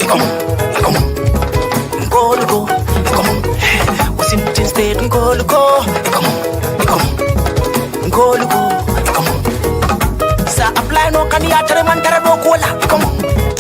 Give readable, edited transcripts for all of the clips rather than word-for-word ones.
ikomo, ngoluko, ikomo, Washington State, ngoluko, ikomo, ngoluko, ikomo. Sa apply no kaniya man tara do kola, ikomo,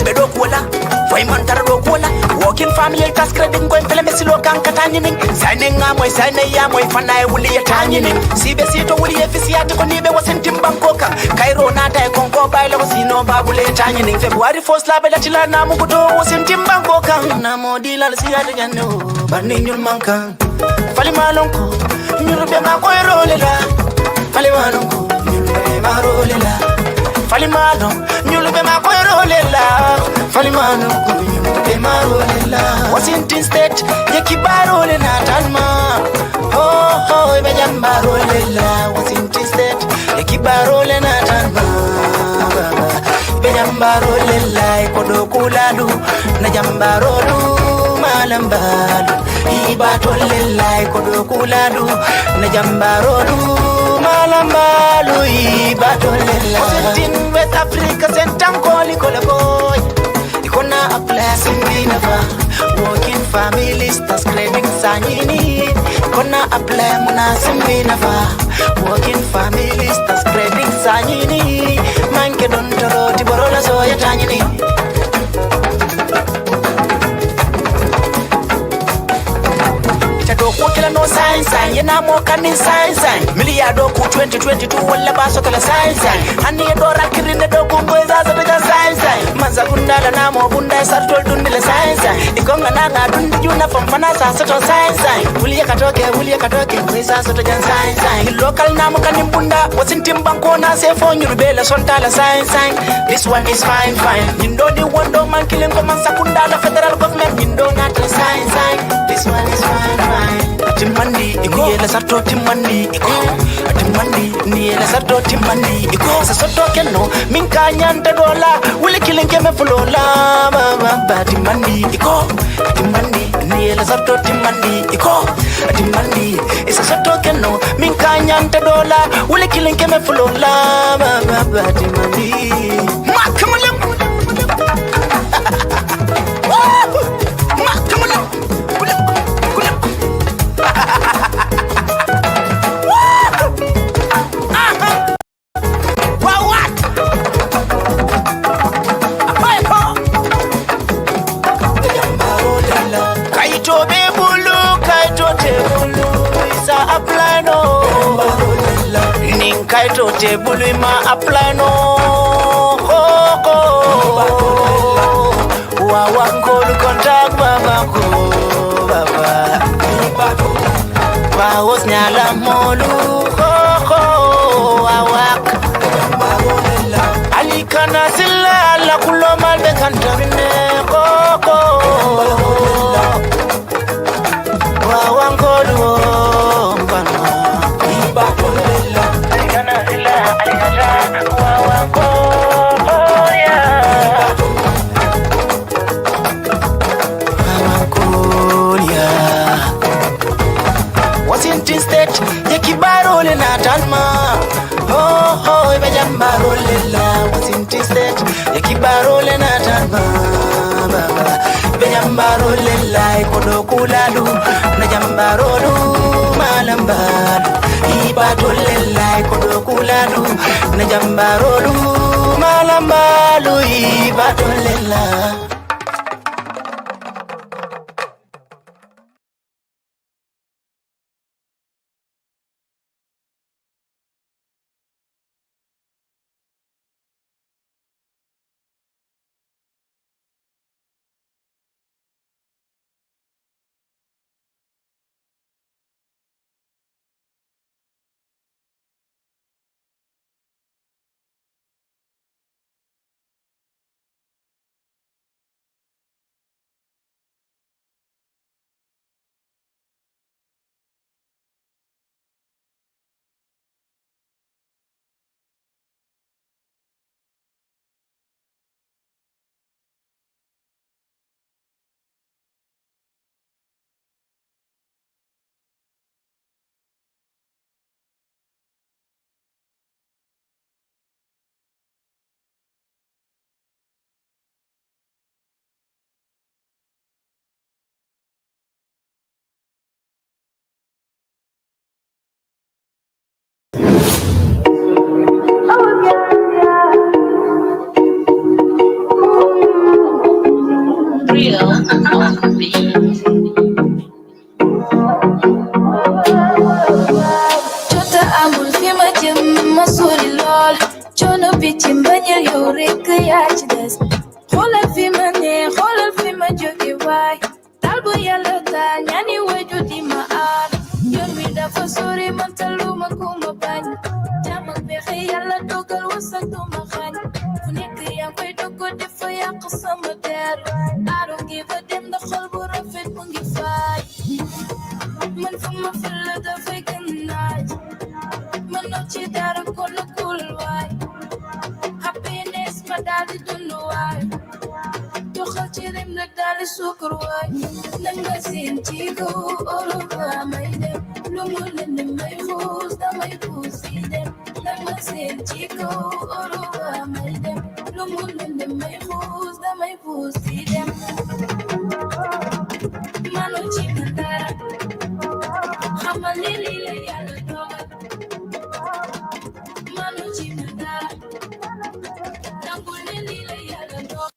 be do kola, foi man tara do kola. Working family tax credit going pele mesilo kan katanyining. Signing amoy signing ya moy fanay wuli ya tanyining. Sibe sito wuli ya fisiati ko nibe wasentim bankoka. Cairo na tay konko baila ko sino babule tanyining. February 1st la bela chila na mukuto wasentim bankoka. Na modila la siyata jano bani nyul mankan. Fali malonko nyul be ma koy rolela. Fali malonko nyul be ma rolela. Fali malon nyul be ma koy rolela. Fali malonko Washington State, Yakibaro na Talma. Oh, Bejambaro Lela. Washington State, Yakibaro na Talma. Bejambaro Lela, Kodokuladu, Najambaro, Malambalu. Ibato Lela, Kodokuladu, Najambaro, Malambalu. Ibato Lela. Washington, West Africa, Sentankoli, Kolaboy. Kona a blessing we never working families that's craving sanyini. Kona a blessing muna simbi never working families that's craving sanyini. Manke don toro tiborola so ya tanyini. Kila no sign sign yena mo kanin sign sign miliardo ku 2022 wala baso kala sign sign hani do rakirinde do kumbo za ta sign sign manza kundala na mo bunda sartol dundile sign sign ikonga na dundi juna famfana sa soto sign sign uliye katoke kwisa soto jan sign sign local na mo kanin bunda wasintim banko na se fo nyurubela sontala sign sign this one is fine nindo di wondo man killing ko man sakundala federal government nindo na sign sign this one is fine Timandi, niela sarto timandi, timandi, niela sarto timandi, sa soto keno, minka nyanta dola, wili kilinke me fulola, ba timandi, timandi, niela sarto timandi, timandi, sa soto keno, minka nyanta dola, wili kilinke me fulola, ba timandi. Makamala. Kaito tebulu ma apply no koko wa wangolu contact baba ko baba wa osnyala molu koko wa wak alikana silla la kuloma be kantamine koko wa wangolu Washington State, Yakibaro na Talma. Oh, Bejambaro Lela. Washington State, Yakibaro na Talma. Bejambaro Lela, Kodokuladu, Najambaro, Malambalu. Ibato Lela, Kodokuladu, Najambaro, Malambalu. Ibato Lela. Real on the beat. Jota amul fi ma jëm ma sori lool coono bi ci mbañal yow rekk yaa ci des xoolal fi ma ne xoolal fi ma jóge waay taal bu yàlla taal ñaani waju di ma aar yoon wi dafa sori man taluma ku ma bañ jàmm ak pexe yàlla dogal wasak du ma xañ fu nekk yaa koy dogo defa yàq sama der aaru ngi ba dem na xol bu rafet mu ngi faay man fu ma fël dafay gën naaj man no ci dara kon kul waay happiness ma daal di dund waay doxal ci rim nag daal di sukkur waay nanga seen ci kaw olu ba may dem lu mu leen may xuus damay xuus si dem nanga seen ci kaw olu ba may dem lu mu leen may xuus damay xuus si dem manu ci dara xamal ni lii la yàlla dogal manu ci dara nangul ni lii la yàlla dogal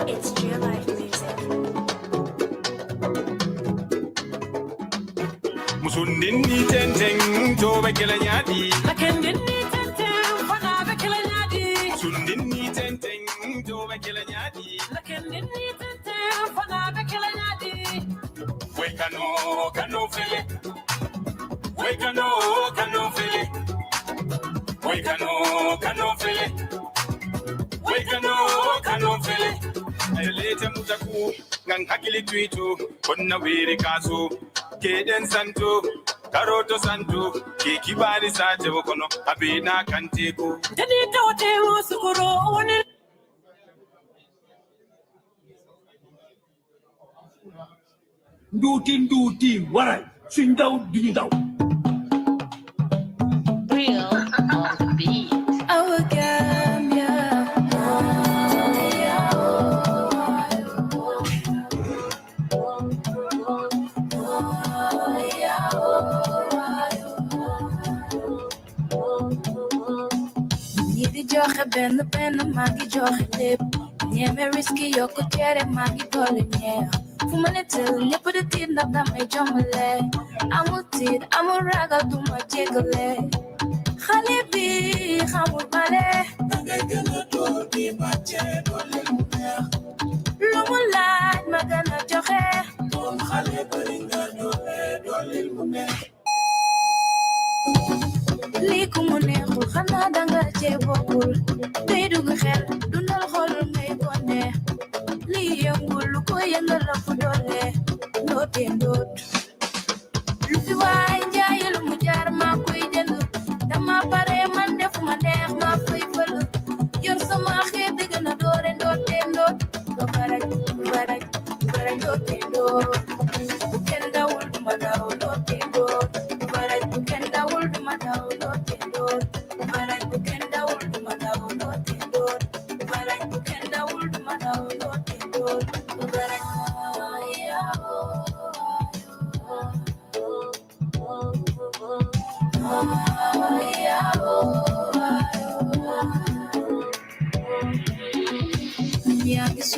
It's Real Life Music. Musundini tenteng to bekela nyadi. Lakendini tenteng fana bekela nyadi. Sundini tenteng to bekela nyadi. Lakendini tenteng fana bekela nyadi. Wekano kano fele. Wekano kano fele. Wekano kano fele. Wekano kano fele. Elete mutaku ngang hakili twitu konna wiri kaso. Keden santo, karoto santo, kibari saje wokono, abina kanteko. Jadi tawote usukuro woni. Nduti warai sindau dindau. Real on the beat. our Gambia ñi di joxe benn maa ngi joxe lépp ñeme risque yokku tere maa ngi doole ñeex fu ma ne tël ñëpp di tiit ndax damay jombale amul tiit amul ragal du ma jégale xale bi xamul bale dangay gën a door di bàcce doole mu neex lu mu laaj ma gën a joxe doon xale bari nga doole mu neex lii ku mu neexul xanaa danga cee bokkul day dugg xel dundal xol ngay bone lii yëngul lu ko yëngal la fu doole ndoote ndoot lu fi waay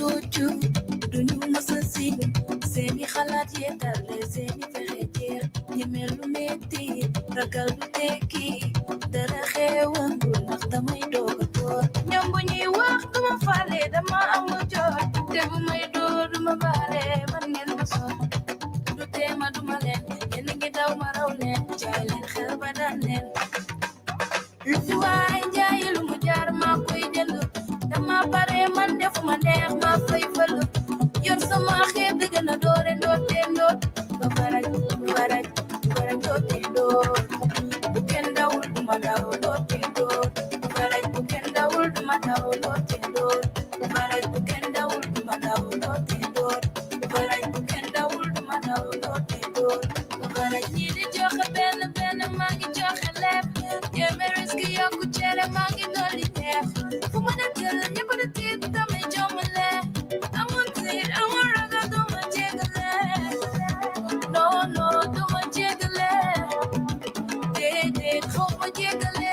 cuucu duñu masa siiw seeni xalaat yeetale seeni fexe jeex ñeme lu metti ragal lu tekki dara xewandul ndax damay dooga door ñoom bu ñuy wax duma faale dama amul jot te bu may door duma baale man ngeen ma sox du teema duma leen yéen a ngi daw ma raw leen jaay leen xel ba daan leen lu fi waay jaayi lu mu jaar maa koy jënd dama pare man defuma neex maa fay fël yor sama xeeb di gën a doore ndoote ndoot ba baraj baraj baraj ndoote ndoot bu kenn dawul duma daw ndoote ndoot baraj bu kenn dawul duma daw ndoote ndoot baraj bu kenn dawul duma daw ndoote ndoot baraj bu kenn dawul duma daw ndoote ndoot baraj ñi di joxe benn benn maa ngi joxe lépp jéeme risque yokku cere maa ngi dolli neex fu ma ne jël ñëpp di tiit damay jommale amul tiit amul ragal duma jégale non non duma jégale déedéet xaw ma jégale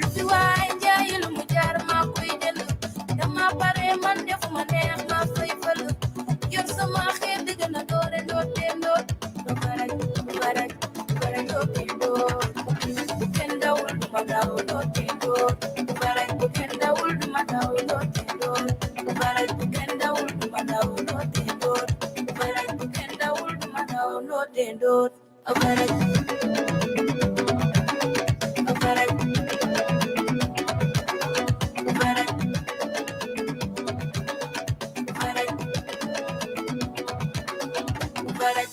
lu fi waay njaayi lu mu jaar maa koy jënd dama pare man defuma neex maa fay fël yor sama xeeb di gën a doore ndoote ndoot ba baraj baraj baraj ndoote ndoot bu kenn dawul duma daw ndoote ndoot baraj bu kenn dawul duma daw ndoote ndoot baraj bu kenn dawul duma daw ndoote ndoot baraj bu kenn dawul duma daw ndoote ndoot baraj baraj baraj baraj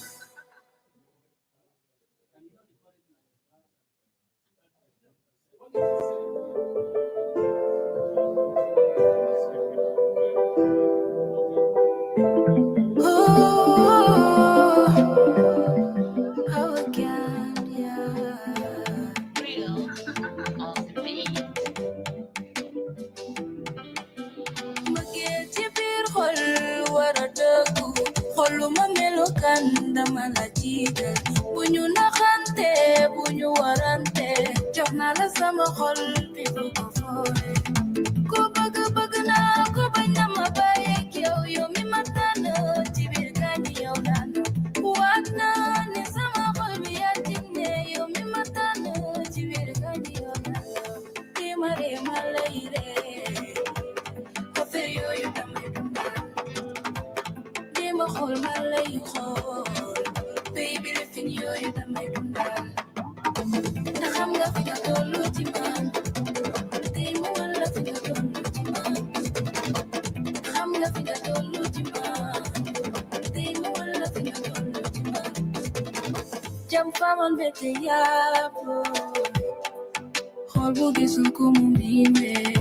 Real on the beat. mbëggeel ci biir xol war a dëggu xoluma melokaan dama la jiital bu ñu naxante bu ñu warante jox naa la sama xol bi bu ko foore ku bëgg bëgg naa ko bañ na ma bàyyeeg yow yow mi ma tànn ci biir gaañi yow laa doon waat naa ne sama xol bi yaa jinne yow mi ma tànn ci biir gaañi yow laa doon réema lay ree affaire yooyu damay dundal jéema xool ma lay xool baby lifin yooyu damay dundal ndax xam nga fi nga tollu ci man tey mu wala fi nga tollu ci man xam nga fi nga tollu ci man tey mu wala fi nga tollu ci man jam faman bete yaapo xool bu gisul ku mu miimee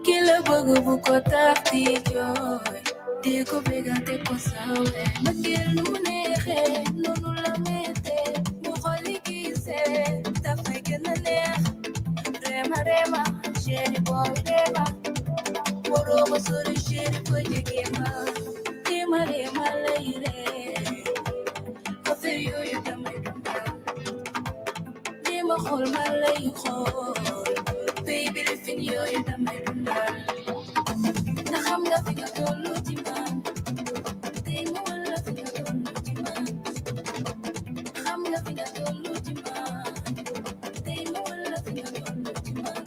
kila bëgg bu ko tax di jooy di ko bégante ko sawe mbëggeel nu mu neexee noonu la mettee bu xoli gisee dafay gën a neex reema reema chéri boy reema waroo ma sori chéri ko jege ma reema lay ree affaire yooyu damay dundal jéema xool ma lay xool baby lifin yooyu damay dundal ndax xam nga fi nga tollu ci man tey mu wala fi nga tollu ci man xam nga fi nga tollu ci man tey mu wala fi nga tollu ci man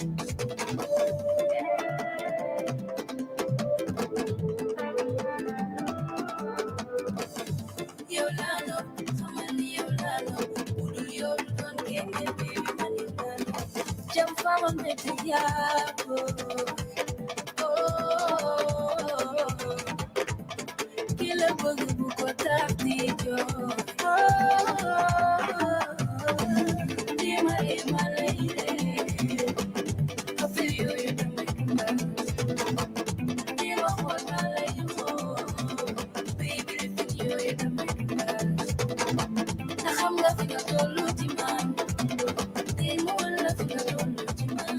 yow laa nopp xamal ni yow laa nopp budul yow du doon kenn baby man yow laa nopp jam faman bete yaapo kila bëgg bu ko tax di jooy réema lay ree affaire yooyu damay dundal jéema xool ma lay xool baby lifin yooyu damay dundal ndax xam nga fi nga tollu ci man tey mu wala fi nga tollu ci man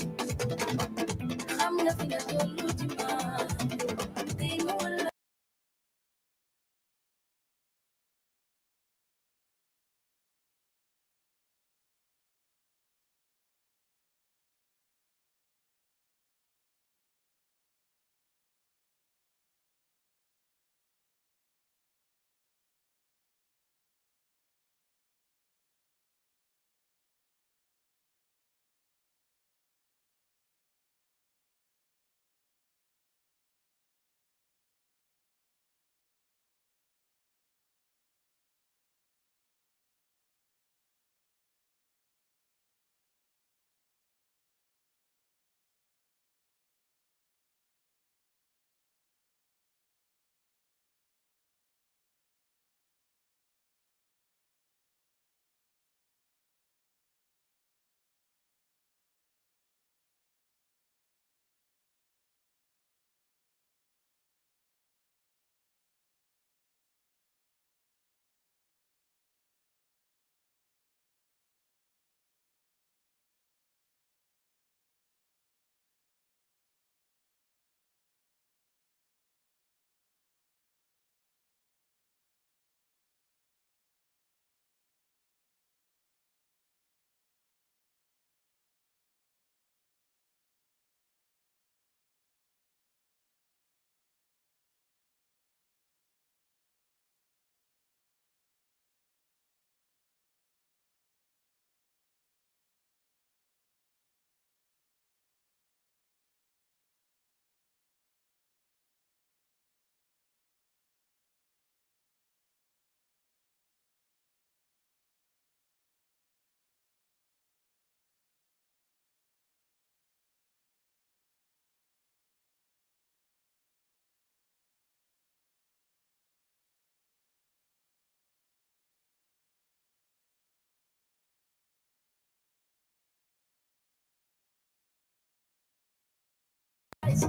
xaalis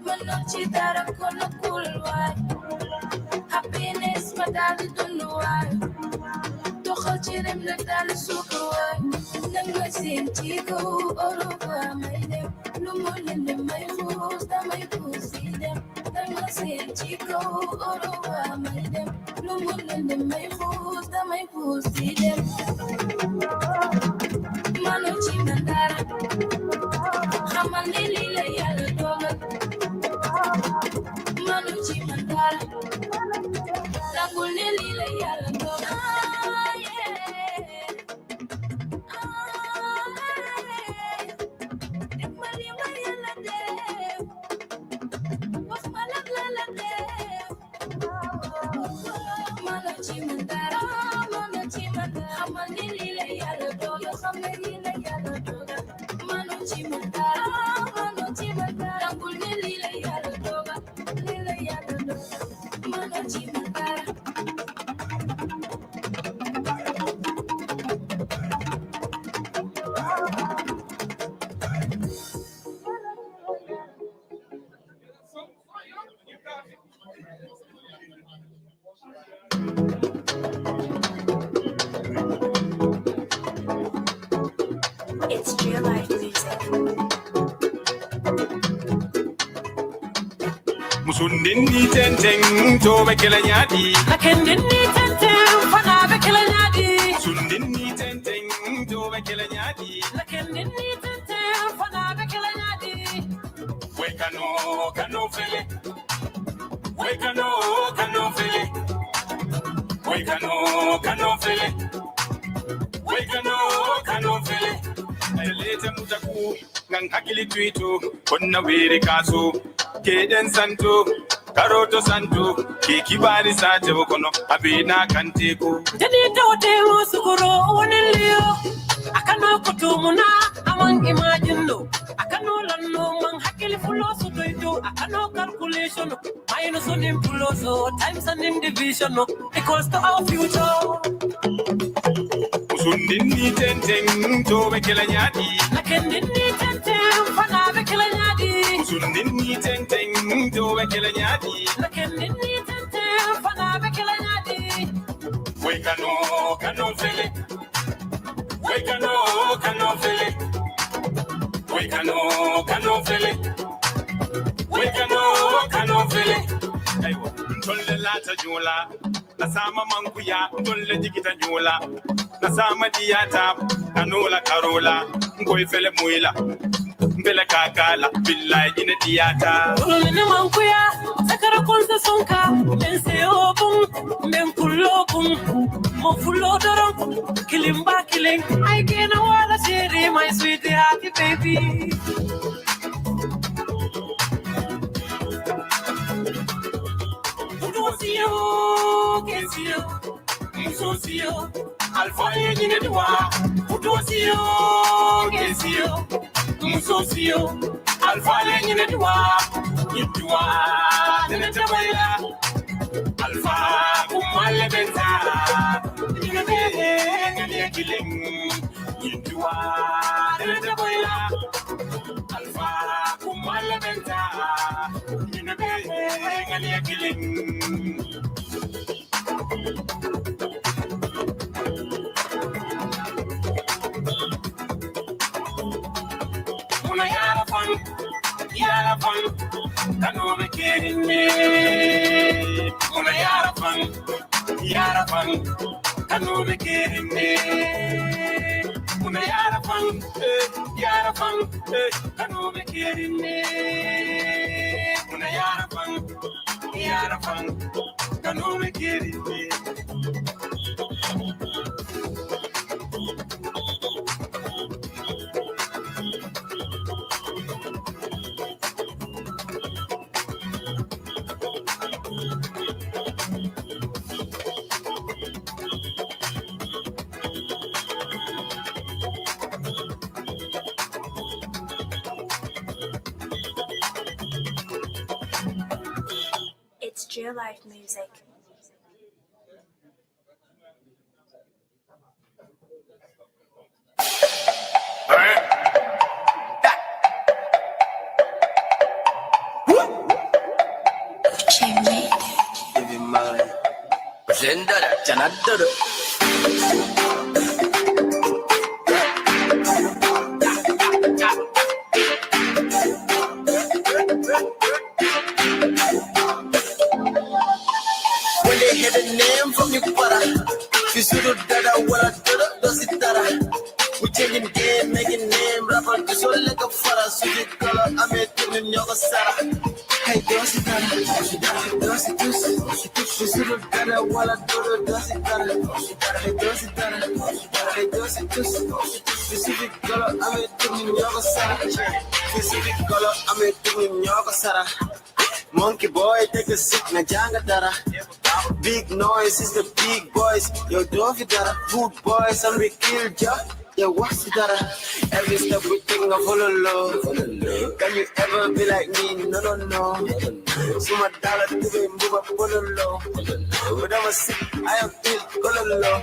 mënoo ci dara kon cool waay happiness ma daal di dund waay doxal ci rem la daal di suuka waay nanga seen ci kaw Europa may dem lu mu leen may xuus damay xuus si dem nanga seen ci kaw Europa may dem lu mu leen may xuus damay xuus si dem mënoo ci man dara xamal ni lii la yàlla dogal mënoo ci man dara nangul ni lii la yàlla dogal def ma li ma yàlla def wax ma lan la la def mënoo ci man dara mënoo ci man dara xamal ni lii la yàlla dogal xam ne lii la yàlla dogal mënoo ci man dara mënoo ci man dara nangul ni lii la yàlla dogal lii la yàlla dogal mënoo ci man dara It's real life music. Musundini tenteng tobe kila nyadi. Lakendini tenten fana be kila nyadi. Musundini tenteng tobe kila nyadi. Lakendini tenten fana be kila nyadi. Kano fele. Kano fele. Kano fele. Kano fele. Lete mutaku ngang hakili tweetu konna were kaso keden santo karoto santo kibari saje bokono abina kanteko Jadi tawte sukuro wonelio akano kutumuna amang imagine no akano lanno mang hakili fulo so doido akano calculation minus on imploso times and in division no equals to our future. Musundini tenteng tobe kila nyadi. Lakendini tenten fana be kila nyadi. Musundini tenteng tobe kila nyadi. Lakendini tenten fana be kila nyadi. Kano fele. Kano fele. Kano fele. Kano fele. Aywa, tolle lata jola. Na sama mankuya, tolle jikita jola. Na sama diata, kanola karola. Ngoi fele muila. Mbele kakala, billahi ine diata. Ulumini mankuya, sakara kunsa sonka. Mense obung, menkulobung. Mofulo dorong, kilimba kiling. I gain a wala shiri, my sweet happy baby. Musosio, alfa yine dua. Utosio, kesio. Musosio, alfa yine dua. Yidua, tenete baila. Alfa kumale benta. Yine be, ngale kiling. Yidua, tenete baila. Alfa kumale benta. Yine be, ngale kiling. Una yara fun, kano be kidding me. Una yara fun, kano be kidding me. Una yara fun, kano be kidding me. Una yara fun, kano be kidding me. It's real life music. Jimmy. Baby Marley. Presenta Janadoro. When they hear the name from your para, you should have done what I does it dara. We changing game, making name, rapper, just all like a fara, so you color, I'm making in your Sara. Hey, does it dara, does it you should have done what I does it dara. Hey, does it dara, hey, does it specific color, I'm making in your Sara. Specific color, I'm making in your Sara. Monkey boy, take a sip, na janga dara. Big noise is the big boys. Yo, don't fit dara. Good boys, and we killed ya. Yo, what's it dara? Every step we take, I follow low. Can you ever be like me? No. So my dollar to be move up, follow low. But I'm a sick, I am still follow low.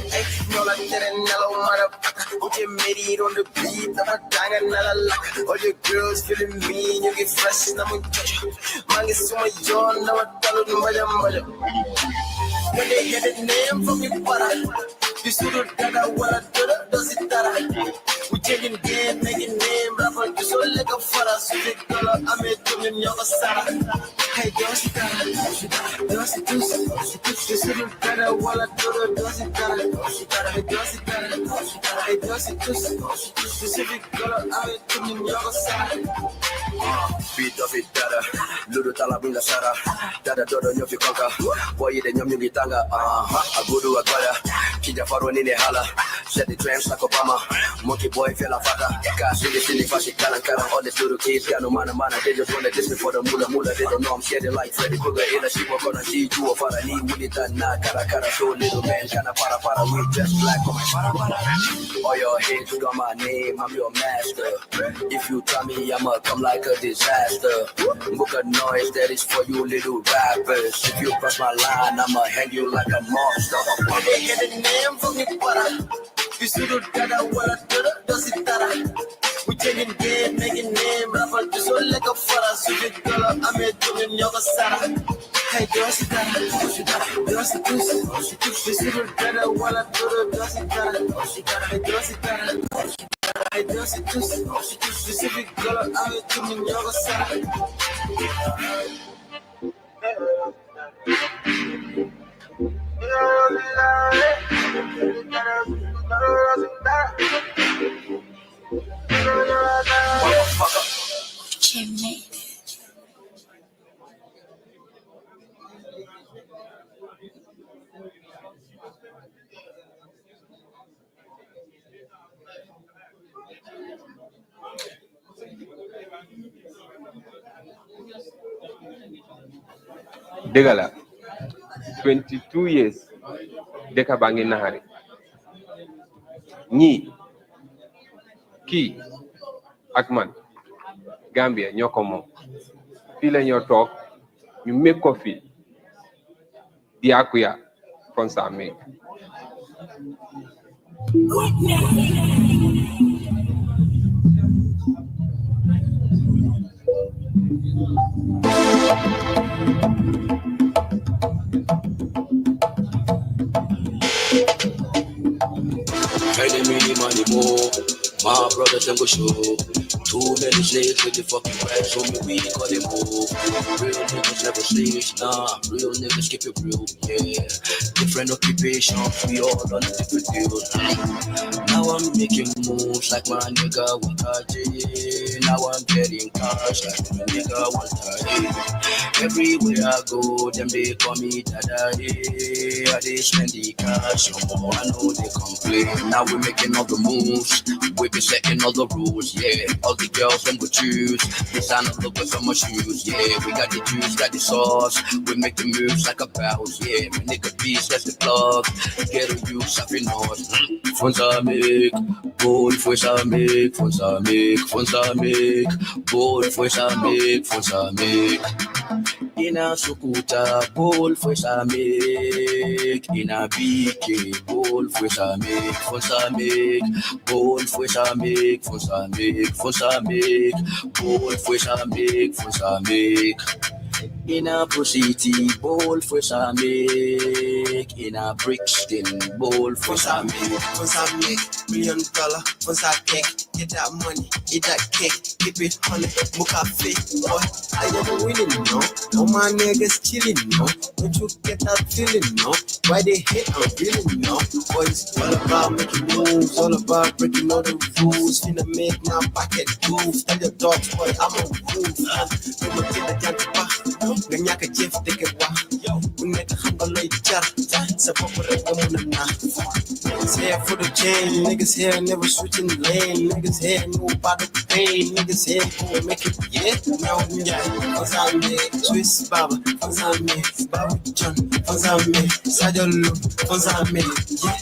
Hey, no, like that, another motherfucker. Put your made on the beat, I'm a dang another luck. All your girls feeling mean, you get fresh, I'm a judge. Man, it's so much joy, now I tell you, mother. When they hear the name from your para, you should have done what I does it dara. We changing game, making name, rapper, just all like a fara. So they color, I'm making in your Sara. Hey, does it dara, does it you should have done what I does it dara. Hey, does it dara, hey, does it specific color, I'm making in your Sara. Beat of it dara, Lulu Tala bring the Sara. Dada Dodo Nyofi Konka, boy, the Nyam Yugitanga, Agudu Agoya, Kija Faro Nini Hala, set the trains like Obama, Monkey Boy Fela Fata, Cash in the city, Fashi Kalan, all these little kids, got no mana, they just want to listen for the mula, they don't know I'm shedding like Freddy Krueger, in a sheep, gonna see you or Fara, need with it, and not Kara, so little man, kinda para, we just black on my para. All your heads, you got my name, I'm your master. If you try me, I'ma come like a disaster. Book a noise that is for you little rappers. If you cross my line, I'ma hang you like a monster. When they hear the name from your para, you should have done what I does it dara. We changing game, making name, rapper, just all like a fara. So you color, I'm making in your Sara. Hey, does it dara, does it you should have done what I does it dara. Hey, does it dara, hey, does it specific color, I'm making in your Sara. Jimmy. Degala 22 years deka bangi nahari ñi kii ak man Gambia ñoo ko moom fii la ñoo toog ñu meg ko fii Diakuya from sa meg Enemy money more, my brothers them go show. Too many snakes with the fucking rap, so me we call them move. Real niggas never snitch, nah. Real niggas keep it real, yeah. Different occupations, we all on a different deal. Now I'm making moves like my nigga Wakaji. Now I'm getting cash like my nigga Wakaji. Everywhere I go, them they call me Dada. I they spend the cash, I know they complain. Now we making all the moves, we be setting all the rules, yeah. All the girls them go choose, design of look on my shoes, yeah. We got the juice, got the sauce, we make the moves like a bounce, yeah. My nigga beast, that's the plug, get a use up in horse. Fonza make, gold Fonza make, Fonza make, Fonza make, gold Fonza make, Fonza make. In a Sukuta, gold Fonza make, in a BK, gold Fonza make, Fonza make, gold Fonza make, Fonza make, Fonza make, gold Fonza make, Fonza make. In a Pro City, bowl fresh I make. In a Brixton, bowl fresh I make. Once I make $1,000,000, once I cake, get that money, eat that cake, keep it honey, muka fake, boy. I never winning, no. All my niggas chilling, no. Don't you get that feeling, no? Why they hate, I'm feeling, no. Boy, it's all about making moves, all about breaking all the rules. Finna make my pocket move. Tell your dogs, boy, I'm a move. Don't get the jump back. Ganyak a Jeff, take it back. We make a humble lay jar. Support for the woman now. Niggas here for the chain, niggas here never switching lane, niggas here know about the pain, niggas here gonna make it, yeah. Now, yeah, Fonzame, Swiss Baba, Fonzame, Babu John, Fonzame, Sajolo, Fonzame, yeah.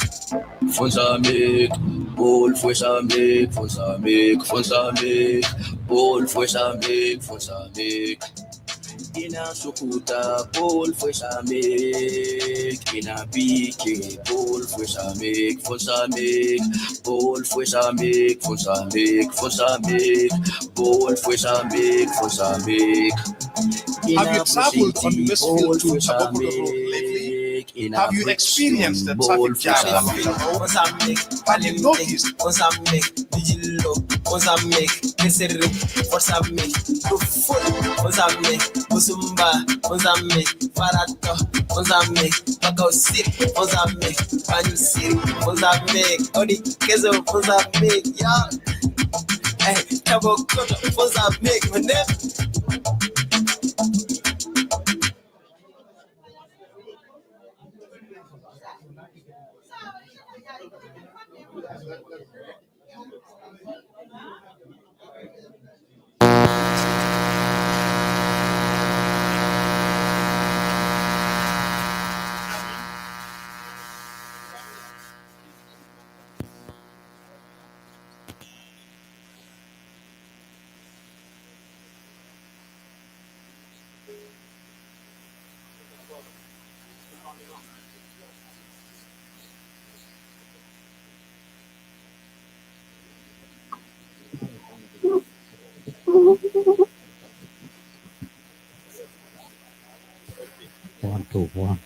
Fonzame, bowl fresh I make. Fonzame, bowl fresh I make. Fonzame. In a Sokuta, bowl fresh I make. In a BK, bowl fresh I make. Fonzame, bowl fresh I make. Fonzame, bowl fresh I make. Fonzame. Have you traveled on the Westfield to Tabokoro Road lately? Have you experienced the traffic jam? Have you noticed? Hey, Tabokoro, Mozambique, my name. One.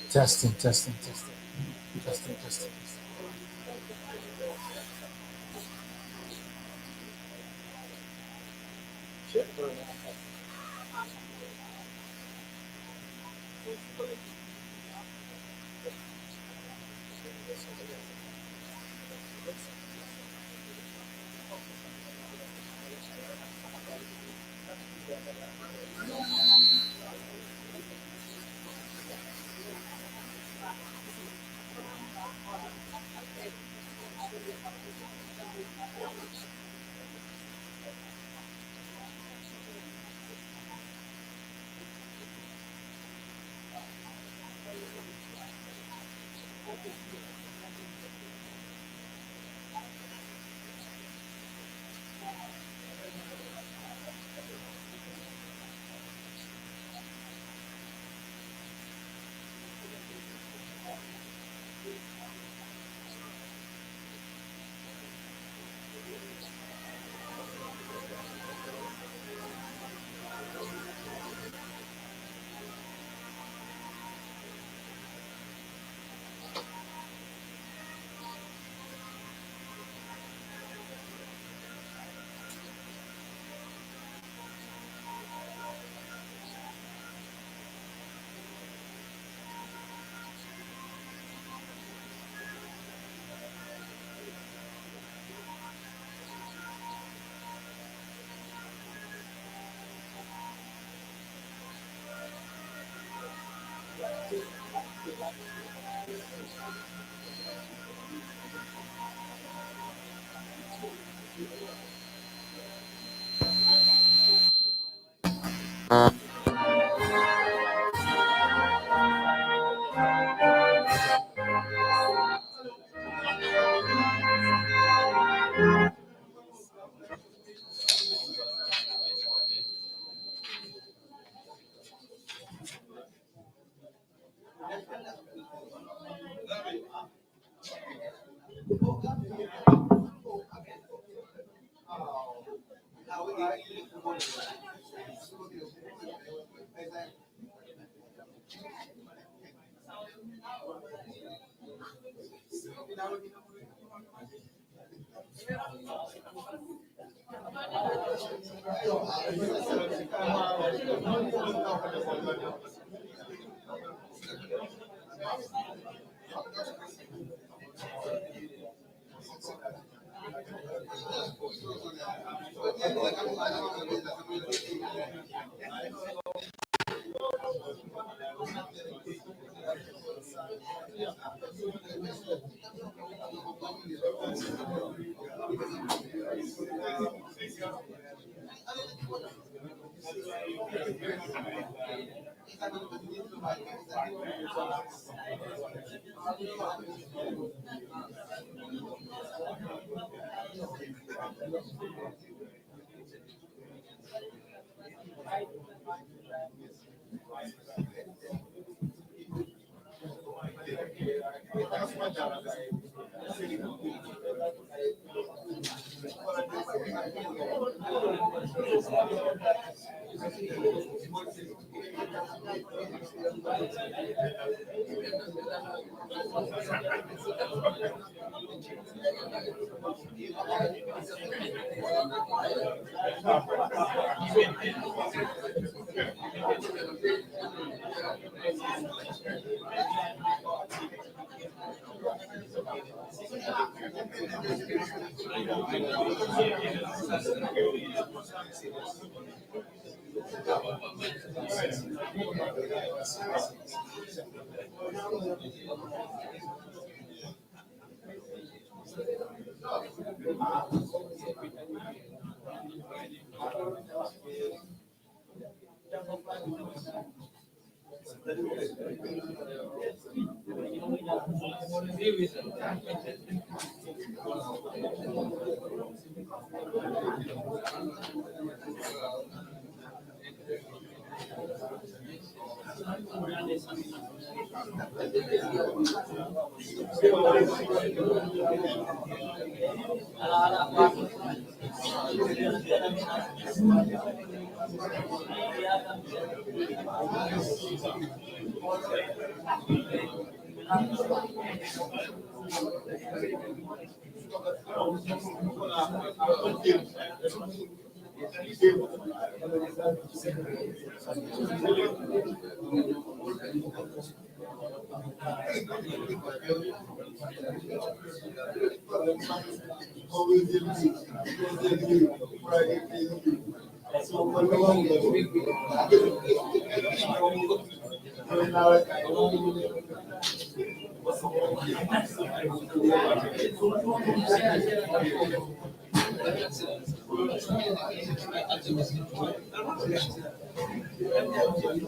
Testing.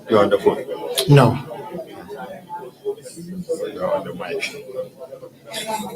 You're on the phone. No. You're on the mic.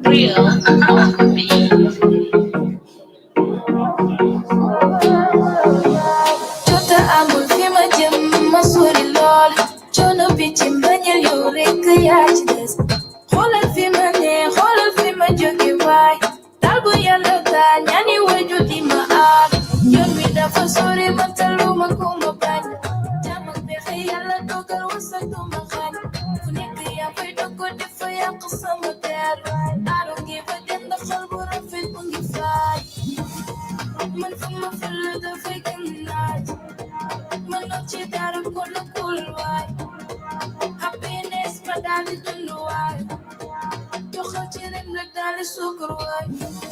Real on the beat. Jota amul fi ma jëm ma sori lool coono bi ci mbañal yow rekk yaa ci des xoolal fi ma ne xoolal fi ma jóge waay dal bu yàlla taa ñaani waju di ma aar yoon wi dafa sori ma taluma ku ma bañ jàmm ak pexe yàlla dogal wasa du ma xañ fu nekk yaa fay doggo yàq sama der I don't give a damn ndax xol bu rafet mu ngi faay man fu ma fël dafay gën naaj man noo ci dara kon na kul waay happiness ma daal di dund waay doxal ci ren nag daal di sukkur waay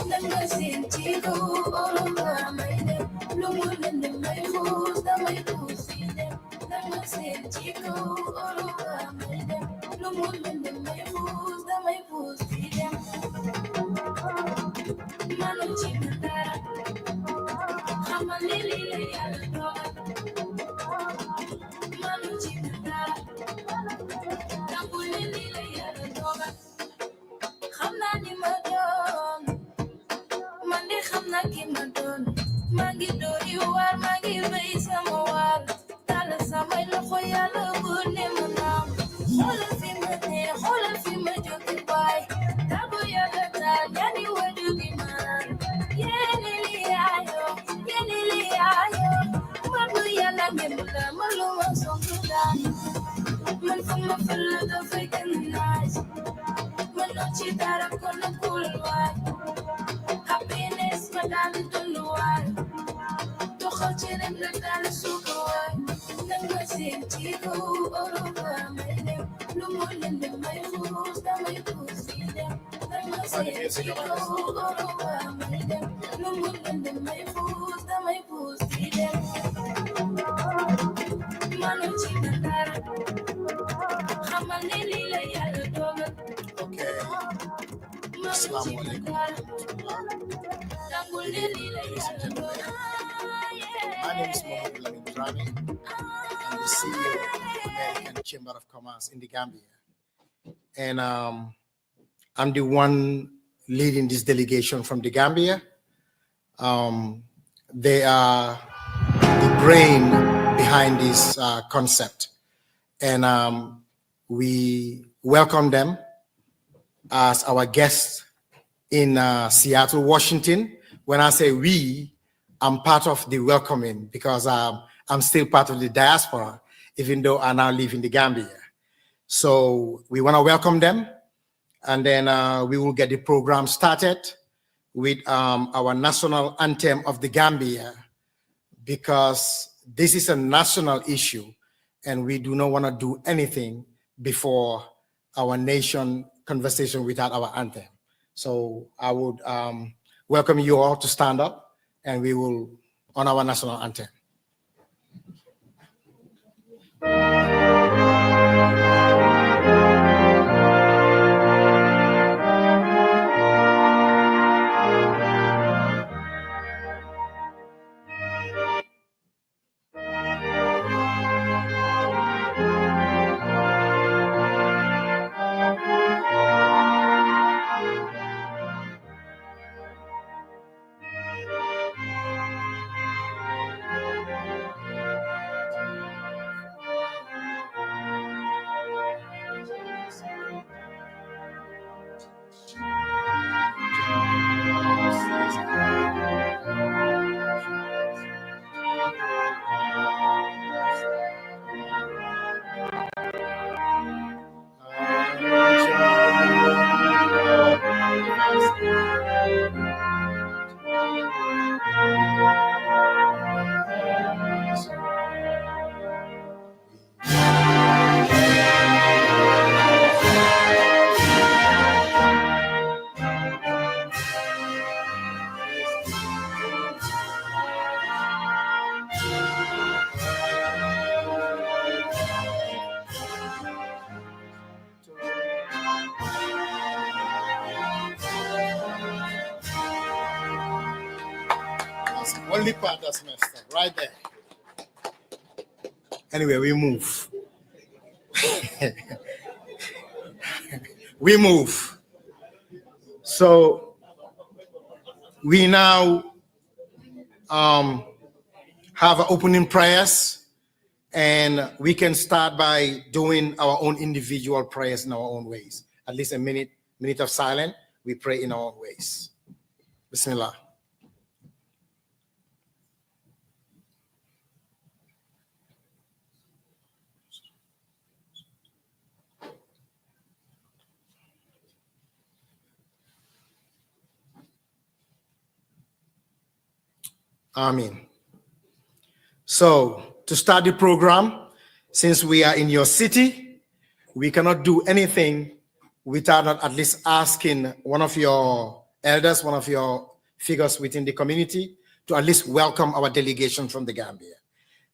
danga seen ci kaw oro ba may dem lu mu lënd may xuus damay xuus si dem danga seen ci kaw oro ba may dem lu mu lënd may xuus damay xuus si dem manu ci man dara xamal ni lii la yàlla dogal manu ci man dara nangul ni lii la yàlla dogal xam naa ni ma doon man de xam naa ki ma doon maa ngi doori waar maa ngi bay sama waar tàllal samay loxo yàlla bu ne ma naam xoolal fi ma ne xoolal fi ma jóge baay tàggu yàlla taal ñaani waju gi maan yéeni li yaayo man lu yàlla ngeen la ma lu ma songu daan man fu ma fël dafay gën naaj man noo ci dara kon na kul waay happiness ma daal di dund waay doxal ci ren la daal di sukkur waay danga seen ci kaw oro ba may dem lu mu lënd may xuus damay xuus si dem danga seen ci kaw oro ba may dem lu mu lënd may xuus damay xuus si dem manu ci man dara xamal ne lii la yàlla dogal Assalamu alaikum. My name is Mohamed Lamin Drani. I'm the CEO of the American Chamber of Commerce in the Gambia. And I'm the one leading this delegation from the Gambia. They are the brain behind this concept. And we welcome them as our guests in Seattle, Washington. When I say we, I'm part of the welcoming because I'm still part of the diaspora, even though I now live in the Gambia. So we want to welcome them, and then we will get the program started with our national anthem of the Gambia, because this is a national issue, and we do not want to do anything before our nation conversation without our anthem. So I would welcome you all to stand up, and we will on our national anthem. Only part that's messed up, right there. Anyway, we move. We move. So we now have opening prayers, and we can start by doing our own individual prayers in our own ways. At least a minute of silence. We pray in our own ways. Bismillah. Amen. So, to start the program, since we are in your city, we cannot do anything without at least asking one of your elders, one of your figures within the community, to at least welcome our delegation from the Gambia.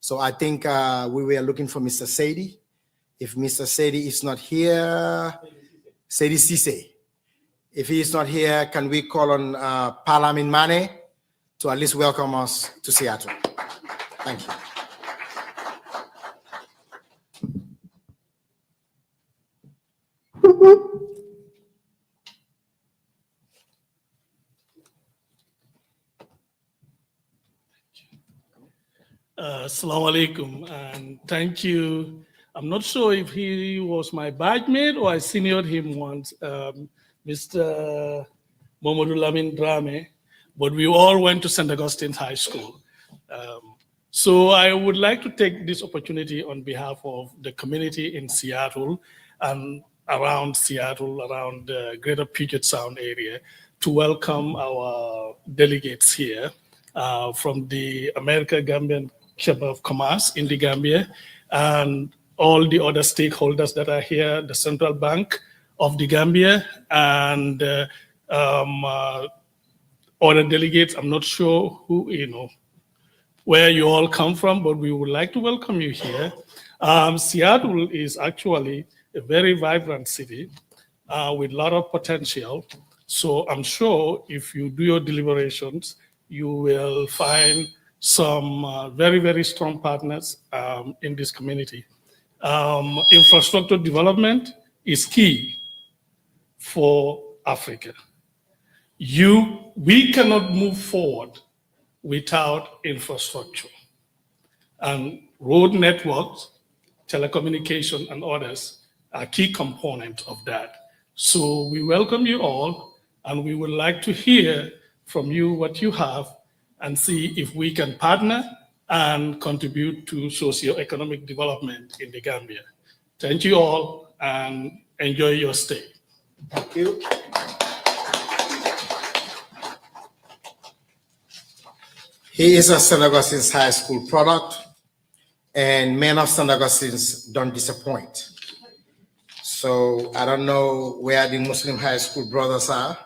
So I think we were looking for Mr. Sadie. If Mr. Sadie is not here, Sadie Cisse. If he is not here, can we call on Parlament Mane to at least welcome us to Seattle? Thank you. Assalamu alaikum, and thank you. I'm not sure if he was my batchmate or I seniored him once, Mr. Momodu Lamin Drame, but we all went to St. Augustine's High School. So I would like to take this opportunity on behalf of the community in Seattle and around Seattle, around the greater Puget Sound area, to welcome our delegates here from the America-Gambian Chamber of Commerce in the Gambia, and all the other stakeholders that are here, the Central Bank of the Gambia, and other delegates. I'm not sure who, where you all come from, but we would like to welcome you here. Seattle is actually a very vibrant city with a lot of potential. So I'm sure if you do your deliberations, you will find some very, very strong partners in this community. Infrastructure development is key for Africa. We cannot move forward without infrastructure. And road networks, telecommunication, and others are key components of that. So we welcome you all, and we would like to hear from you what you have and see if we can partner and contribute to socio-economic development in the Gambia. Thank you all, and enjoy your stay. Thank you. He is a St. Augustine's High School product, and men of St. Augustine's don't disappoint. So I don't know where the Muslim high school brothers are,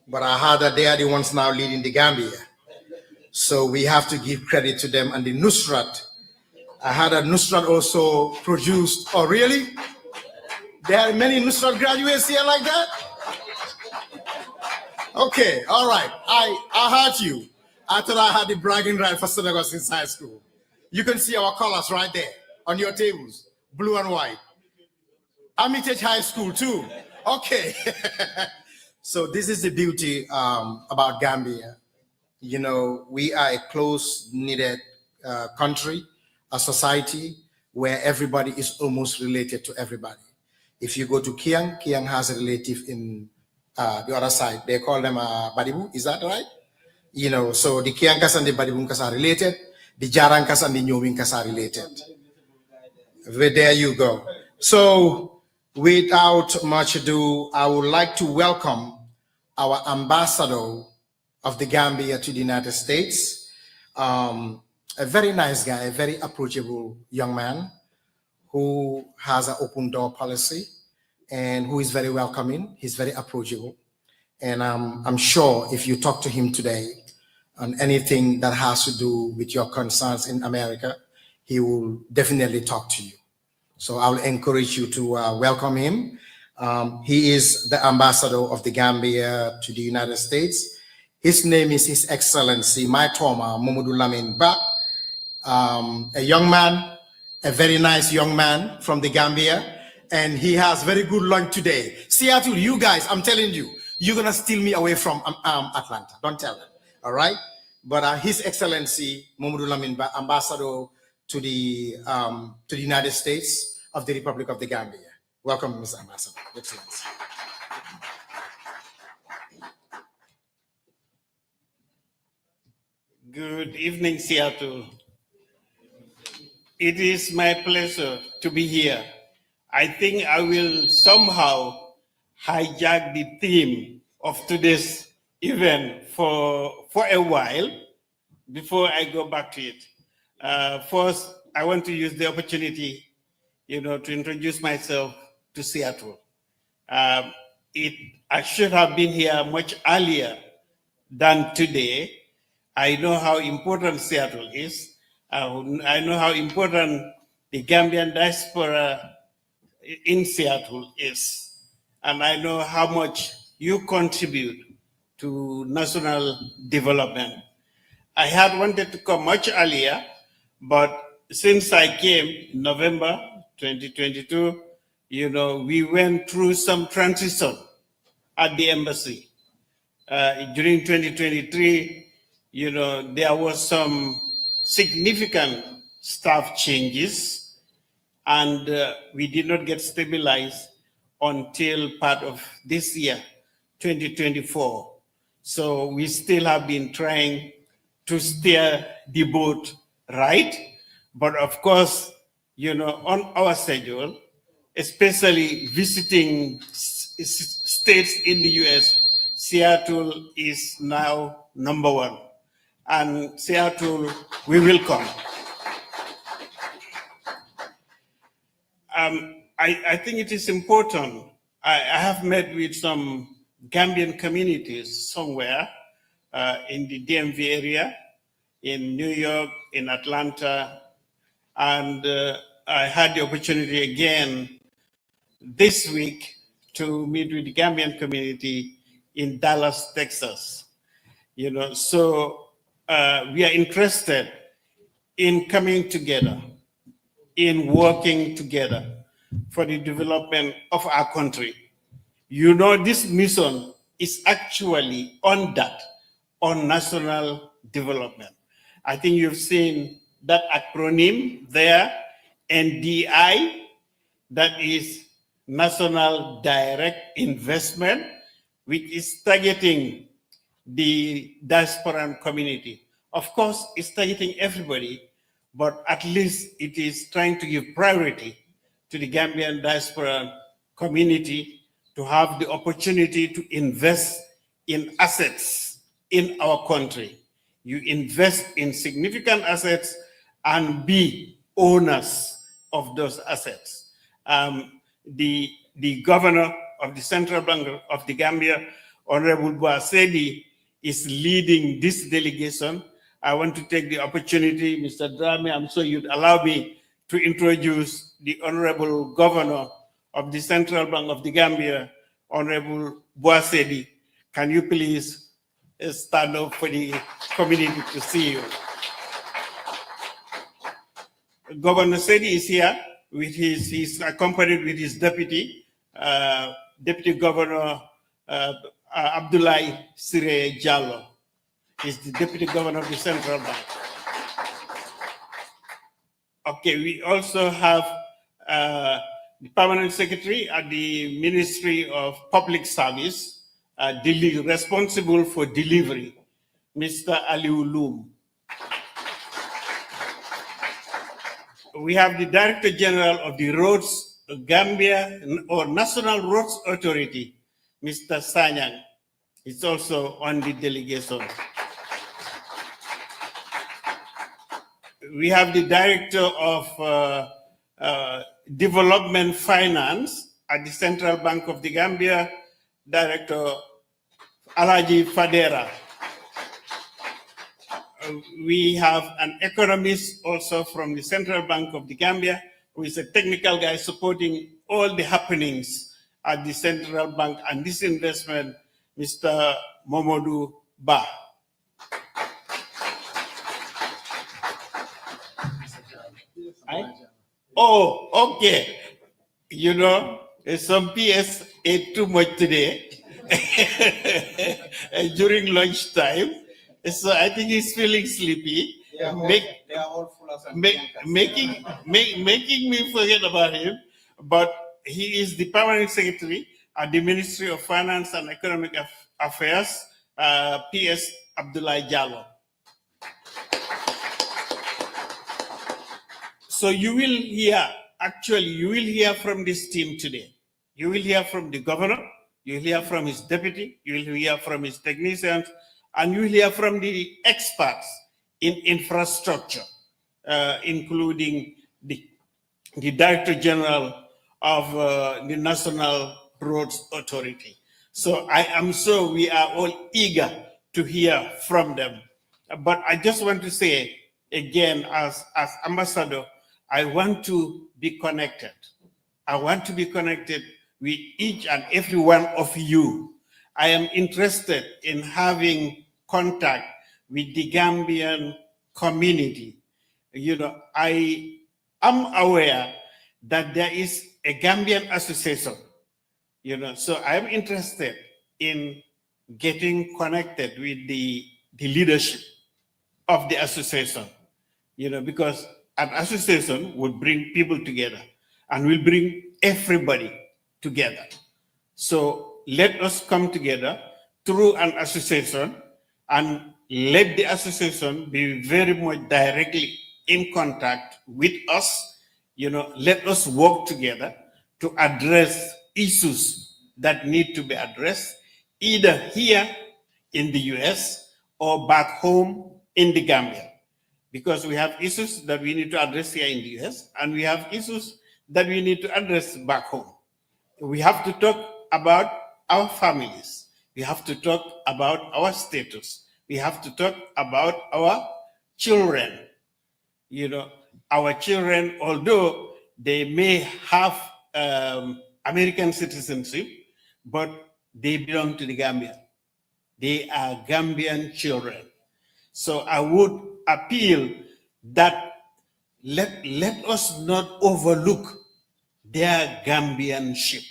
but I heard that they are the ones now leading the Gambia. So we have to give credit to them. And the Nusrat, I heard that Nusrat also produced, oh really? There are many Nusrat graduates here like that? Okay, all right, I heard you. I thought I had the bragging right for St. Augustine's High School. You can see our colors right there on your tables, blue and white. Armitage High School too, okay. So this is the beauty about Gambia. We are a close-knitted country, a society where everybody is almost related to everybody. If you go to Kiang, Kiang has a relative in the other side. They call them Badibu, is that right? So the Kiangkas and the Badibunkas are related. The Jarankas and the Nyowinkas are related. There you go. So without much ado, I would like to welcome our ambassador of the Gambia to the United States, a very nice guy, a very approachable young man who has an open door policy and who is very welcoming. He's very approachable. And I'm sure if you talk to him today on anything that has to do with your concerns in America, he will definitely talk to you. So I'll encourage you to welcome him. He is the ambassador of the Gambia to the United States. His name is His Excellency Maitoma Momodu Lamin Ba, a young man, a very nice young man from the Gambia, and he has very good lunch today. Seattle, you guys, I'm telling you, you're gonna steal me away from Atlanta. Don't tell them, all right? But His Excellency Momodu Lamin Ba, ambassador to the United States of the Republic of the Gambia. Welcome, Mr. Ambassador. Excellency. Good evening, Seattle. It is my pleasure to be here. I think I will somehow hijack the theme of today's event for a while, before I go back to it, first, I want to use the opportunity, to introduce myself to Seattle. I should have been here much earlier than today. I know how important Seattle is. I know how important the Gambian diaspora in Seattle is. And I know how much you contribute to national development. I had wanted to come much earlier, but since I came in November 2022, we went through some transition at the embassy. During 2023, there was some significant staff changes, and we did not get stabilized until part of this year, 2024. So we still have been trying to steer the boat right. But of course, on our schedule, especially visiting states in the US, Seattle is now #1. And Seattle, we will come. I think it is important. I have met with some Gambian communities somewhere in the DMV area, in New York, in Atlanta, and I had the opportunity again this week to meet with the Gambian community in Dallas, Texas. So we are interested in coming together, in working together for the development of our country. This mission is actually on national development. I think you've seen that acronym there, NDI, that is National Direct Investment, which is targeting the diasporan community. Of course, it's targeting everybody, but at least it is trying to give priority to the Gambian diaspora community to have the opportunity to invest in assets in our country. You invest in significant assets and be owners of those assets. The governor of the Central Bank of the Gambia, Honorable Boasedi, is leading this delegation. I want to take the opportunity, Mr. Drame, I'm sure you'd allow me to introduce the Honorable Governor of the Central Bank of the Gambia, Honorable Boasedi. Can you please stand up for the community to see you? Governor Sedi is here with he's accompanied with his deputy, Deputy Governor Abdoulaye Sire Jallo. He's the Deputy Governor of the Central Bank. Okay, we also have the Permanent Secretary at the Ministry of Public Service, responsible for delivery, Mr. Aliou Loum. We have the Director General of the Roads Gambia or National Roads Authority, Mr. Sanyang. It's also on the delegation. We have the Director of Development Finance at the Central Bank of the Gambia, Director Alaji Fadera. We have an economist also from the Central Bank of the Gambia, who is a technical guy supporting all the happenings at the Central Bank and this investment, Mr. Momodu Ba. Oh, okay. Some PS ate too much today during lunchtime. So I think he's feeling sleepy. They are all full of making me forget about him. But he is the Permanent Secretary at the Ministry of Finance and Economic Affairs, PS Abdoulaye Jallo. So you will hear from this team today. You will hear from the governor, you will hear from his deputy, you will hear from his technicians, and you will hear from the experts in infrastructure, including the Director General of the National Roads Authority. So I am sure we are all eager to hear from them. But I just want to say again, as ambassador, I want to be connected. I want to be connected with each and every one of you. I am interested in having contact with the Gambian community. You know, I am aware that there is a Gambian association, you know, so I'm interested in getting connected with the leadership of the association, you know, because an association would bring people together and will bring everybody together. So let us come together through an association and let the association be very much directly in contact with us. You know, let us work together to address issues that need to be addressed either here in the US or back home in the Gambia. Because we have issues that we need to address here in the US and we have issues that we need to address back home. We have to talk about our families. We have to talk about our status. We have to talk about our children. You know, our children, although they may have American citizenship, but they belong to the Gambia. They are Gambian children. So I would appeal that let us not overlook their Gambianship,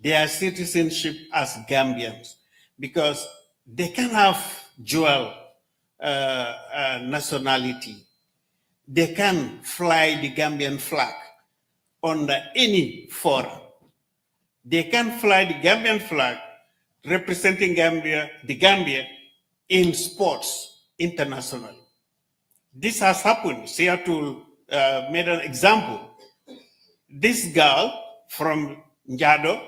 their citizenship as Gambians, because they can have dual nationality. They can fly the Gambian flag under any forum. They can fly the Gambian flag representing the Gambia in sports internationally. This has happened. Seattle made an example. This girl from Njado,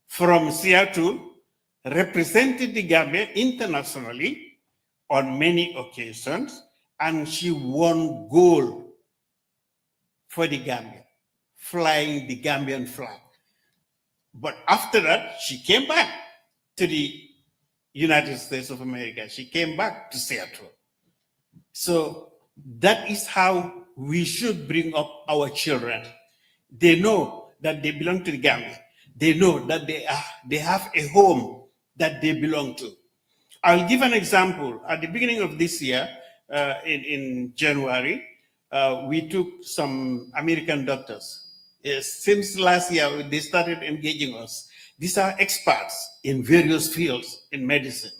from Seattle, represented the Gambia internationally on many occasions, and she won gold for the Gambia, flying the Gambian flag. But after that, she came back to the United States of America. She came back to Seattle. So that is how we should bring up our children. They know that they belong to the Gambia. They know that they have a home that they belong to. I'll give an example. At the beginning of this year, in January, we took some American doctors. Since last year, they started engaging us. These are experts in various fields in medicine.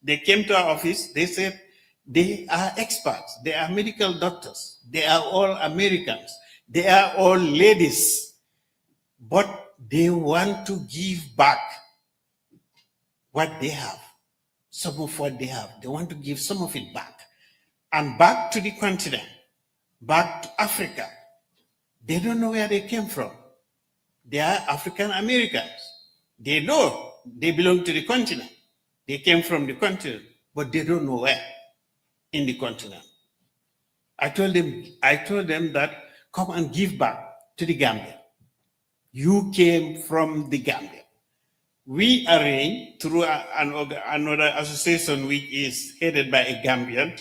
They came to our office. They said they are experts. They are medical doctors. They are all Americans. They are all ladies. But they want to give back what they have, some of what they have. They want to give some of it back. And back to the continent, back to Africa. They don't know where they came from. They are African Americans. They know they belong to the continent. They came from the continent, but they don't know where in the continent. I told them that come and give back to the Gambia. You came from the Gambia. We arranged through another association which is headed by a Gambian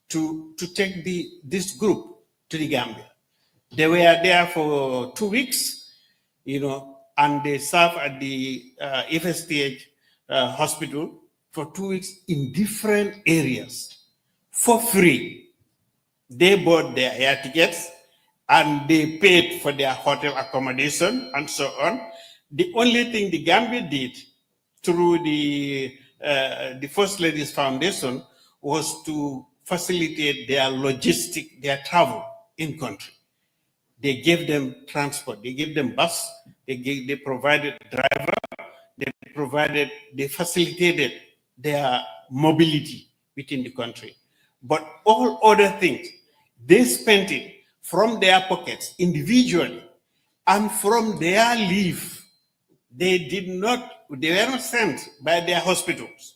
to take this group to the Gambia. They were there for 2 weeks, you know, and they served at the FSTH hospital for 2 weeks in different areas for free. They bought their air tickets and they paid for their hotel accommodation and so on. The only thing the Gambia did through the First Lady's Foundation was to facilitate their their travel in country. They gave them transport, they gave them bus, they provided driver, they facilitated their mobility within the country. But all other things, they spent it from their pockets individually and from their leave. They were not sent by their hospitals.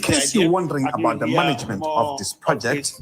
case you're wondering about the management of this project,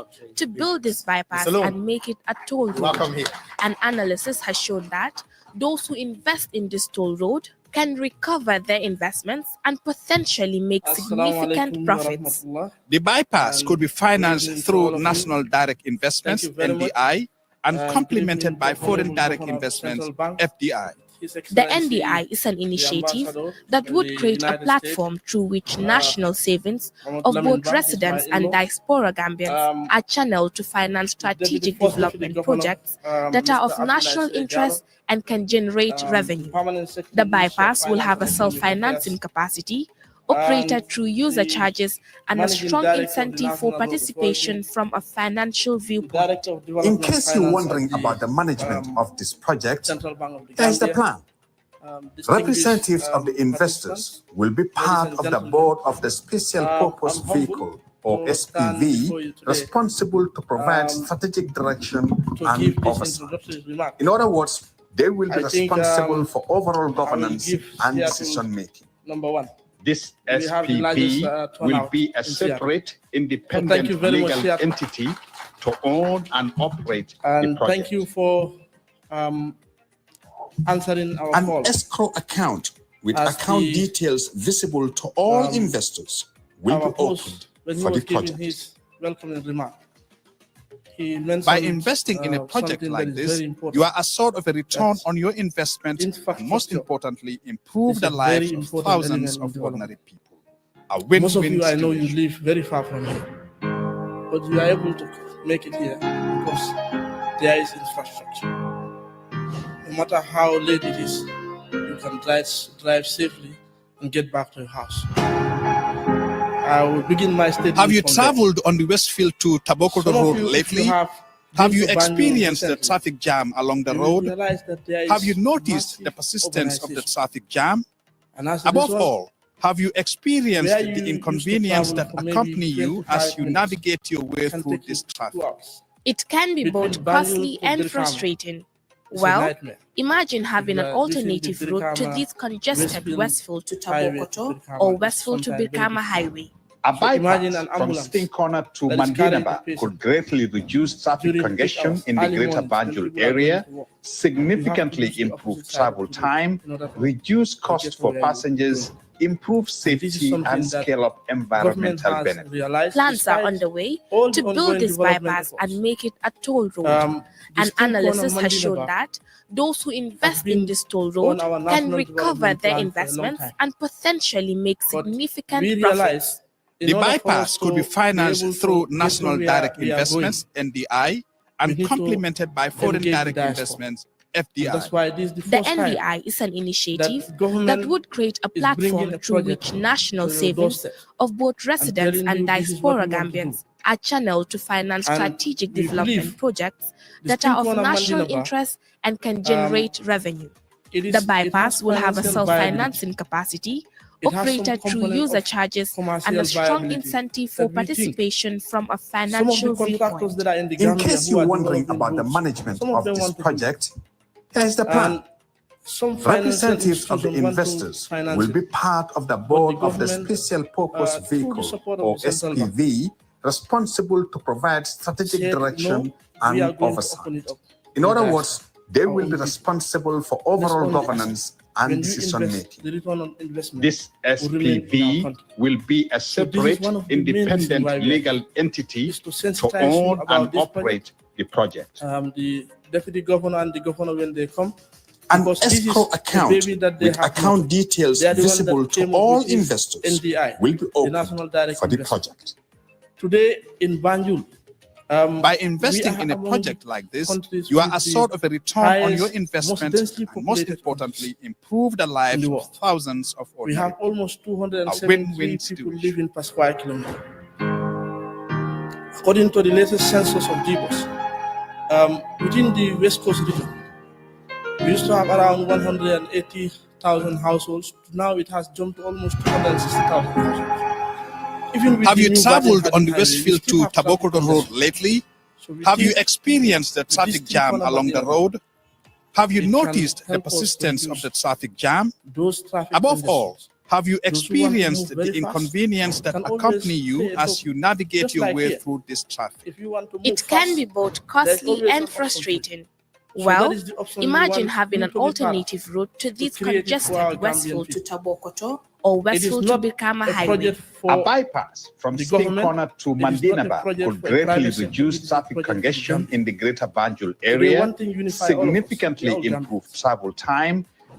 to build this bypass and make it a toll road. Welcome here. An analysis has shown that those who invest in this toll road can recover their investments and potentially make significant profits. The bypass could be financed through National Direct Investments, NDI, and complemented by Foreign Direct Investments, FDI. The NDI is an initiative that would create a platform through which national savings of both residents and diaspora Gambians are channeled to finance strategic development projects that are of national interest and can generate revenue. The bypass will have a self-financing capacity, operated through user charges, and a strong incentive for participation from a financial viewpoint. In case you're wondering about the management of this project, here's the plan. Representatives of the investors will be part of the board of the Special Purpose Vehicle, or SPV, responsible to provide strategic direction and oversight. In other words, they will be responsible for overall governance and decision-making. Number one. This SPV will be a separate, independent legal entity to own and operate the project. Thank you for answering our call. An escrow account with account details visible to all investors will be opened for the project. His welcoming remark. By investing in a project like this, you are assured of a return on your investment and, most importantly, improve the lives of thousands of ordinary people. A win-win. Most of you, I know you live very far from here, but you are able to make it here because there is infrastructure. No matter how late it is, you can drive safely and get back to your house. I will begin my statement. Have you traveled on the Westfield to Tabokoto Road lately? Have you experienced the traffic jam along the road? Have you noticed the persistence of the traffic jam? Above all, have you experienced the inconvenience that accompany you as you navigate your way through this traffic? It can be both costly and frustrating. Well, imagine having an alternative route to this congested Westfield to Tabokoto or Westfield to Birkama Highway. A bypass from Sting Corner to Mandinaba could greatly reduce traffic congestion in the Greater Banjul area, significantly improve travel time, reduce cost for passengers, improve safety, and scale up environmental benefits. Plans are underway to build this bypass and make it a toll road. An analysis has shown that those who invest in this toll road can recover their investments and potentially make significant profits. The bypass could be financed through National Direct Investments, NDI, and complemented by Foreign Direct Investments, FDI. The NDI is an initiative that would create a platform through which national savings of both residents and diaspora Gambians are channeled to finance strategic development projects that are of national interest and can generate revenue. The bypass will have a self-financing capacity, operated through user charges, and a strong incentive for participation from a financial viewpoint. In case you're wondering about the management of this project, here's the plan. Representatives of the investors will be part of the board of the Special Purpose Vehicle, or SPV, responsible to provide strategic direction and oversight. In other words, they will be responsible for overall governance and decision-making. This SPV will be a separate, independent legal entity to own and operate the project. The deputy governor and the governor, when they come, an escrow account with account details visible to all investors will be open for the project. Today in Banjul, by investing in a project like this, you are assured of a return on your investment and, most importantly, improve the lives of thousands of ordinary. We have almost 270 people living per square kilometer. According to the latest census of GBOS, within the West Coast region, we used to have around 180,000 households. Now it has jumped to almost 260,000 households. Have you traveled on the Westfield to Tabokoto Road lately? Have you experienced the traffic jam along the road? Have you noticed the persistence of the traffic jam? Above all, have you experienced the inconvenience that accompany you as you navigate your way through this traffic? It can be both costly and frustrating. Well, imagine having an alternative route to this congested Westfield to Tabokoto or Westfield to Birkama Highway. A bypass from Sting Corner to Mandinaba could greatly reduce traffic congestion in the Greater Banjul area, significantly improve travel time,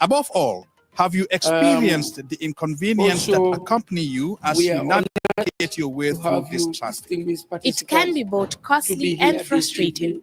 Above all, have you experienced the inconvenience that accompany you as you navigate your way through this traffic? It can be both costly and frustrating.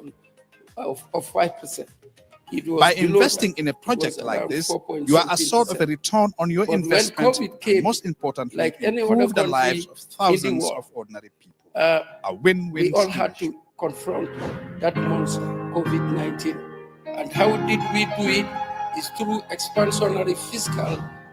inflation of 5%. It was By below investing that. in a It project was like around this, 4.17%. you are assured of a return on your But when investment. COVID came, Most importantly, like any improve other the country lives of in the thousands world, of ordinary people. A win-win we all situation. had to confront that monster, COVID-19. And how did we do it? Is through expansionary fiscal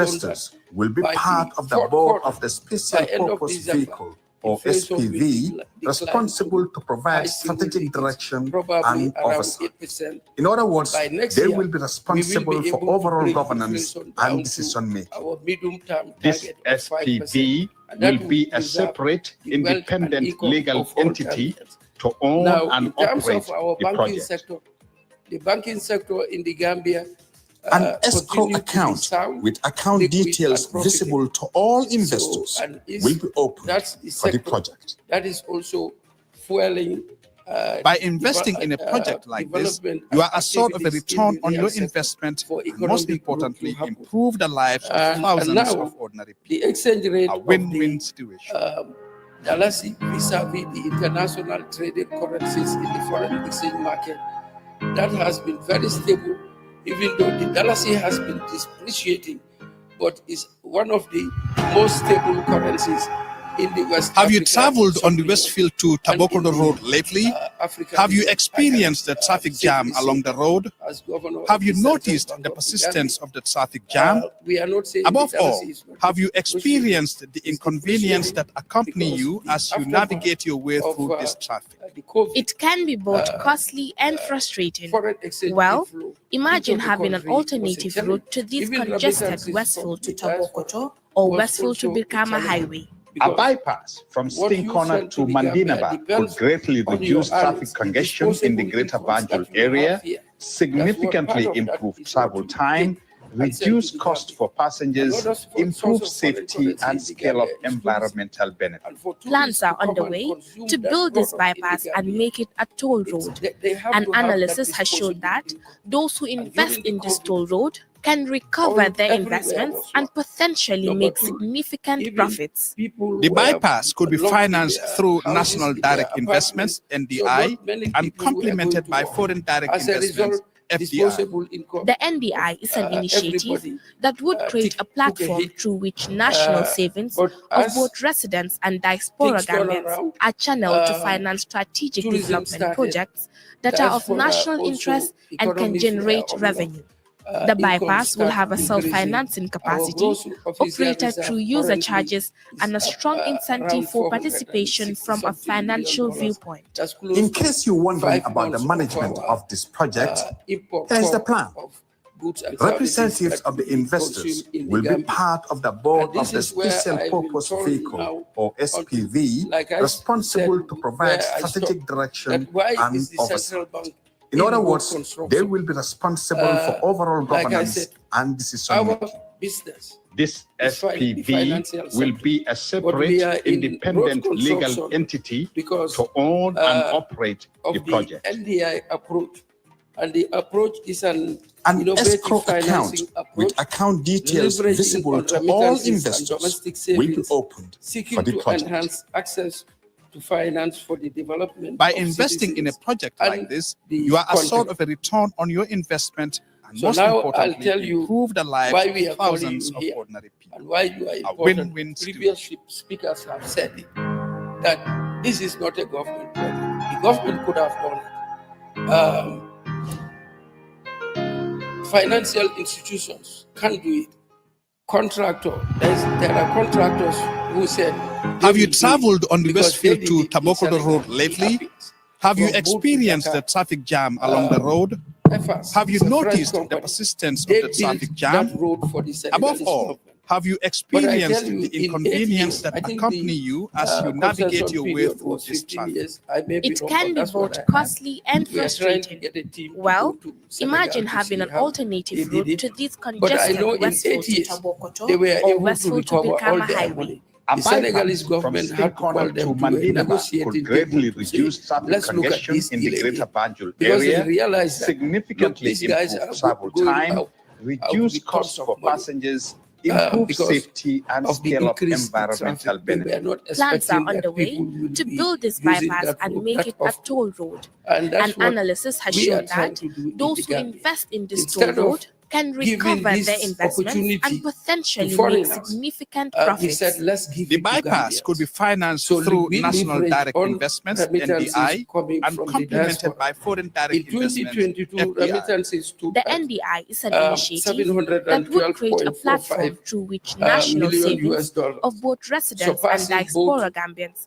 investors will be by part the of the fourth board quarter, of the Special by end of Purpose December, Vehicle, or inflation will SPV, decline responsible to provide high single strategic digits, direction probably and around oversight. 8%. In other words, By next they year, will be responsible be for able to overall bring governance inflation down and to decision making. our medium-term This target of 5%. SPV And that will be a preserve separate, the wealth and independent income legal of all entity Gambians. to own Now, and in terms operate of our the banking project. sector, the banking sector in the Gambia An escrow account with account details visible to all investors will be opened for the project. That is also fueling. By investing in a project like this, you are assured of a return on your investment and, most importantly, improve the lives of thousands of ordinary people. The exchange rate a win-win situation. Dalasi vis-a-vis the international traded currencies in the foreign exchange market, that has been very stable, even though the Dalasi has been depreciating, but is one of the most stable currencies in the West. Have you traveled on the Westfield to Tabokoto Road lately? Have you experienced the traffic jam along the road? Have you noticed the persistence of the traffic jam? We are not saying above all, have you experienced the inconvenience that accompany you as you navigate your way through this traffic? It can be both costly and frustrating. Well, imagine having an alternative route to this congested Westfield to Tabokoto or Westfield to Birkama Highway. A bypass from Sting Corner to Mandinaba could greatly reduce traffic congestion in the greater Banjul area, significantly improve travel time, reduce cost for passengers, improve safety, and scale up environmental benefits. Plans are underway to build this bypass and make it a toll road. An analysis has shown that those who invest in this toll road can recover their investments and potentially make significant profits. The bypass could be financed through National Direct Investments, NDI, and complemented by Foreign Direct Investments, FDI. The NDI is an initiative that would create a platform through which national savings of both residents and diaspora Gambians are channeled to finance strategic development projects that are of national interest and can generate revenue. The bypass will have a self-financing capacity, operated through user charges, and a strong incentive for participation from a financial viewpoint. In case you're wondering about the management of this project, here's the plan. Representatives of the investors will be part of the board of the Special Purpose Vehicle, or SPV, responsible to provide strategic direction and oversight. In other words, they will be responsible for overall governance and decision-making. This SPV will be a separate, independent legal entity to own and operate the project. NDI approach, and the approach is an escrow account with account details visible to all investors will be opened for the project. Enhance access to finance for the development. By investing in a project like this, you are assured of a return on your investment and, most importantly, improve the lives of thousands of ordinary people. And why you are important. Previous speakers have said it, that this is not a government project. The government could have done it. Financial institutions can't do it. There are contractors who said, have you traveled on the Westfield to Tabokoto Road lately? Have you experienced the traffic jam along the road? Have you noticed the persistence of the traffic jam? Above all, have you experienced the inconvenience that accompany you as you navigate your way through this traffic? It can be both costly and frustrating. Well, imagine having an alternative route to this congested Westfield to Tabokoto or Westfield to Birkama Highway. A Senegalese government had to Mandinaba could greatly reduce traffic congestion in the greater Banjul area, significantly improve travel time, reduce costs for passengers, improve safety, and scale up environmental benefits. Plans are underway to build this bypass and make it a toll road. An analysis has shown that those who invest in this toll road can recover their investments and potentially make significant profits. The bypass could be financed through National Direct Investments, NDI, and complemented by Foreign Direct Investments, FDI. The NDI is an initiative that would create a platform through which national savings of both residents and diaspora Gambians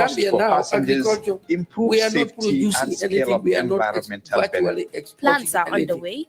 cost Gambia for now, passengers, agriculture, improve we are not safety, producing and scale anything. up We are not environmental virtually benefits. exporting Plans are anything. underway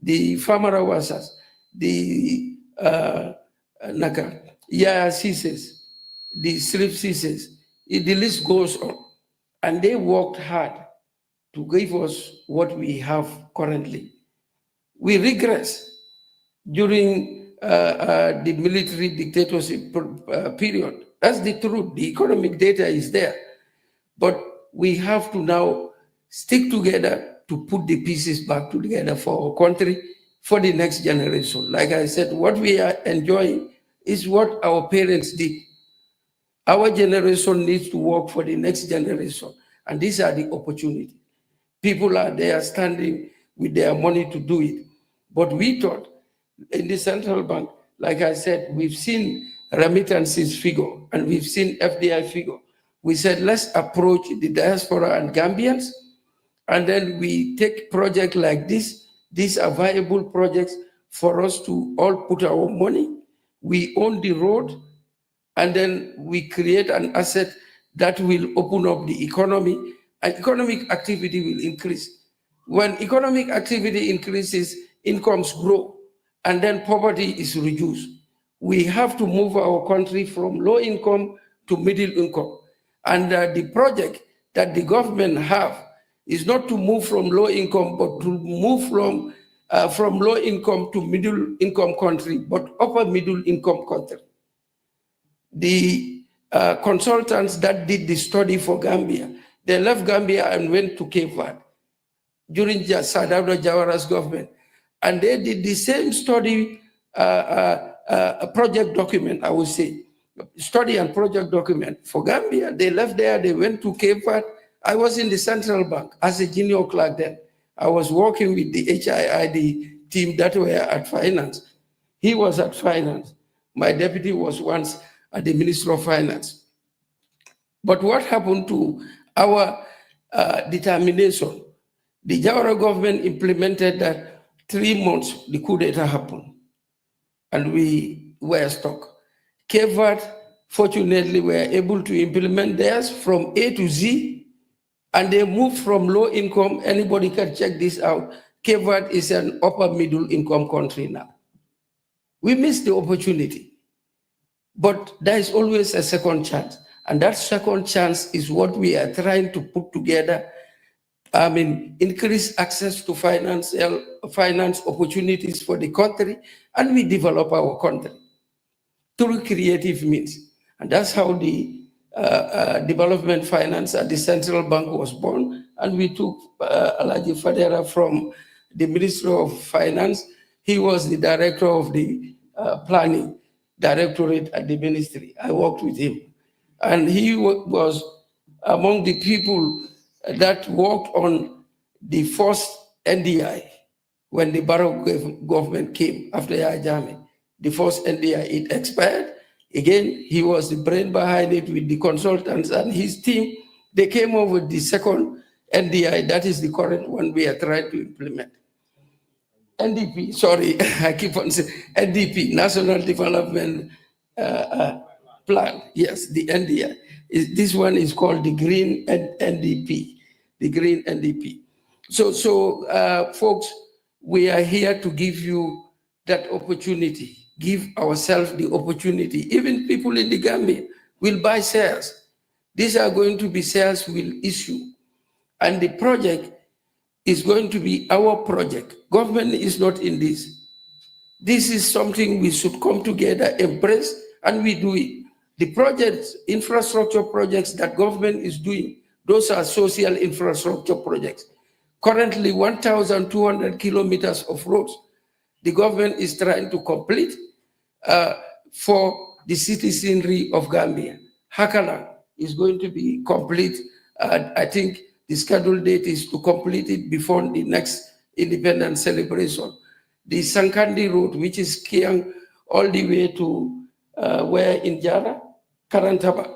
the Famara Wasas, the Naka, Yaya Ceases, the Slip Ceases, the list goes on. And they worked hard to give us what we have currently. We regress during the military dictatorship period. That's the truth. The economic data is there. But we have to now stick together to put the pieces back together for our country, for the next generation. Like I said, what we are enjoying is what our parents did. Our generation needs to work for the next generation, and these are the opportunities. People are there standing with their money to do it. But we thought in the central bank, like I said, we've seen remittances figure and we've seen FDI figure. We said, let's approach the diaspora and Gambians, and then we take projects like this. These are viable projects for us to all put our money. We own the road, and then we create an asset that will open up the economy, and economic activity will increase. When economic activity increases, incomes grow, and then poverty is reduced. We have to move our country from low income to middle income. And the project that the government have is not to move from low income, but to move from low income to middle income country, but upper middle income country. The consultants that did the study for Gambia, they left Gambia and went to Cape Verde during Sadawda Jawara's government. And they did the same study, project document, I would say, study and project document for Gambia. They left there, they went to Cape Verde. I was in the central bank as a junior clerk then. I was working with the HIID team that were at finance. He was at finance. My deputy was once at the Ministry of Finance. But what happened to our determination? The Jawara government implemented that 3 months, the coup d'etat happened, and we were stuck. Cape Verde, fortunately, were able to implement theirs from A to Z, and they moved from low income. Anybody can check this out. Cape Verde is an upper middle income country now. We missed the opportunity. But there is always a second chance. And that second chance is what we are trying to put together. I mean, increase access to finance opportunities for the country, and we develop our country through creative means. And that's how the development finance at the central bank was born. And we took Alaji Fadera from the Ministry of Finance. He was the director of the planning directorate at the ministry. I worked with him. And he was among the people that worked on the first NDI when the Barrow government came after Yahya Jammeh. The first NDI, it expired. Again, he was the brain behind it with the consultants and his team. They came up with the second NDI, that is the current one we are trying to implement. NDP, sorry, I keep on saying NDP, National Development Plan. Yes, the NDI. This one is called the Green NDP, the Green NDP. So folks, we are here to give you that opportunity, give ourselves the opportunity. Even people in the Gambia will buy shares. These are going to be shares we'll issue. And the project is going to be our project. Government is not in this. This is something we should come together, embrace, and we do it. The projects, infrastructure projects that government is doing, those are social infrastructure projects. Currently, 1,200 kilometers of roads the government is trying to complete for the citizenry of Gambia. Hakalang is going to be complete. I think the scheduled date is to complete it before the next independence celebration. The Sankandi Road, which is Kiang all the way to where in Jara, Karantaba.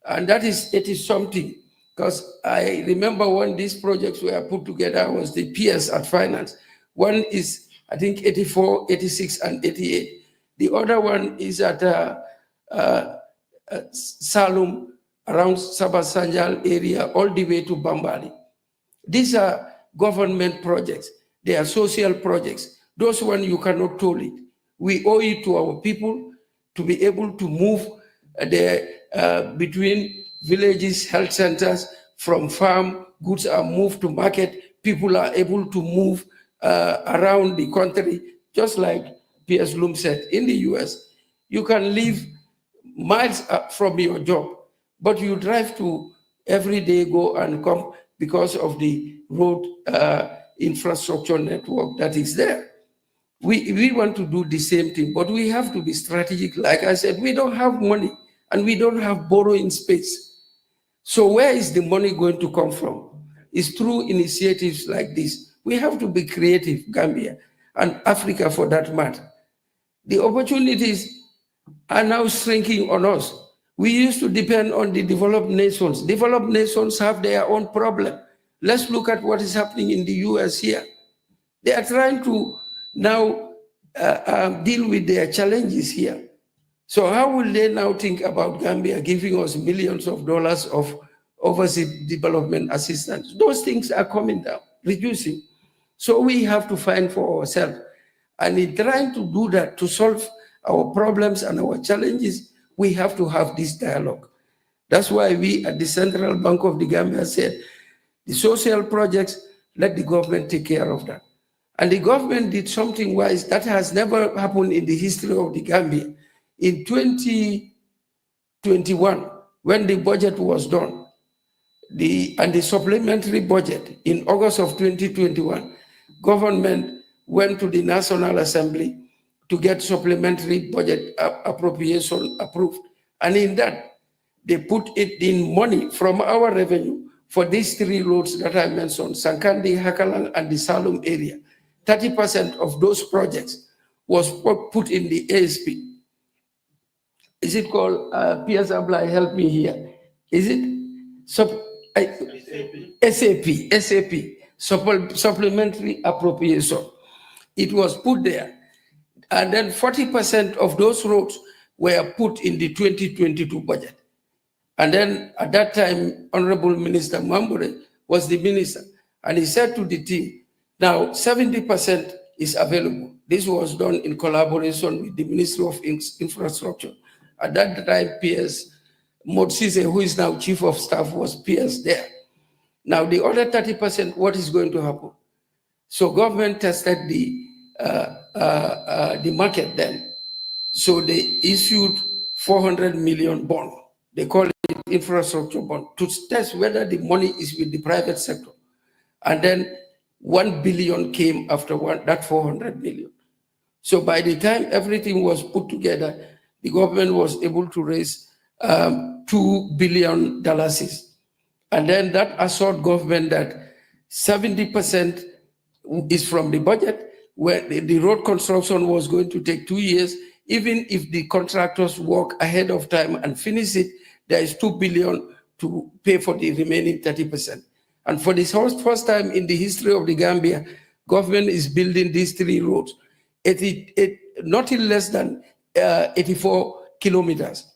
And that is 80 something, because I remember when these projects were put together was the PS at finance. One is, I think, 84, 86, and 88. The other one is at Salum, around Sabah Sanjal area, all the way to Bambali. These are government projects. They are social projects. Those ones you cannot tolerate. We owe it to our people to be able to move between villages, health centers, from farm, goods are moved to market, people are able to move around the country, just like P.S. Loom said, in the US, you can live miles from your job, but you drive to every day, go and come. because of the road infrastructure network that is there. We want to do the same thing, but we have to be strategic. Like I said, we don't have money and we don't have borrowing space. So where is the money going to come from? It's through initiatives like this. We have to be creative, Gambia, and Africa for that matter. The opportunities are now shrinking on us. We used to depend on the developed nations. Developed nations have their own problem. Let's look at what is happening in the US here. They are trying to now deal with their challenges here. So how will they now think about Gambia giving us millions of dollars of overseas development assistance? Those things are coming down, reducing. So we have to find for ourselves. And in trying to do that, to solve our problems and our challenges, we have to have this dialogue. That's why we at the Central Bank of the Gambia said, the social projects, let the government take care of that. And the government did something wise that has never happened in the history of the Gambia. In 2021, when the budget was done, the supplementary budget in August of 2021, government went to the National Assembly to get supplementary budget appropriation approved. And in that, they put it in money from our revenue for these three roads that I mentioned, Sankandi, Hakalang, and the Salum area. 30% of those projects was put in the ASP. Is it called, P.S. Abla, help me here. Is it SAP, supplementary appropriation. It was put there. And then 40% of those roads were put in the 2022 budget. And then at that time, Honorable Minister Mambure was the minister. And he said to the team, now 70% is available. This was done in collaboration with the Ministry of Infrastructure. At that time, PS Modsise, who is now Chief of Staff, was PS there. Now the other 30%, what is going to happen? So government tested the market then. So they issued 400 million bond. They call it infrastructure bond to test whether the money is with the private sector. And then 1 billion came after that 400 million. So by the time everything was put together, the government was able to raise $2 billion. And then that assured government that 70% is from the budget, where the road construction was going to take 2 years. Even if the contractors work ahead of time and finish it, there is $2 billion to pay for the remaining 30%. And for the first time in the history of the Gambia, government is building these three roads, not less than 84 kilometers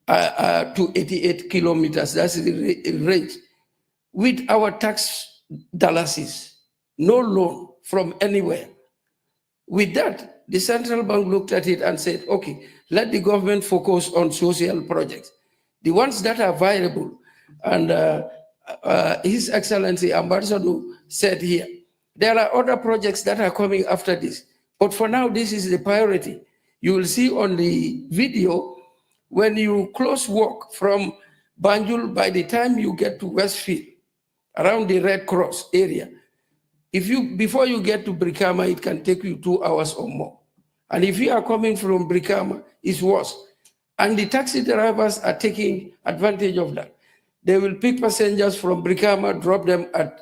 to 88 kilometers. That's the range. With our tax dollars, no loan from anywhere. With that, the central bank looked at it and said, okay, let the government focus on social projects, the ones that are viable. And His Excellency Ambassador said here, there are other projects that are coming after this. But for now, this is the priority. You will see on the video, when you close walk from Banjul, by the time you get to Westfield, around the Red Cross area, before you get to Brikama, it can take you 2 hours or more. And if you are coming from Brikama, it's worse. And the taxi drivers are taking advantage of that. They will pick passengers from Brikama, drop them at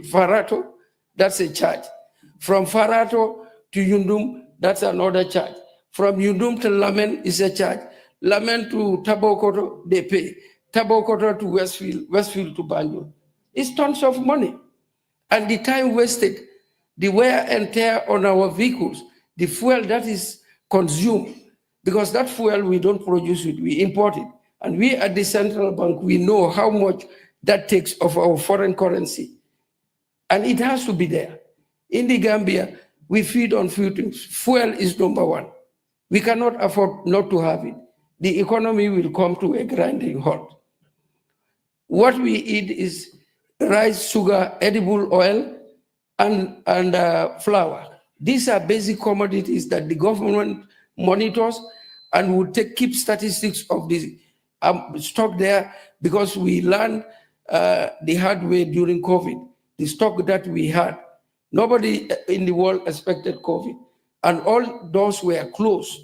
Farato, that's a charge. From Farato to Yundum, that's another charge. From Yundum to Lamen is a charge. Lamen to Tabokoto, they pay. Tabokoto to Westfield, Westfield to Banjul. It's tons of money. And the time wasted, the wear and tear on our vehicles, the fuel that is consumed, because that fuel we don't produce it, we import it. And we at the central bank, we know how much that takes of our foreign currency. And it has to be there. In the Gambia, we feed on few things. Fuel is number one. We cannot afford not to have it. The economy will come to a grinding halt. What we eat is rice, sugar, edible oil, and flour. These are basic commodities that the government monitors and will keep statistics of the stock there, because we learn the hard way during COVID. The stock that we had, nobody in the world expected COVID, and all doors were closed.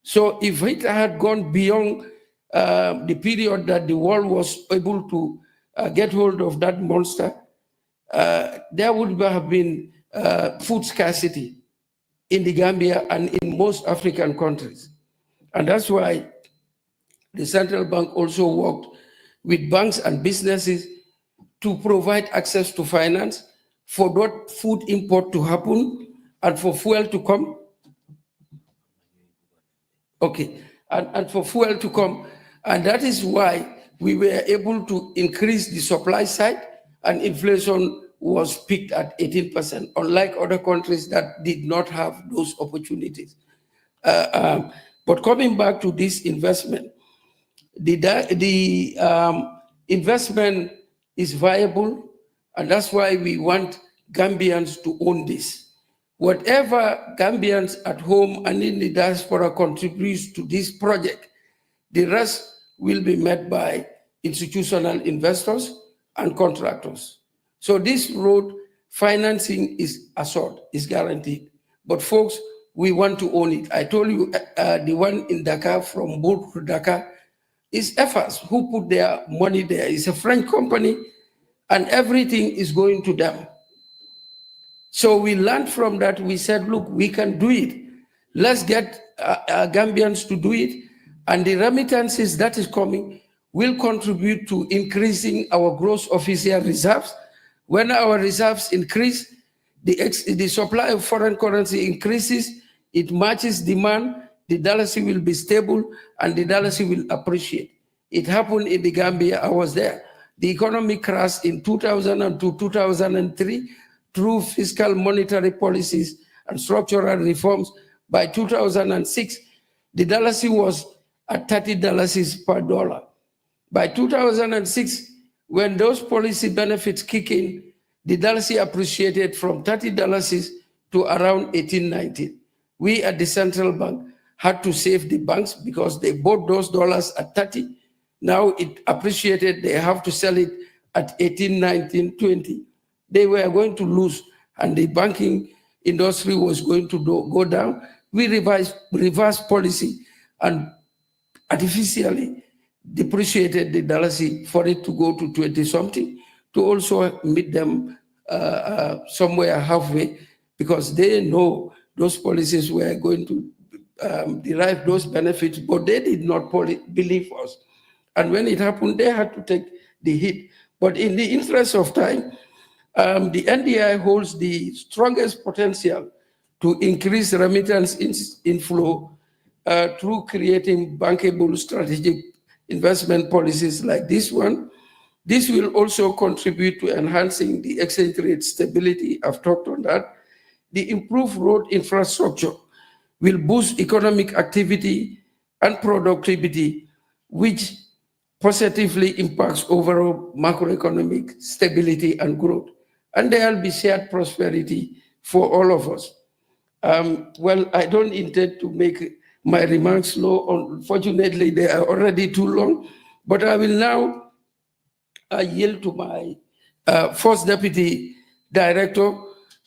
So if it had gone beyond the period that the world was able to get hold of that monster, there would have been food scarcity in the Gambia and in most African countries. And that's why the central bank also worked with banks and businesses to provide access to finance for that food import to happen and for fuel to come. Okay, and for fuel to come. And that is why we were able to increase the supply side, and inflation was peaked at 18%, unlike other countries that did not have those opportunities. But coming back to this investment, the investment is viable, and that's why we want Gambians to own this. Whatever Gambians at home and in the diaspora contributes to this project, the rest will be met by institutional investors and contractors. So this road financing is assured, is guaranteed. But folks, we want to own it. I told you the one in Dakar, from Bolt to Dakar, is EFAS who put their money there. It's a French company, and everything is going to them. So we learned from that. We said, look, we can do it. Let's get Gambians to do it. And the remittances that is coming will contribute to increasing our gross official reserves. When our reserves increase, the supply of foreign currency increases, it matches demand, the dollar will be stable, and the dollar will appreciate. It happened in the Gambia. I was there. The economy crashed in 2002, 2003, through fiscal monetary policies and structural reforms. By 2006, the dollar was at $30 per dollar. By 2006, when those policy benefits kick in, the dollar appreciated from $30 to around 18, 19. We at the central bank had to save the banks because they bought those dollars at 30. Now it appreciated, they have to sell it at 18, 19, 20. They were going to lose, and the banking industry was going to go down. We reversed policy and artificially depreciated the dollar for it to go to 20-something, to also meet them somewhere halfway, because they know those policies were going to derive those benefits, but they did not believe us. And when it happened, they had to take the hit. But in the interest of time, the NDI holds the strongest potential to increase remittance inflow through creating bankable strategic investment policies like this one. This will also contribute to enhancing the exchange rate stability. I've talked on that. The improved road infrastructure will boost economic activity and productivity, which positively impacts overall macroeconomic stability and growth. And there will be shared prosperity for all of us. Well, I don't intend to make my remarks long. Unfortunately, they are already too long. But I will now yield to my First Deputy Director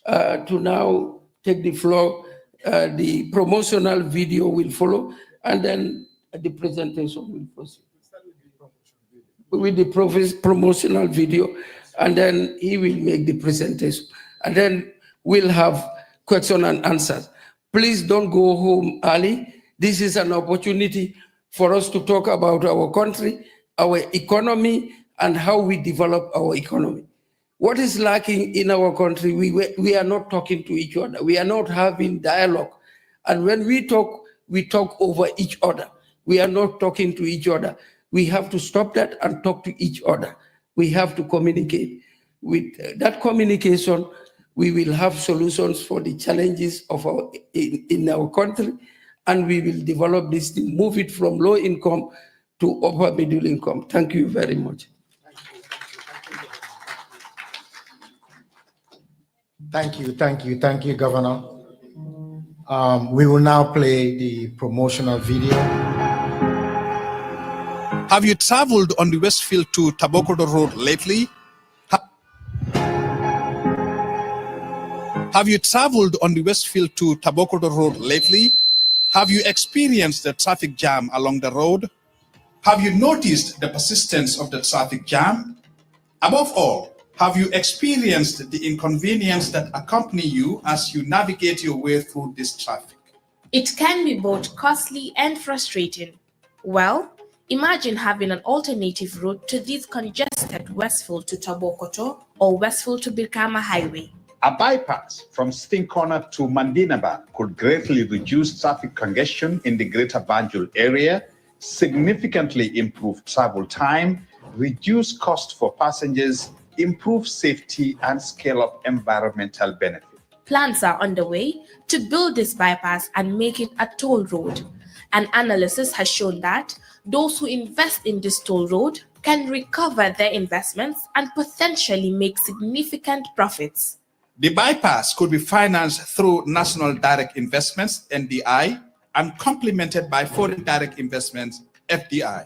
to now take the floor. The promotional video will follow, and then the presentation will proceed. With the promotional video, and then he will make the presentation. And then we'll have question and answers. Please don't go home early. This is an opportunity for us to talk about our country, our economy, and how we develop our economy. What is lacking in our country? We are not talking to each other. We are not having dialogue. And when we talk over each other. We are not talking to each other. We have to stop that and talk to each other. We have to communicate. With that communication, we will have solutions for the challenges of in our country, and we will develop this to move it from low income to upper middle income. Thank you very much. Thank you, Governor. We will now play the promotional video. Have you traveled on the Westfield to Tabokoto Road lately? Have you traveled on the Westfield to Tabokoto Road lately? Have you experienced the traffic jam along the road? Have you noticed the persistence of the traffic jam? Above all, have you experienced the inconvenience that accompany you as you navigate your way through this traffic? It can be both costly and frustrating. Well, imagine having an alternative route to this congested Westfield to Tabokoto or Westfield to Birkama Highway. A bypass from Sting Corner to Mandinaba could greatly reduce traffic congestion in the greater Banjul area, significantly improve travel time, reduce cost for passengers, improve safety, and scale up environmental benefit. Plans are underway to build this bypass and make it a toll road. An analysis has shown that those who invest in this toll road can recover their investments and potentially make significant profits. The bypass could be financed through National Direct Investments, NDI, and complemented by Foreign Direct Investments, FDI.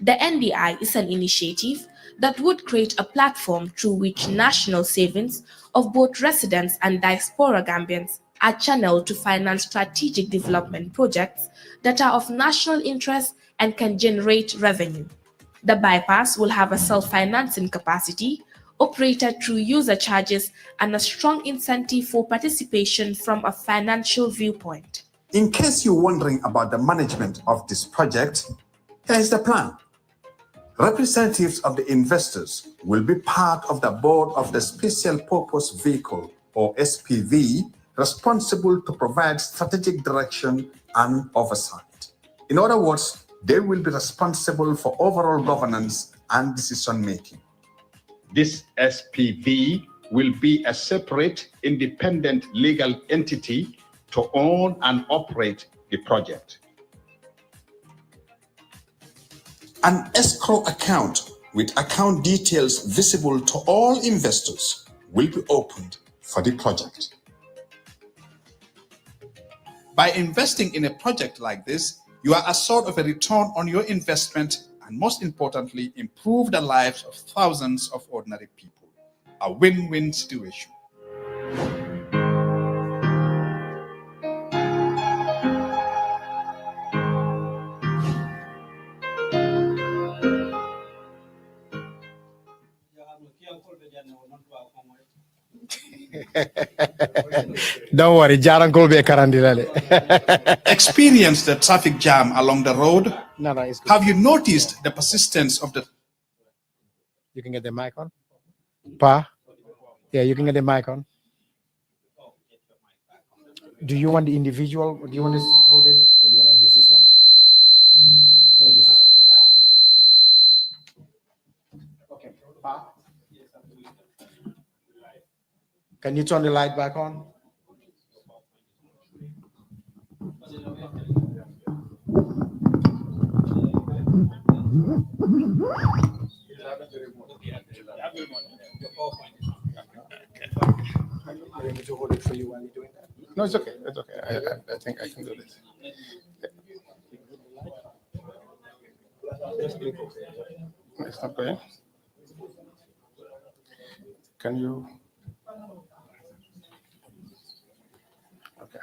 The NDI is an initiative that would create a platform through which national savings of both residents and diaspora Gambians are channeled to finance strategic development projects that are of national interest and can generate revenue. The bypass will have a self-financing capacity, operated through user charges, and a strong incentive for participation from a financial viewpoint. In case you're wondering about the management of this project, here's the plan. Representatives of the investors will be part of the board of the Special Purpose Vehicle, or SPV, responsible to provide strategic direction and oversight. In other words, they will be responsible for overall governance and decision-making. This SPV will be a separate, independent legal entity to own and operate the project. An escrow account with account details visible to all investors will be opened for the project. By investing in a project like this, you are assured of a return on your investment and, most importantly, improve the lives of thousands of ordinary people. A win-win situation. Don't worry, Jarankol be karandilale. Experience the traffic jam along the road? No, it's good. Have you noticed the persistence of the... You can get the mic on. Pa? Yeah, you can get the mic on. Do you want the individual? Do you want to hold it? Or you want to use this one? You want to use this one? Okay, Pa? Can you turn the light back on? To hold it for you while you're doing that? No, it's okay. It's okay. I think I can do this. It's not going. Can you? Okay.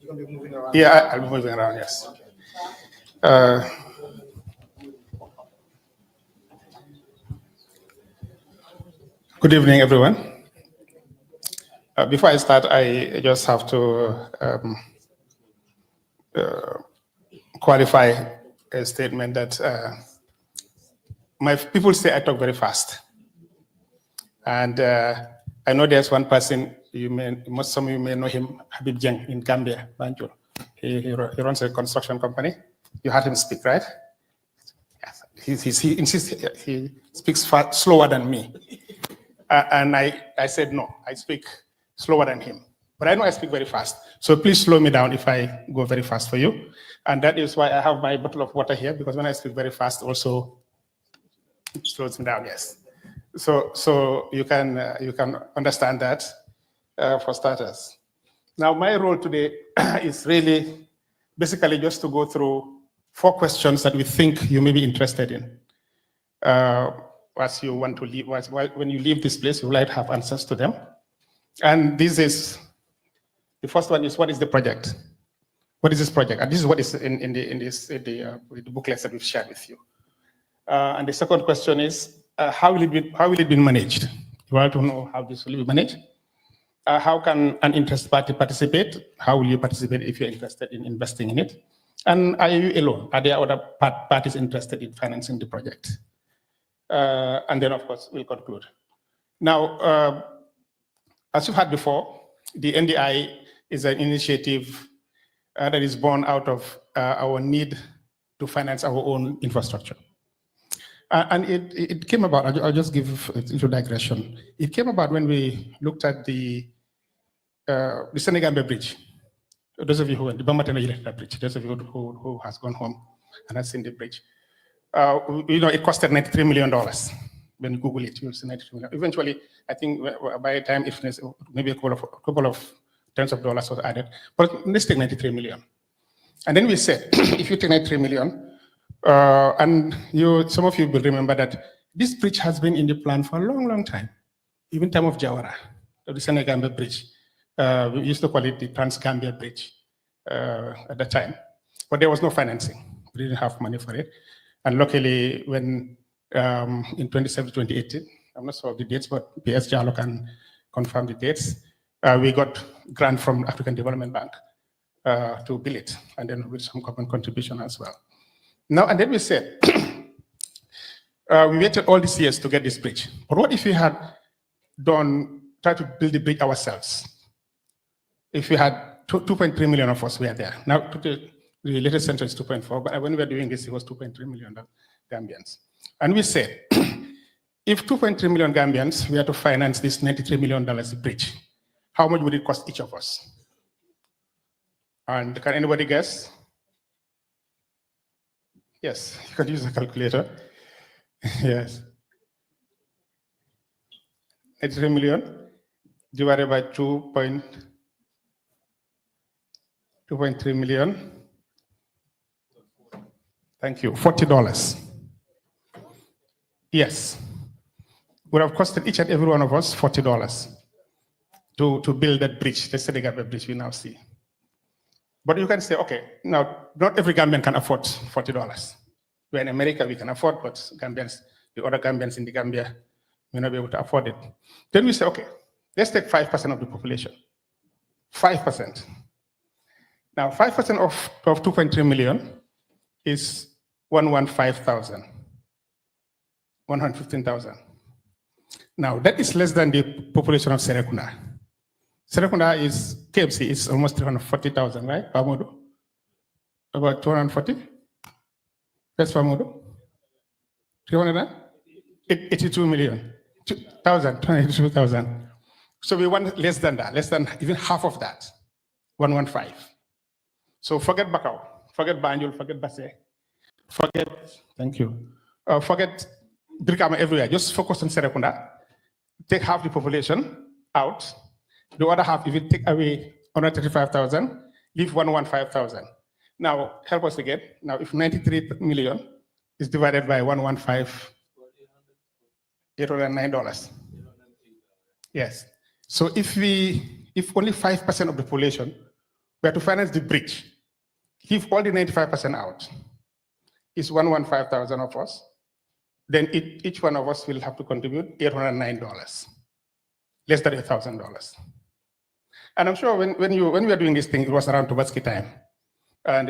You're going to be moving around? Yeah, I'll be moving around, yes. Good evening, everyone. Before I start, I just have to qualify a statement that my people say I talk very fast. And I know there's one person, some of you may know him, Habib Jeng in Gambia, Banjul. He runs a construction company. You heard him speak, right? Yes. He insists he speaks slower than me. And I said, no, I speak slower than him. But I know I speak very fast. So please slow me down if I go very fast for you. And that is why I have my bottle of water here, because when I speak very fast, also it slows me down, yes. So you can understand that for starters. Now, my role today is really basically just to go through 4 questions that we think you may be interested in. As you want to leave, when you leave this place, you would like to have answers to them. And this is, the first one is, what is the project? What is this project? And this is what is in the booklets that we've shared with you. And the second question is, how will it be managed? You want to know how this will be managed? How can an interested party participate? How will you participate if you're interested in investing in it? And are you alone? Are there other parties interested in financing the project? And then, of course, we'll conclude. Now, as you've heard before, the NDI is an initiative that is born out of our need to finance our own infrastructure. And it came about, I'll just give a little digression. It came about when we looked at the Senegambia Bridge. Those of you who went, the Bamateno Electric Bridge, those of you who has gone home and has seen the bridge. It costed $93 million. When you Google it, you'll see $93 million. Eventually, I think by the time it finished, maybe a couple of tens of dollars was added. But let's take $93 million. And then we said, if you take $93 million, and some of you will remember that this bridge has been in the plan for a long, long time. Even time of Jawara, the Senegambia Bridge. We used to call it the Trans-Gambia Bridge at the time. But there was no financing. We didn't have money for it. And luckily, when in 2018, I'm not sure of the dates, but PS Jalo can confirm the dates, we got grant from African Development Bank to build it, and then with some government contribution as well. Now, and then we said, we waited all these years to get this bridge. But what if we had tried to build the bridge ourselves? If we had 2.3 million of us were there. Now, the latest center is 2.4, but when we were doing this, it was 2.3 million Gambians. And we said, if 2.3 million Gambians were to finance this $93 million bridge, how much would it cost each of us? And can anybody guess? Yes, you can use a calculator. Yes. 93 million divided by 2.3 million. Thank you. $40. Yes. Would have costed each and every one of us $40 to build that bridge, the Senegambia Bridge we now see. But you can say, okay, now not every Gambian can afford $40. We're in America, we can afford, but Gambians, the other Gambians in the Gambia may not be able to afford it. Then we say, okay, let's take 5% of the population. 5%. Now, 5% of 2.3 million is 115,000. Now, that is less than the population of Serekunda. Serekunda is, KMC is almost 340,000, right, Pamodo? About 240? That's Pamodo? 382 million. 282,000. So we want less than that, less than even half of that, 115. So forget Bakau, forget Banjul, forget Basse, forget, thank you, forget Brikama everywhere, just focus on Serekunda, take half the population out, the other half, if you take away 135,000, leave 115,000. Now, help us again. Now, if 93 million is divided by 115, $809. Yes. So if only 5% of the population were to finance the bridge, leave all the 95% out, is 115,000 of us, then each one of us will have to contribute $809, less than $1,000. And I'm sure when we were doing this thing, it was around Tobaski time. And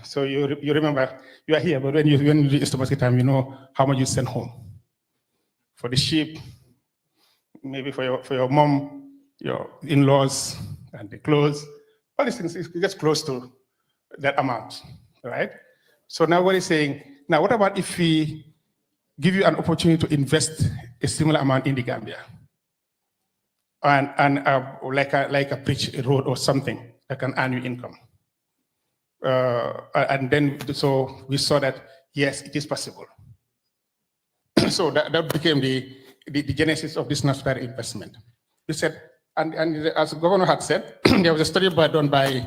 so you remember, you are here, but when you do Tobaski time, you know how much you send home. For the sheep, maybe for your mom, your in-laws, and the clothes, all these things, it gets close to that amount, right? So now what he's saying, now what about if we give you an opportunity to invest a similar amount in the Gambia? And like a bridge, a road or something that can earn you income. And then, so we saw that, yes, it is possible. So that became the genesis of this national investment. We said, And as the governor had said, there was a study done by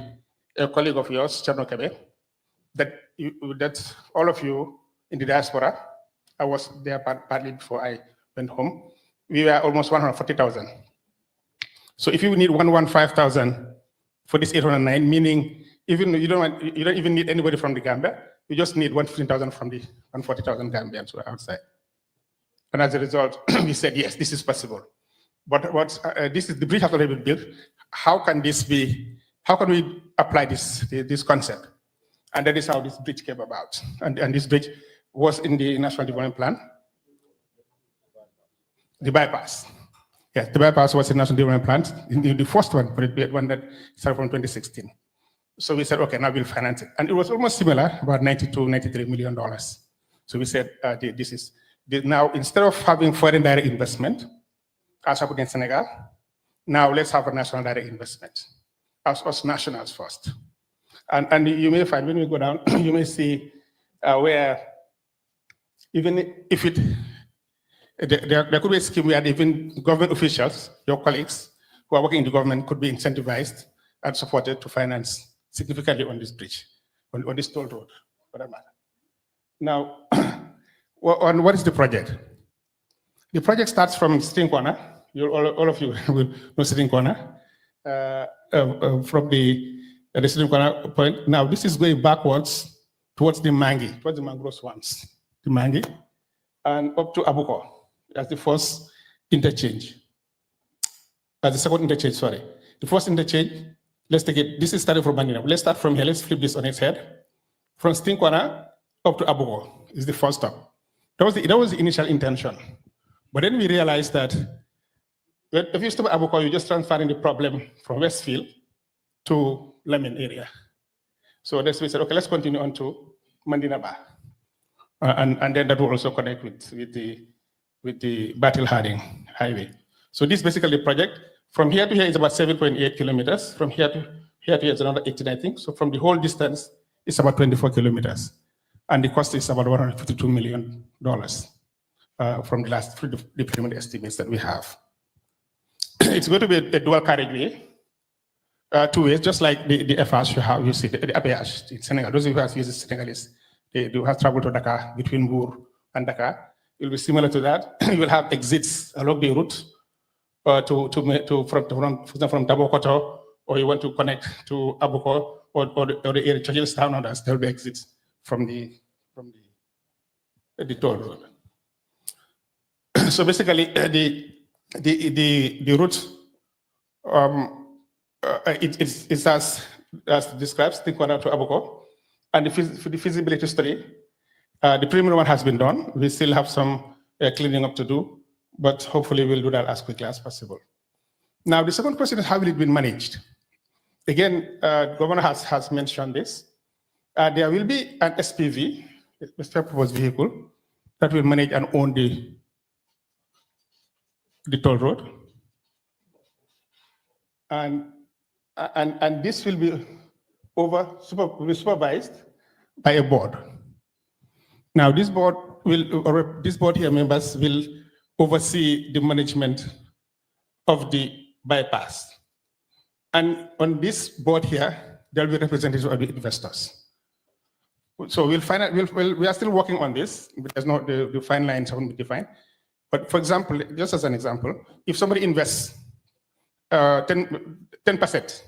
a colleague of yours, Chano Kebe, that all of you in the diaspora, I was there partly before I went home, we were almost 140,000. So if you need 115,000 for this 809, meaning even you don't even need anybody from the Gambia, you just need 115,000 from the 140,000 Gambians who are outside. And as a result, we said, yes, this is possible. But the bridge has already been built. How can this be? How can we apply this concept? And that is how this bridge came about. And this bridge was in the National Development Plan. The bypass. Yes, the bypass was in the National Development Plan. In the first one, but the one that started from 2016. So we said, okay, now we'll finance it. And it was almost similar, about $92, $93 million. So we said, now instead of having foreign direct investment, as happened in Senegal, now let's have a national direct investment. Us nationals first. And you may find when we go down, you may see where even if there could be a scheme where even government officials, your colleagues who are working in the government could be incentivized and supported to finance significantly on this bridge, on this toll road, for that matter. Now, what is the project? The project starts from Sitting Corner. All of you will know Sitting Corner. From the Sitting Corner point. Now, this is going backwards towards the Mangi, towards the mangrove swamps, the Mangi, and up to Abuko. That's the first interchange. That's the second interchange, sorry. The first interchange, let's take it, this is starting from Mandina. Let's start from here, let's flip this on its head. From Sitting Corner up to Abuko is the first stop. That was the initial intention. But then we realized that if you stop at Abuko, you're just transferring the problem from Westfield to Lemon area. So that's why we said, okay, let's continue on to Mandina Ba. And then that will also connect with the Battle Harding Highway. So this basically the project. From here to here is about 7.8 kilometers. From here to here is another 18, I think. So from the whole distance, it's about 24 kilometers. And the cost is about $152 million from the preliminary estimates that we have. It's going to be a dual carriageway, 2 ways, just like the FH you see, the APH in Senegal. Those of you who have used Senegalese, they do have traveled to Dakar, between Bour and Dakar. It will be similar to that. You will have exits along the route from Dabokoto, or you want to connect to Abuko or the area, Churchillstown, and others. There will be exits from the toll road. So basically, the route it's as describes Sitting Corner to Abuko, and the feasibility study, the preliminary one has been done. We still have some cleaning up to do, but hopefully we'll do that as quickly as possible. Now, the second question is how will it be managed? Again, the governor has mentioned this. There will be an SPV, a special purpose vehicle, that will manage and own the toll road. And this will be supervised by a board. Now, this board here members will oversee the management of the bypass. And on this board here, there will be representatives of the investors. So we'll find out, we are still working on this, but there's not, the fine lines haven't been defined. But for example, just as an example, if somebody invests 10%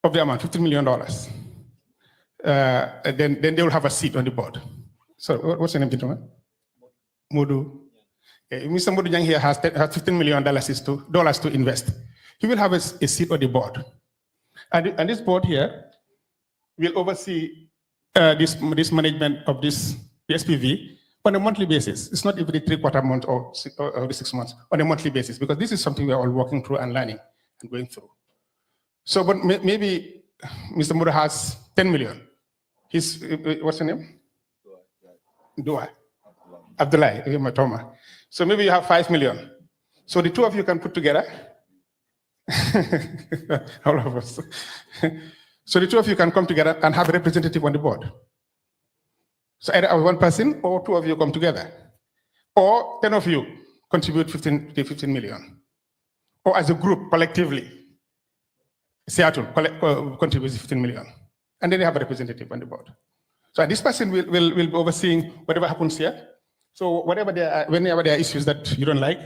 of the amount, $15 million, then they will have a seat on the board. So what's your name, gentlemen? Modu. Okay, Mr. Modu Jang here has $15 million to invest. He will have a seat on the board. And this board here will oversee this management of the SPV on a monthly basis. It's not every 3/4 month or every 6 months, on a monthly basis, because this is something we're all working through and learning and going through. So, but maybe Mr. Modu has 10 million. What's your name? Dua. Abdullah, Matoma. So maybe you have 5 million. So the two of you can put together, all of us. So the two of you can come together and have a representative on the board. So either one person or two of you come together. Or 10 of you contribute 15 million. or as a group collectively, Seattle contributes 15 million. And then they have a representative on the board. So this person will be overseeing whatever happens here. So whenever there are issues that you don't like,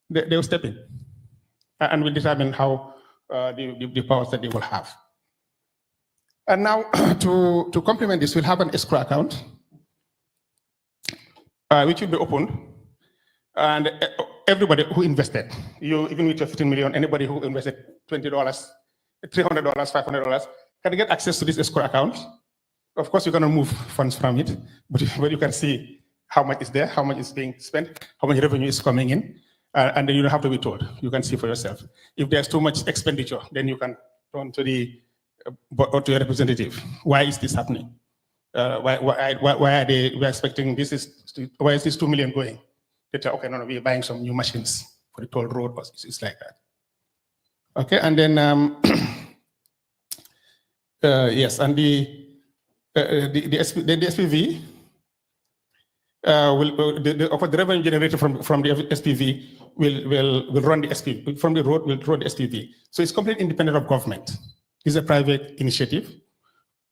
they will step in and will determine how the powers that they will have. And now to complement this, we'll have an escrow account, which will be open. And everybody who invested, you even with your 15 million, anybody who invested $20, $300, $500, can get access to this escrow account. Of course, you're going to move funds from it, but you can see how much is there, how much is being spent, how much revenue is coming in, and then you don't have to be told. You can see for yourself. If there's too much expenditure, then you can turn to your representative. Why is this happening? Why are we're expecting why is this 2 million going? They say, okay, no, we're buying some new machines for the toll road, or it's like that. Okay, and then yes, and the SPV the revenue generated from the SPV will run the SPV from the road will run the SPV. So it's completely independent of government. It's a private initiative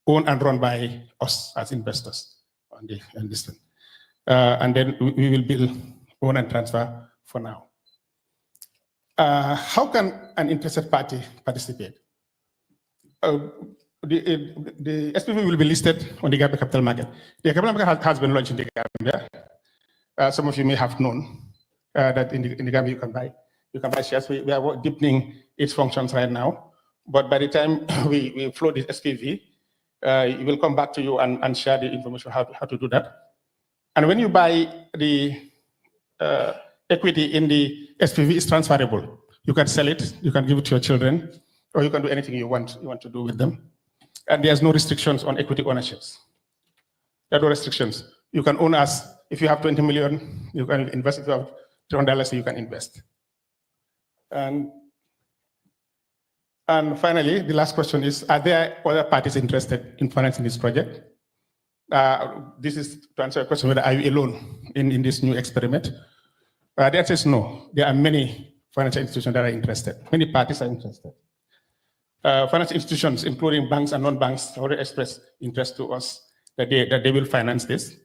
owned and run by us as investors on this one. And then we will build, own and transfer for now. How can an interested party participate? The SPV will be listed on the Gambia Capital Market. The capital market has been launched in the Gambia. Some of you may have known that in the Gambia you can buy shares. We are deepening its functions right now. But by the time we float this SPV, it will come back to you and share the information how to do that. And when you buy the equity in the SPV, it's transferable. You can sell it, you can give it to your children, or you can do anything you want to do with them. And there's no restrictions on equity ownerships. There are no restrictions. You can own us. If you have 20 million, you can invest. If you have $200, you can invest. And finally, the last question is, are there other parties interested in financing this project? This is to answer a question, whether are you alone in this new experiment? The answer is no. There are many financial institutions that are interested. Many parties are interested. Financial institutions, including banks and non-banks, already expressed interest to us that they will finance this.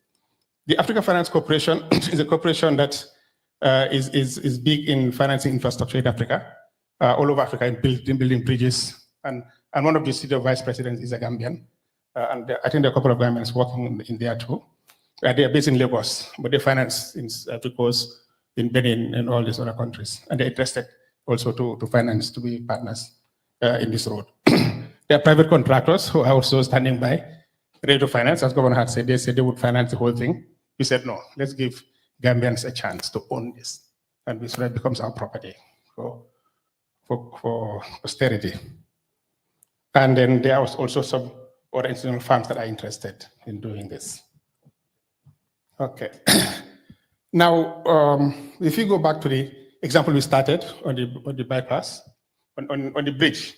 The Africa Finance Corporation is a corporation that is big in financing infrastructure in Africa, all over Africa, in building bridges. And one of the senior vice presidents is a Gambian. And I think there are a couple of Gambians working in there too. They are based in Lagos, but they finance in Africa's, in Benin and all these other countries. And they're interested also to finance, to be partners in this road. There are private contractors who are also standing by, ready to finance. As Governor had said, they said they would finance the whole thing. We said, no, let's give Gambians a chance to own this. And so that becomes our property for posterity. And then there are also some other institutional firms that are interested in doing this. Okay. Now, if you go back to the example we started on the bypass, on the bridge,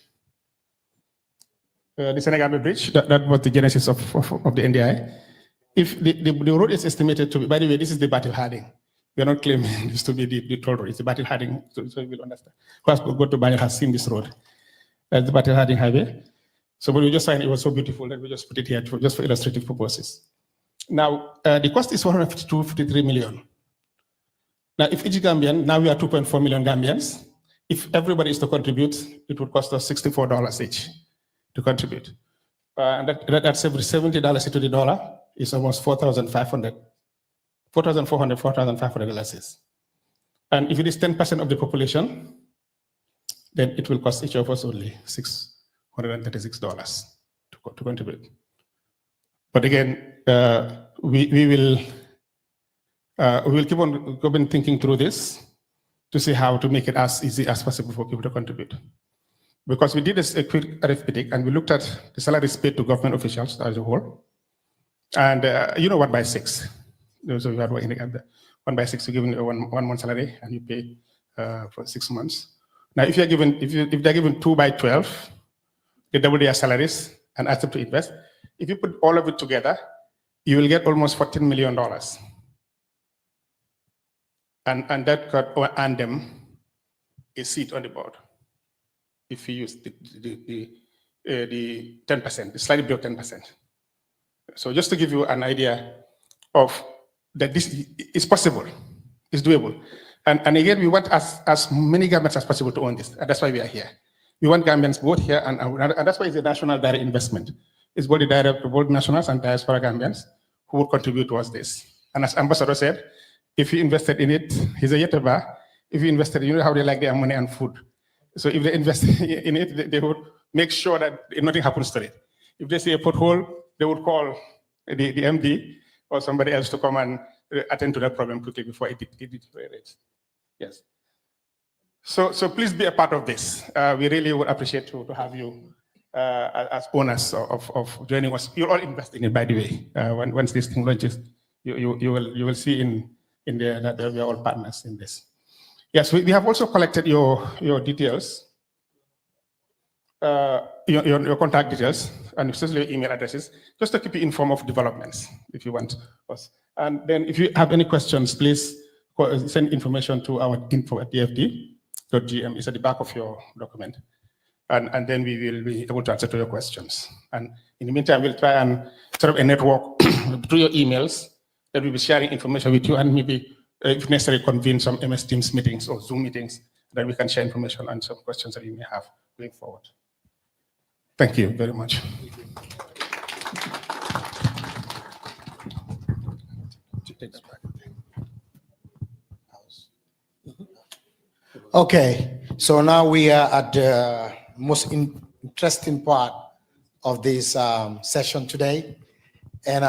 the Senegambia Bridge, that was the genesis of the NDI. If the road is estimated to be, by the way, this is the Battle Harding. We are not claiming this to be the toll road. It's the Battle Harding, so you will understand. Who has gone to Banjul has seen this road. That's the Battle Harding Highway. So when we just signed, it was so beautiful that we just put it here just for illustrative purposes. Now, the cost is 152.53 million. Now, if each Gambian, now we are 2.4 million Gambians. If everybody is to contribute, it would cost us $64 each to contribute. And that's every $70 into the dollar is almost $4,500 LSs. And if it is 10% of the population, then it will cost each of us only $636 to contribute. But again, we will keep on thinking through this to see how to make it as easy as possible for people to contribute. Because we did a quick arithmetic and we looked at the salaries paid to government officials as a whole. And 1 by 6. So you have 1 by 6, you give one month salary and you pay for 6 months. Now, if they're given 2 by 12, they double their salaries and ask them to invest. If you put all of it together, you will get almost $14 million. And that could earn them a seat on the board if you use the 10%, slightly below 10%. So just to give you an idea of that this is possible, it's doable. And again, we want as many Gambians as possible to own this. And that's why we are here. We want Gambians both here and that's why it's a national direct investment. It's both both nationals and diaspora Gambians who would contribute towards this. And as Ambassador said, if you invested in it, he's a Yetaba. If you invested, you know how they like their money and food. So if they invest in it, they would make sure that nothing happens to it. If they see a pothole, they would call the MD or somebody else to come and attend to that problem quickly before it deteriorates. Yes. So please be a part of this. We really would appreciate to have you as owners of joining us. You're all invested in it, by the way. Once this thing launches, you will see in there that we are all partners in this. Yes, we have also collected your details, your contact details, and especially your email addresses, just to keep you informed of developments, if you want us. And then if you have any questions, please send information to our info@dfd.gm. It's at the back of your document. And then we will be able to answer to your questions. And in the meantime, we'll try and set up a network through your emails that we'll be sharing information with you, and maybe, if necessary, convene some MS Teams meetings or Zoom meetings that we can share information and some questions that you may have going forward. Thank you very much. Okay, so now we are at the most interesting part of this session today, and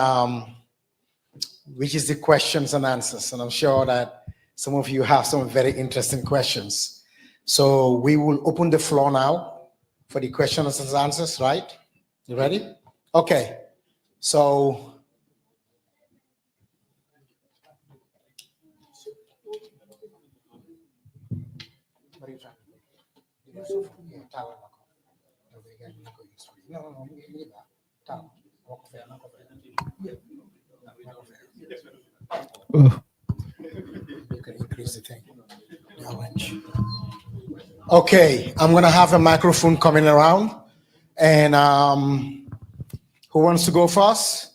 which is the questions and answers. And I'm sure that some of you have some very interesting questions. So we will open the floor now for the questions and answers, right? You ready? Okay, so you can increase the thing. The orange. Okay, I'm gonna have a microphone coming around, and who wants to go first?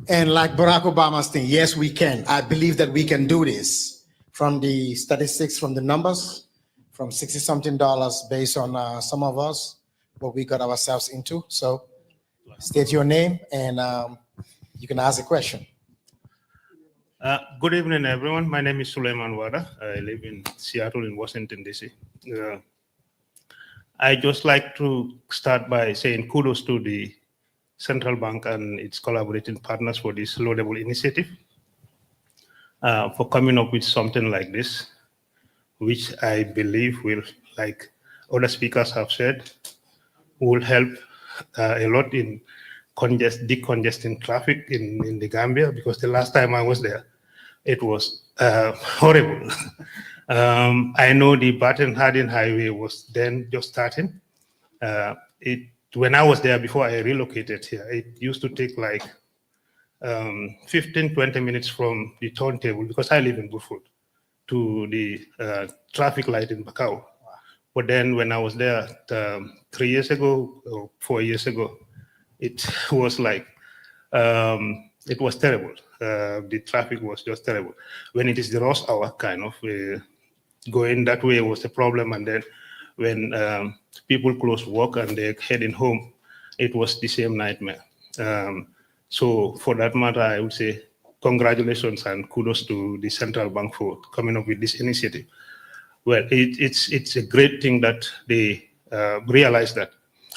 And like Barack Obama's thing, yes, we can. I believe that we can do this from the statistics, from the numbers, from $60-something based on some of us, what we got ourselves into. So state your name and you can ask a question. Good evening, everyone. My name is Suleiman Wada. I live in Seattle in Washington, D.C. I just like to start by saying kudos to the Central Bank and its collaborating partners for this laudable initiative, for coming up with something like this, which I believe will, like other speakers have said, will help a lot in decongesting traffic in the Gambia, because the last time I was there, it was horrible. I know the Baton Hardin Highway was then just starting. When I was there before I relocated here, it used to take like 15-20 minutes from the turntable, because I live in Buffalo, to the traffic light in Bacau. But then when I was there 3 years ago or 4 years ago, it was like, it was terrible. The traffic was just terrible. When it is the rush hour, kind of, going that way was a problem. And then when people close work and they're heading home, it was the same nightmare. So for that matter, I would say congratulations and kudos to the Central Bank for coming up with this initiative. Well, it's a great thing that they realize that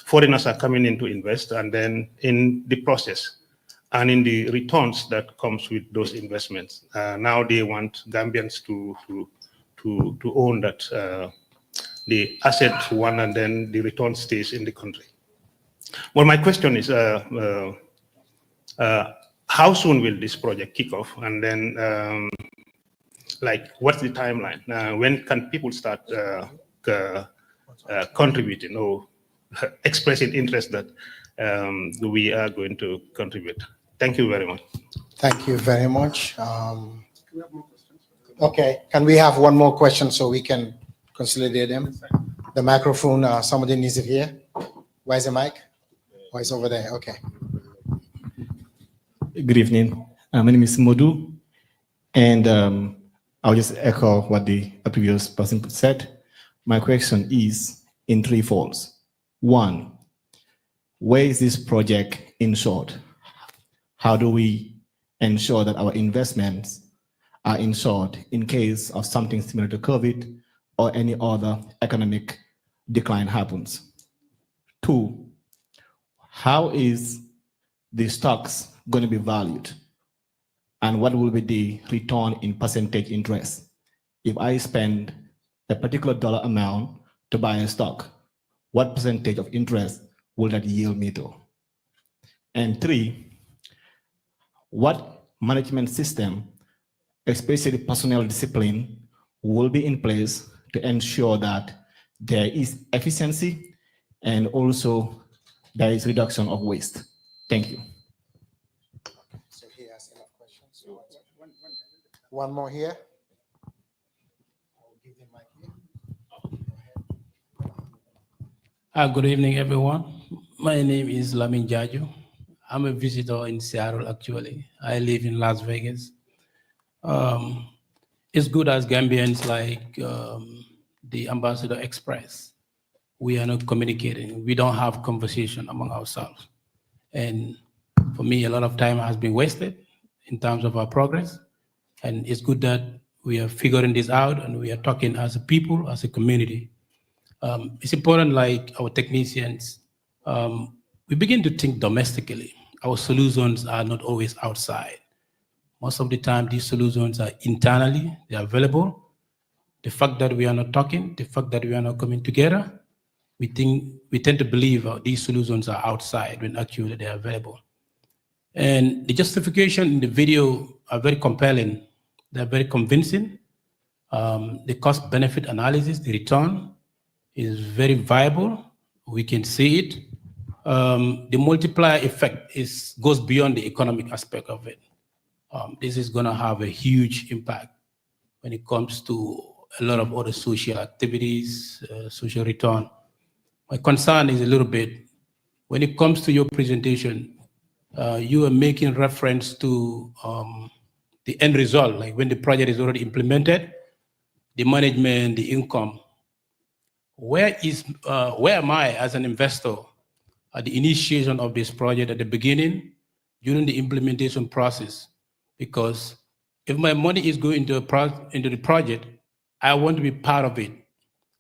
foreigners are coming in to invest, and then in the process and in the returns that comes with those investments, now they want Gambians to own that the asset one, and then the return stays in the country. Well, my question is, how soon will this project kick off? And then, like, what's the timeline? When can people start contributing or expressing interest that we are going to contribute? Thank you very much. Thank you very much. Okay, can we have one more question so we can consolidate them. The microphone, somebody needs it here. Where's the mic? Oh, it's over there. Okay. Good evening. My name is Modu, and I'll just echo what the previous person said. My question is in three folds. One, where is this project insured? How do we ensure that our investments are insured in case of something similar to COVID or any other economic decline happens? Two, how is the stocks going to be valued? And what will be the return in percentage interest? If I spend a particular dollar amount to buy a stock, what percentage of interest will that yield me to? And three, what management system, especially personnel discipline, will be in place to ensure that there is efficiency and also there is reduction of waste? Thank you. So he has enough questions. One more here. Good evening, everyone. My name is Lamin Jaju. I'm a visitor in Seattle, actually. I live in Las Vegas. It's good as Gambians like the Ambassador expressed. We are not communicating. We don't have conversation among ourselves. And for me, a lot of time has been wasted in terms of our progress. And it's good that we are figuring this out and we are talking as a people, as a community. It's important, like our technicians, we begin to think domestically. Our solutions are not always outside. Most of the time, these solutions are internally, they are available. The fact that we are not talking, the fact that we are not coming together, we tend to believe these solutions are outside when actually they are available. And the justification in the video are very compelling. They're very convincing. The cost-benefit analysis, the return, is very viable. We can see it. The multiplier effect goes beyond the economic aspect of it. This is going to have a huge impact when it comes to a lot of other social activities, social return. My concern is a little bit, when it comes to your presentation, you are making reference to the end result, like when the project is already implemented, the management, the income. Where am I as an investor at the initiation of this project at the beginning, during the implementation process? Because if my money is going into the project, I want to be part of it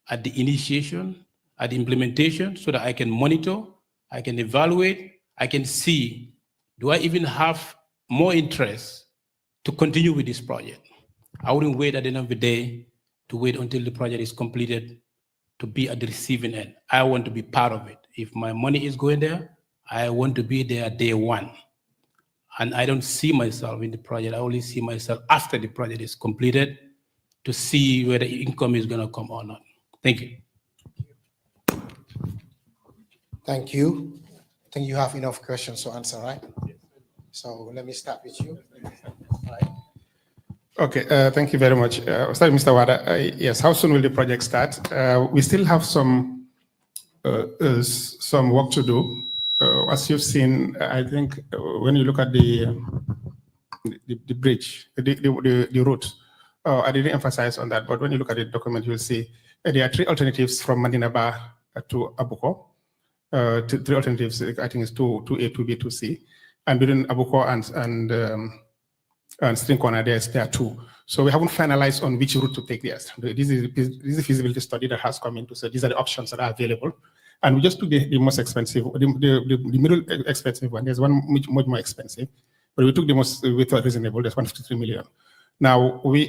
at the initiation, at the implementation, so that I can monitor, I can evaluate, I can see, do I even have more interest to continue with this project? I wouldn't wait at the end of the day to wait until the project is completed to be at the receiving end. I want to be part of it. If my money is going there, I want to be there day one. And I don't see myself in the project. I only see myself after the project is completed to see whether income is going to come or not. Thank you. Thank you. I think you have enough questions to answer, right? So let me start with you. Right. Okay, thank you very much. Sorry, Mr. Wada. Yes, how soon will the project start? We still have some work to do. As you've seen, I think when you look at the bridge, the route, I didn't emphasize on that, but when you look at the document, you'll see there are three alternatives from Mandinaba to Abuko. Three alternatives, I think it's 2A, 2B, 2C. And between Abuko and String Corner, there are two. So we haven't finalized on which route to take this. This is a feasibility study that has come into, so these are the options that are available. And we just took the most expensive, the middle expensive one. There's one much more expensive, but we took the most we thought reasonable. There's 153 million. Now we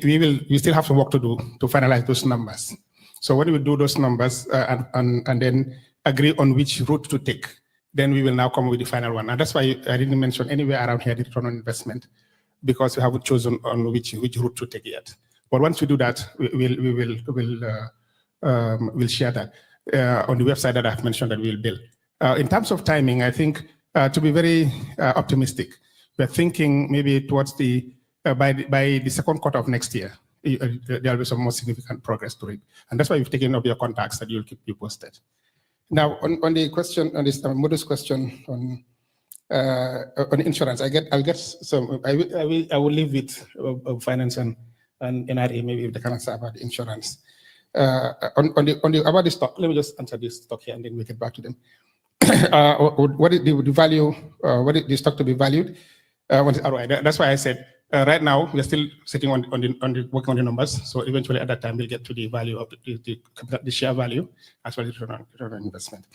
still have some work to do to finalize those numbers. So when we do those numbers and then agree on which route to take, then we will now come with the final one. And that's why I didn't mention anywhere around here the return on investment, because we haven't chosen on which route to take yet. But once we do that, we'll share that on the website that I've mentioned that we'll build. In terms of timing, I think to be very optimistic, we're thinking maybe towards by the second quarter of next year, there'll be some more significant progress to it. And that's why we've taken up your contacts that you'll keep you posted. Now, on the question, on this modest question on insurance, I'll get some. I will leave with finance and NRA, maybe if they can answer about the insurance. On the about the stock, let me just answer this stock here and then we get back to them. What is the value? What is the stock to be valued? What is ROI? That's why I said right now we are still sitting on the working on the numbers. So eventually at that time we'll get to the value of the share value as well as return on investment.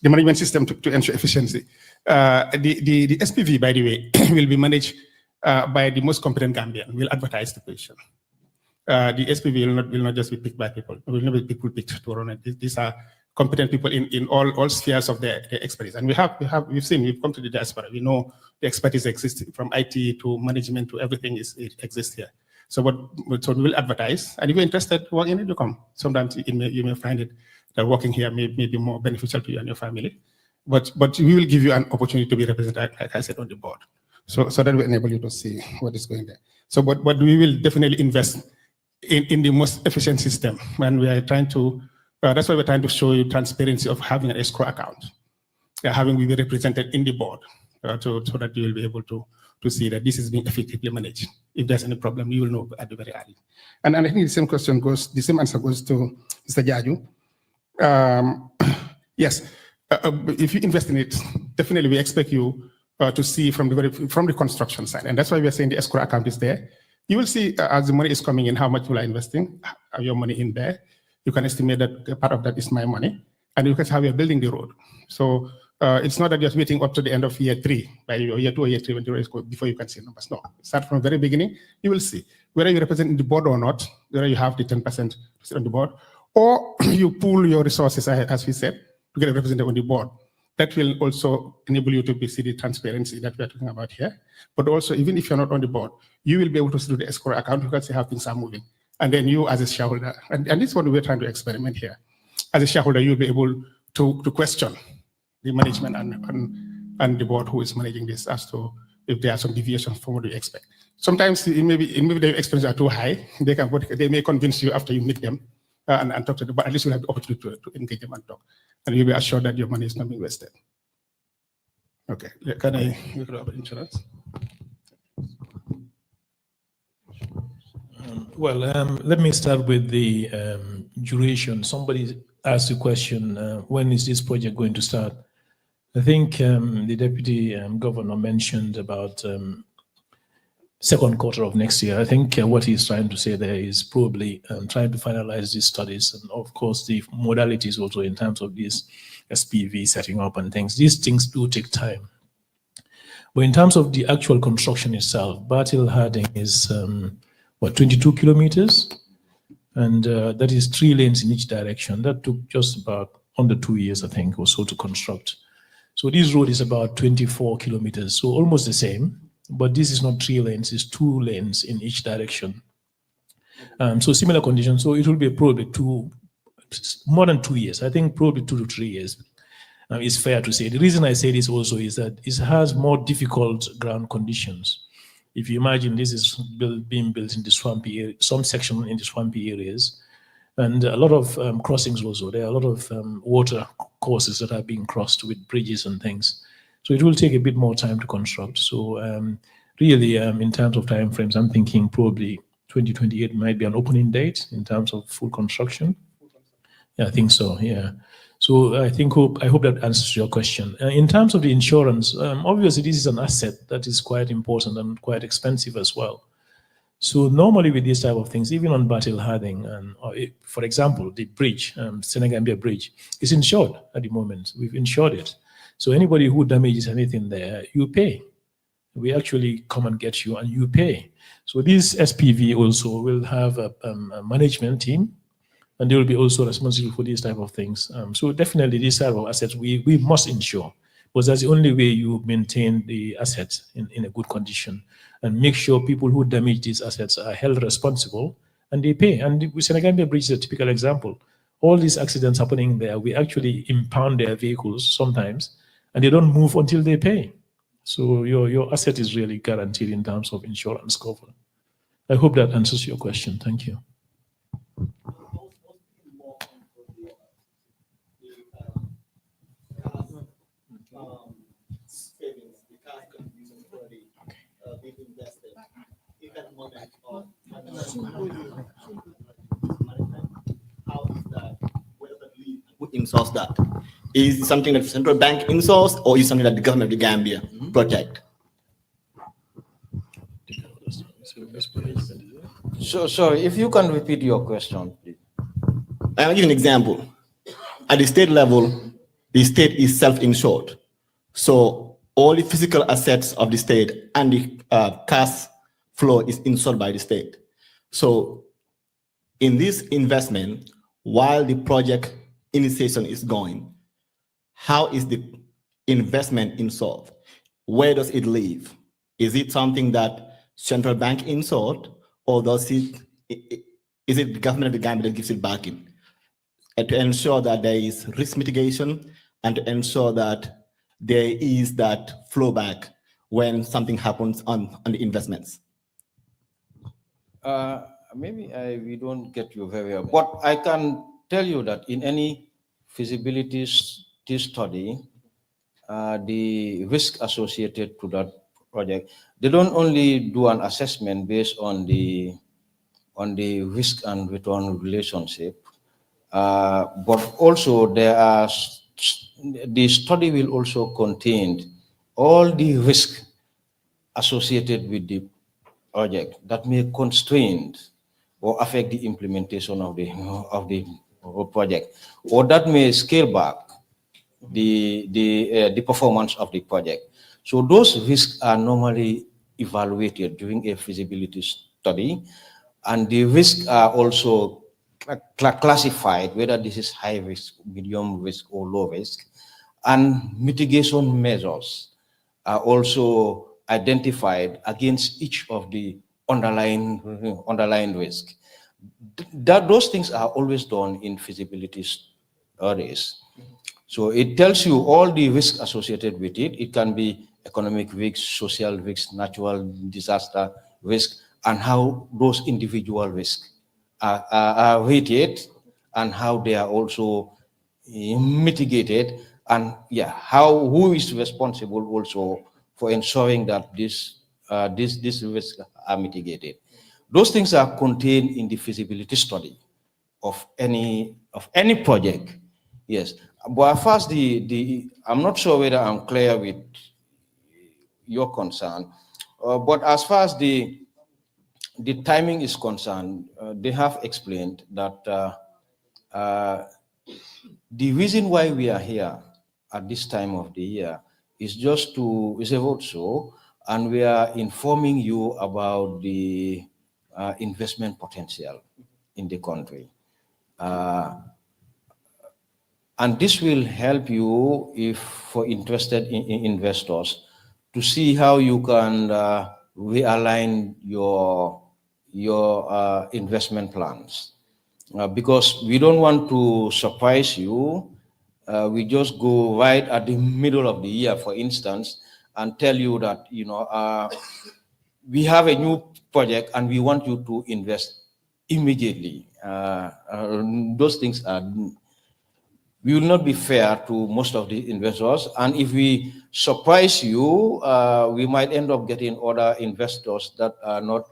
The management system to ensure efficiency. The SPV, by the way, will be managed by the most competent Gambian. We'll advertise the position. The SPV will not just be picked by people. It will not be people picked to run it. These are competent people in all spheres of their expertise. And we've come to the diaspora. We know the expertise exists from IT to management to everything it exists here. So we will advertise. And if you're interested, work in it, you come. Sometimes you may find it that working here may be more beneficial to you and your family. But we will give you an opportunity to be represented, like I said, on the board. So that will enable you to see what is going there. So but we will definitely invest in the most efficient system. And we are trying to that's why we're trying to show you transparency of having an escrow account, having we be represented in the board, so that you will be able to see that this is being effectively managed. If there's any problem, you will know at the very early. And I think the same answer goes to Mr. Jaju. Yes, if you invest in it, definitely we expect you to see from the construction side, and that's why we are saying the escrow account is there. You will see as the money is coming in, how much you are investing, have your money in there. You can estimate that part of that is my money, and you can see how you're building the road. So it's not that you're waiting up to the end of year 3, by year 2 or year 3 when the road is going, before you can see numbers. No, start from the very beginning. You will see whether you represent the board or not, whether you have the 10% to sit on the board, or you pool your resources, as we said, to get a representative on the board. That will also enable you to see the transparency that we're talking about here. But also, even if you're not on the board, you will be able to see the escrow account. You can see how things are moving. And then you, as a shareholder, and this is what we're trying to experiment here. As a shareholder, you'll be able to question the management and the board who is managing this as to if there are some deviations from what you expect. Sometimes maybe their expectations are too high. They may convince you after you meet them and talk to them, but at least you'll have the opportunity to engage them and talk. And you'll be assured that your money is not being wasted. Okay, can I look about insurance? Let me start with the duration. Somebody asked the question, when is this project going to start? I think the Deputy Governor mentioned about second quarter of next year. I think what he's trying to say there is probably trying to finalize these studies, and of course the modalities also in terms of this SPV setting up and things. These things do take time. But in terms of the actual construction itself, Bartil Harding is 22 kilometers, and that is 3 lanes in each direction. That took just about under 2 years, I think, or so to construct. So this road is about 24 kilometers, so almost the same, but this is not 3 lanes, it's 2 lanes in each direction. So similar conditions, so it will be probably more than 2 years. I think probably 2 to 3 years is fair to say. The reason I say this also is that it has more difficult ground conditions. If you imagine this is being built in the swampy area, some section in the swampy areas, and a lot of crossings also. There are a lot of water courses that are being crossed with bridges and things. So it will take a bit more time to construct. So really, in terms of time frames, I'm thinking probably 2028 might be an opening date in terms of full construction. Yeah, I think so, yeah. So I hope that answers your question. In terms of the insurance, obviously this is an asset that is quite important and quite expensive as well. So normally with these type of things, even on Bartil Harding, for example, the bridge, Senegambia Bridge, is insured at the moment. We've insured it. So anybody who damages anything there, you pay. We actually come and get you and you pay. So this SPV also will have a management team, and they will be also responsible for these type of things. So definitely these type of assets we must insure, because that's the only way you maintain the assets in a good condition and make sure people who damage these assets are held responsible and they pay. And with Senegambia Bridge is a typical example. All these accidents happening there, we actually impound their vehicles sometimes, and they don't move until they pay. So your asset is really guaranteed in terms of insurance cover. I hope that answers your question. Thank you. Who in-source that? Is it something that the central bank in-source, or is it something that the government of the Gambia protect? So sorry, if you can repeat your question, please. I'll give you an example. At the state level, the state is self-insured. So all the physical assets of the state and the cash flow is insured by the state. So in this investment, while the project initiation is going, how is the investment insured? Where does it live? Is it something that central bank insured, or is it the government of the Gambia that gives it back in? And to ensure that there is risk mitigation and to ensure that there is that flow back when something happens on the investments. Maybe we don't get you very well, but I can tell you that in any feasibility study, the risk associated to that project, they don't only do an assessment based on the risk and return relationship, but also the study will also contain all the risk associated with the project that may constrain or affect the implementation of the project, or that may scale back the performance of the project. So those risks are normally evaluated during a feasibility study, and the risks are also classified, whether this is high risk, medium risk, or low risk, and mitigation measures are also identified against each of the underlying risk. Those things are always done in feasibility studies. So it tells you all the risks associated with it. It can be economic risks, social risks, natural disaster risk, and how those individual risks are rated and how they are also mitigated, and who is responsible also for ensuring that these risks are mitigated. Those things are contained in the feasibility study of any project. Yes, but as far as I'm not sure whether I'm clear with your concern, but as far as the timing is concerned, they have explained that the reason why we are here at this time of the year is just to is a roadshow, and we are informing you about the investment potential in the country. And this will help you, if for interested investors, to see how you can realign your investment plans. Because we don't want to surprise you. We just go right at the middle of the year, for instance, and tell you that, we have a new project and we want you to invest immediately. Those things will not be fair to most of the investors. And if we surprise you, we might end up getting other investors that are not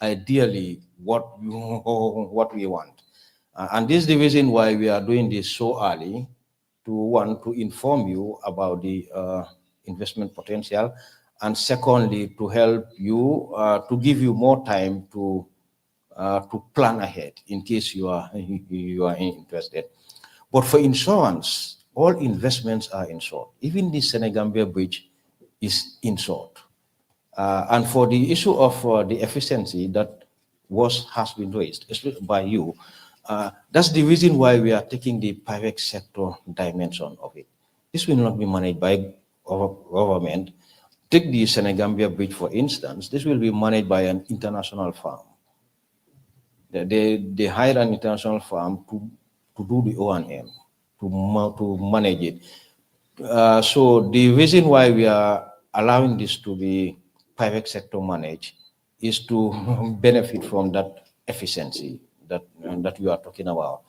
ideally what we want. And this is the reason why we are doing this so early, to inform you about the investment potential, and secondly, to help you, to give you more time to plan ahead in case you are interested. But for insurance, all investments are insured. Even the Senegambia Bridge is insured. And for the issue of the efficiency that has been raised, especially by you, that's the reason why we are taking the private sector dimension of it. This will not be managed by government. Take the Senegambia Bridge, for instance. This will be managed by an international firm. They hire an international firm to do the O&M, to manage it. So the reason why we are allowing this to be private sector managed is to benefit from that efficiency that we are talking about.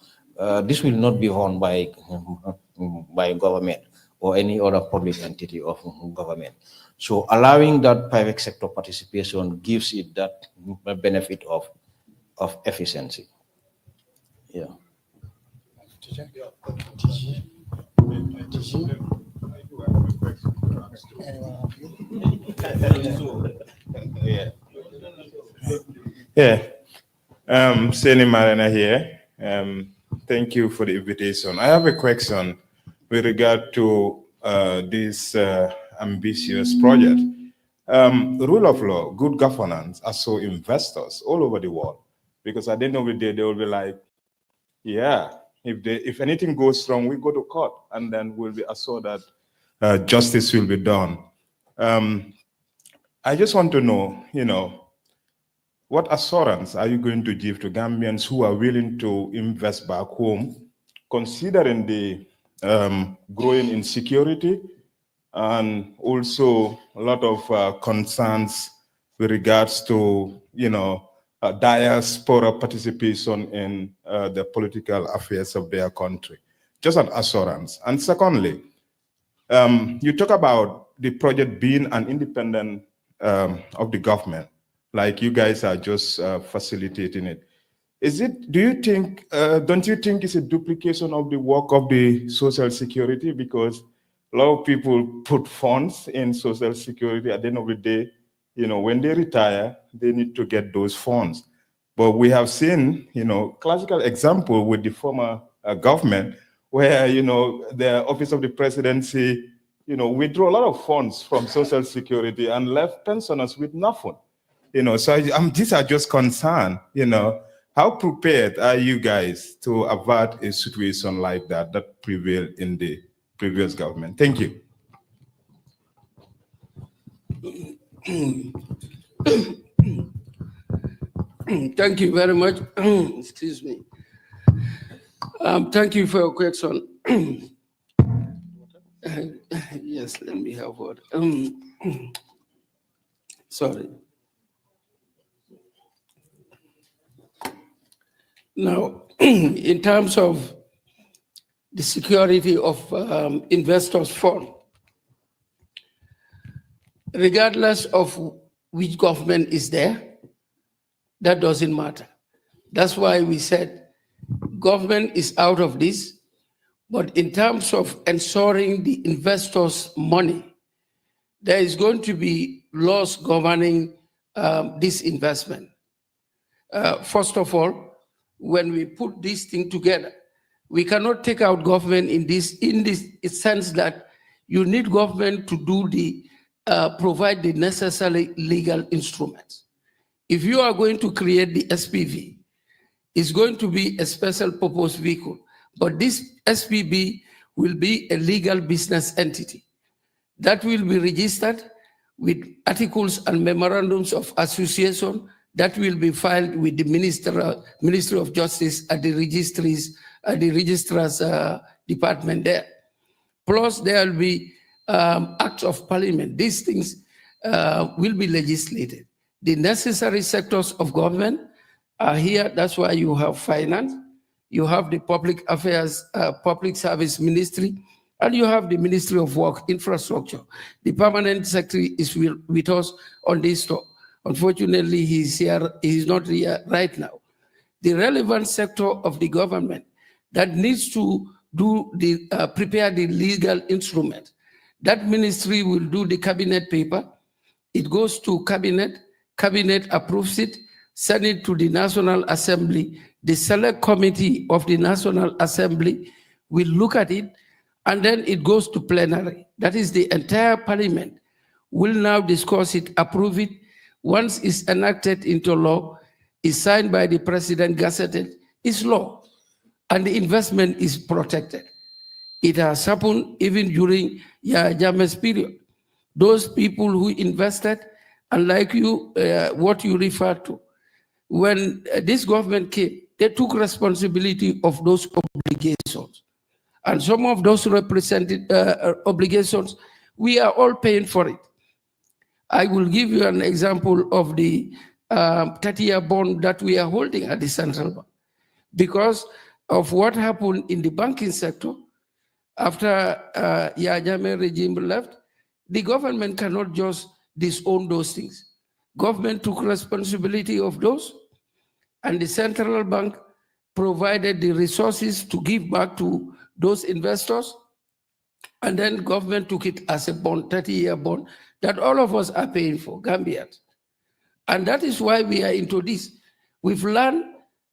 This will not be run by government or any other public entity of government. So allowing that private sector participation gives it that benefit of efficiency. Yeah. Seni Marina here. Thank you for the invitation. I have a question with regard to this ambitious project. Rule of law, good governance are so investors all over the world, because at the end of the day, they will be like, yeah, if anything goes wrong, we go to court, and then we'll be assured that justice will be done. I just want to know, what assurance are you going to give to Gambians who are willing to invest back home, considering the growing insecurity and also a lot of concerns with regards to, diaspora participation in the political affairs of their country? Just an assurance. And secondly, you talk about the project being an independent of the government, like you guys are just facilitating it. Do you think, don't you think it's a duplication of the work of the Social Security? Because a lot of people put funds in Social Security. At the end of the day, when they retire, they need to get those funds. But we have seen, classical example with the former government, where, the office of the presidency, withdrew a lot of funds from Social Security and left pensioners with nothing. So these are just concerns, how prepared are you guys to avert a situation like that prevailed in the previous government? Thank you. Thank you very much. Excuse me. Thank you for your question. Yes, let me have word. Sorry. Now, in terms of the security of investors' fund, regardless of which government is there, that doesn't matter. That's why we said government is out of this, but in terms of ensuring the investors' money, there is going to be laws governing this investment. First of all, when we put this thing together, we cannot take out government in this sense that you need government to do provide the necessary legal instruments. If you are going to create the SPV, it's going to be a special purpose vehicle, but this SPV will be a legal business entity that will be registered with articles and memorandums of association that will be filed with the Ministry of Justice at the registrar's department there. Plus, there will be acts of parliament. These things will be legislated. The necessary sectors of government are here. That's why you have finance, you have the public affairs, public service ministry, and you have the Ministry of Work, Infrastructure. The permanent secretary is with us on this talk. Unfortunately, he's not here right now. The relevant sector of the government that needs to prepare the legal instrument, that ministry will do the cabinet paper. It goes to cabinet approves it, send it to the National Assembly. The select committee of the National Assembly will look at it, and then it goes to plenary. That is, the entire parliament will now discuss it, approve it. Once it's enacted into law, is signed by the president, gazetted, it's law, and the investment is protected. It has happened even during Yahya Jammeh's period. Those people who invested, and like you, what you refer to, when this government came, they took responsibility of those obligations. And some of those represented obligations, we are all paying for it. I will give you an example of the 30-year bond that we are holding at the central bank. Because of what happened in the banking sector, after Yahya Jammeh regime left, the government cannot just disown those things. Government took responsibility of those, and the central bank provided the resources to give back to those investors, and then government took it as a bond, 30-year bond, that all of us are paying for, Gambians. And that is why we are into this. We've learned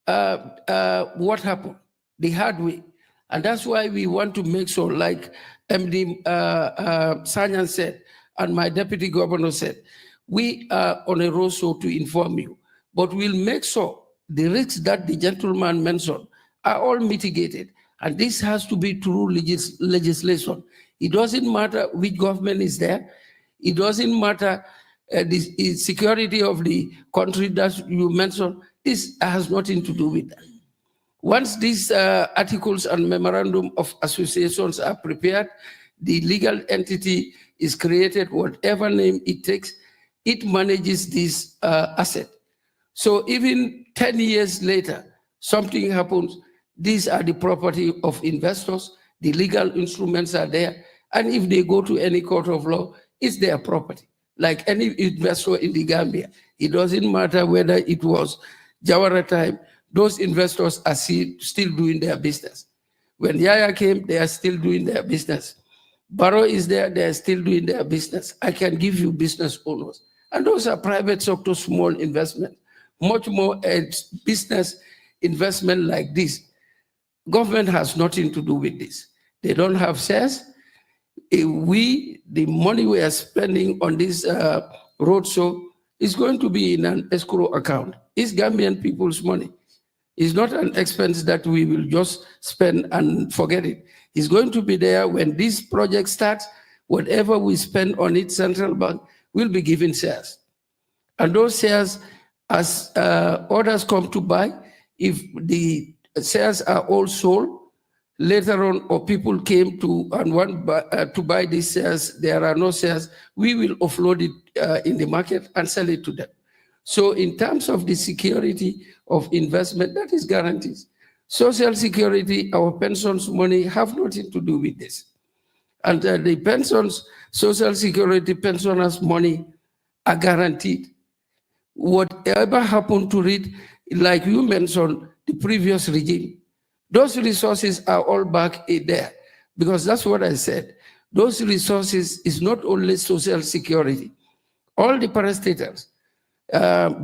what happened the hard way. And that's why we want to make sure, like MD Sanyan said, and my deputy governor said, we are on a roadshow to inform you, but we'll make sure the risks that the gentleman mentioned are all mitigated. And this has to be through legislation. It doesn't matter which government is there. It doesn't matter the security of the country that you mentioned. This has nothing to do with that. Once these articles and memorandum of associations are prepared, the legal entity is created, whatever name it takes, it manages this asset. So even 10 years later, something happens, these are the property of investors, the legal instruments are there, and if they go to any court of law, it's their property. Like any investor in the Gambia, it doesn't matter whether it was Jawara time, those investors are still doing their business. When Yaya came, they are still doing their business. Barrow is there, they are still doing their business. I can give you business owners. And those are private sector small investments. Much more business investment like this. Government has nothing to do with this. They don't have shares. The money we are spending on this roadshow is going to be in an escrow account. It's Gambian people's money. It's not an expense that we will just spend and forget it. It's going to be there when this project starts. Whatever we spend on it, central bank will be given shares. And those shares, as orders come to buy, if the shares are all sold, later on, or people came to and want to buy these shares, there are no shares, we will offload it in the market and sell it to them. So in terms of the security of investment, that is guaranteed. Social security, our pensions money have nothing to do with this. And the pensions, social security pensioners' money are guaranteed. Whatever happened to it, like you mentioned, the previous regime, those resources are all back in there. Because that's what I said. Those resources is not only social security. All the parastatals,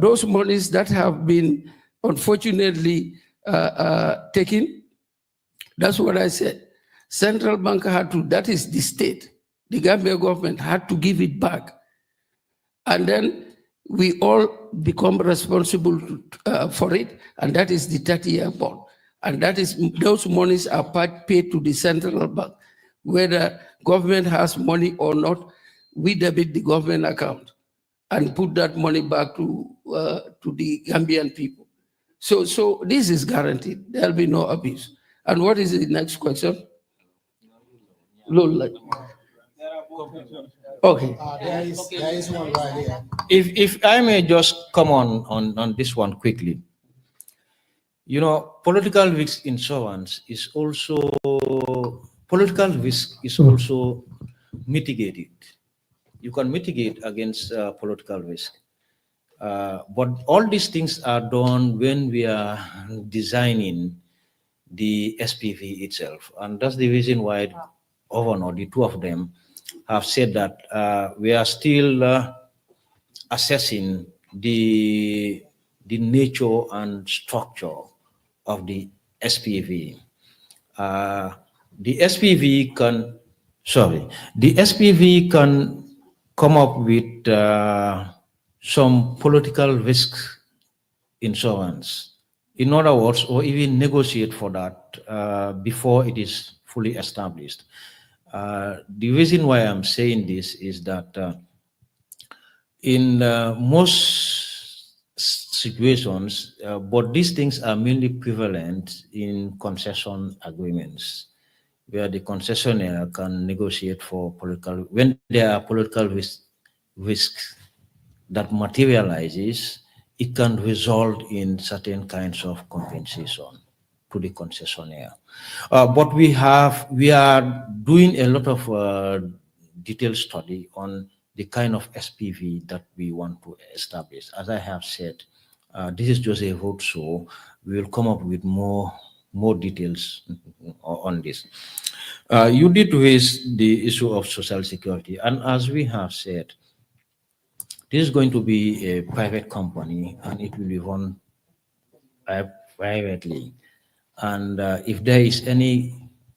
those monies that have been unfortunately taken, that's what I said. Central bank had to, that is the state, the Gambia government had to give it back. And then we all become responsible for it, and that is the 30-year bond. And that is, those monies are paid to the central bank. Whether government has money or not, we debit the government account and put that money back to the Gambian people. So this is guaranteed. There'll be no abuse. And what is the next question? Okay. There is one right here. If I may just come on this one quickly. You know, political risk insurance is also, political risk is also mitigated. You can mitigate against political risk. But all these things are done when we are designing the SPV itself. And that's the reason why Governor, the two of them, have said that we are still assessing the nature and structure of the SPV. The SPV can come up with some political risk insurance. In other words, or even negotiate for that before it is fully established. The reason why I'm saying this is that in most situations, but these things are mainly prevalent in concession agreements, where the concessionaire can negotiate for political, when there are political risks that materializes it can result in certain kinds of compensation to the concessionaire. But we are doing a lot of detailed study on the kind of SPV that we want to establish. As I have said, this is just a roadshow. We will come up with more details on this. You did raise the issue of social security, and as we have said, this is going to be a private company, and it will be run privately. And if there is any,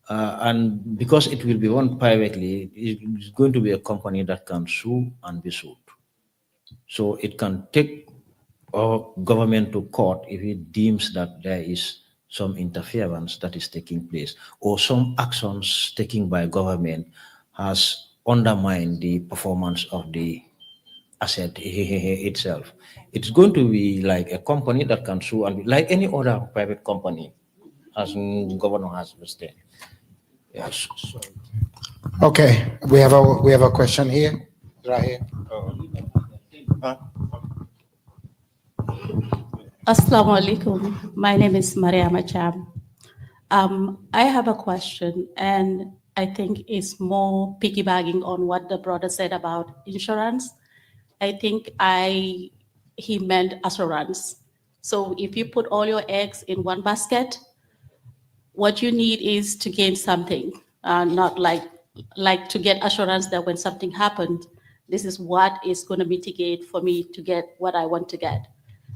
and because it will be run privately, it's going to be a company that can sue and be sued. So it can take our government to court if it deems that there is some interference that is taking place, or some actions taken by government has undermined the performance of the asset itself. It's going to be like a company that can sue, and like any other private company, as the governor has stated. Yes. Okay, we have a question here, right here. Assalamu alaikum. My name is Mariama Cham. I have a question, and I think it's more piggybacking on what the brother said about insurance. I think he meant assurance. So if you put all your eggs in one basket, what you need is to gain something, not like to get assurance that when something happened, this is what is going to mitigate for me to get what I want to get.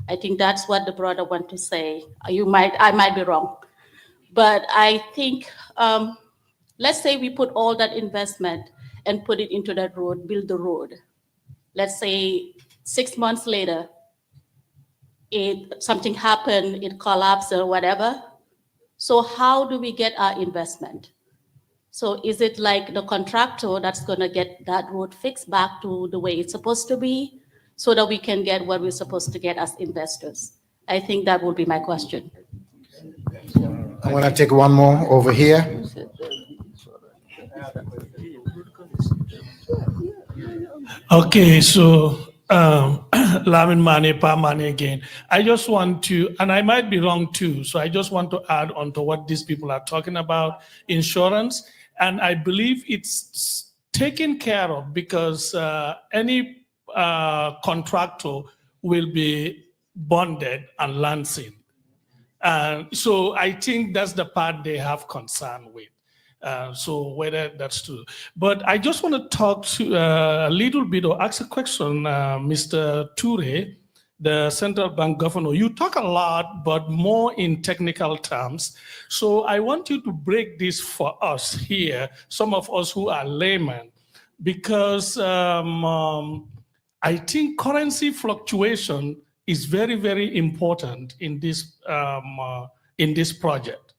I think that's what the brother want to say. I might be wrong, but I think, let's say we put all that investment and put it into that road, build the road. Let's say 6 months later, something happened, it collapsed or whatever. So how do we get our investment? So is it like the contractor that's gonna get that road fixed back to the way it's supposed to be, so that we can get what we're supposed to get as investors? I think that would be my question. I'm gonna take one more over here. Okay, so Lamin Mane, Pa Mane again. I just want to, and I might be wrong too, so I just want to add on to what these people are talking about, insurance. And I believe it's taken care of because any contractor will be bonded and lancing. So I think that's the part they have concern with. So whether that's true. But I just want to talk to a little bit or ask a question, Mr. Toure, the central bank governor. You talk a lot, but more in technical terms. So I want you to break this for us here, some of us who are laymen, because I think currency fluctuation is very, very important in this project.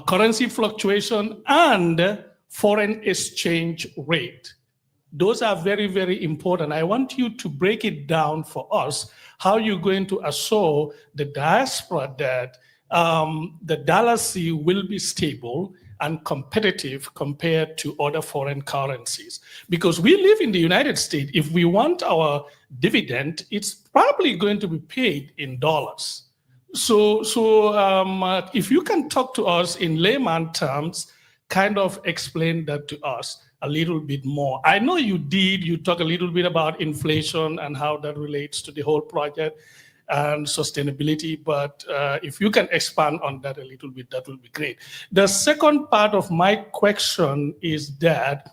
Currency fluctuation and foreign exchange rate. Those are very, very important. I want you to break it down for us, how you're going to assure the diaspora that the dollar C will be stable and competitive compared to other foreign currencies. Because we live in the United States, if we want our dividend, it's probably going to be paid in dollars. So if you can talk to us in layman terms, kind of explain that to us a little bit more. I know you talk a little bit about inflation and how that relates to the whole project and sustainability, but if you can expand on that a little bit, that will be great. The second part of my question is that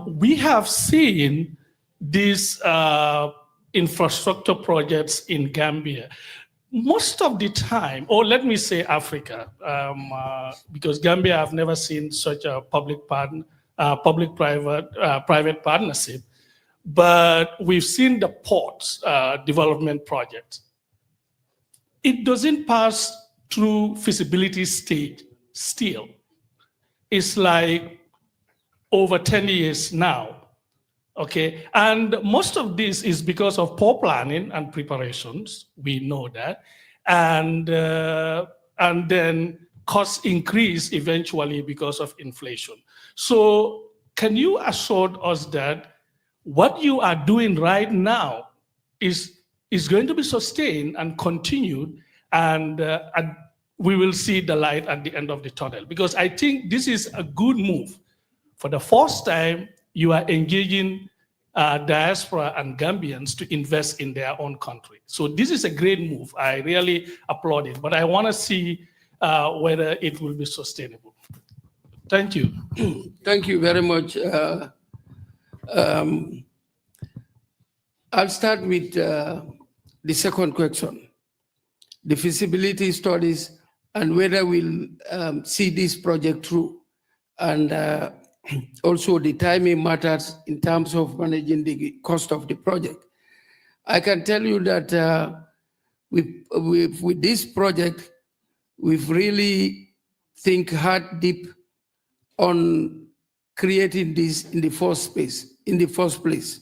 we have seen these infrastructure projects in Gambia. Most of the time, or let me say Africa, because Gambia, I've never seen such a public-private partnership, but we've seen the ports development project. It doesn't pass through feasibility stage still. It's like over 10 years now. Okay, and most of this is because of poor planning and preparations. We know that, and then costs increase eventually because of inflation. So, can you assure us that what you are doing right now is is going to be sustained and continued, and we will see the light at the end of the tunnel. Because I think this is a good move. For the first time, you are engaging diaspora and Gambians to invest in their own country. So this is a great move. I really applaud it, but I want to see whether it will be sustainable. Thank you. Thank you very much. I'll start with the second question, the feasibility studies and whether we'll see this project through. And also the timing matters in terms of managing the cost of the project. I can tell you that with this project, we've really think hard deep on creating this in the first place.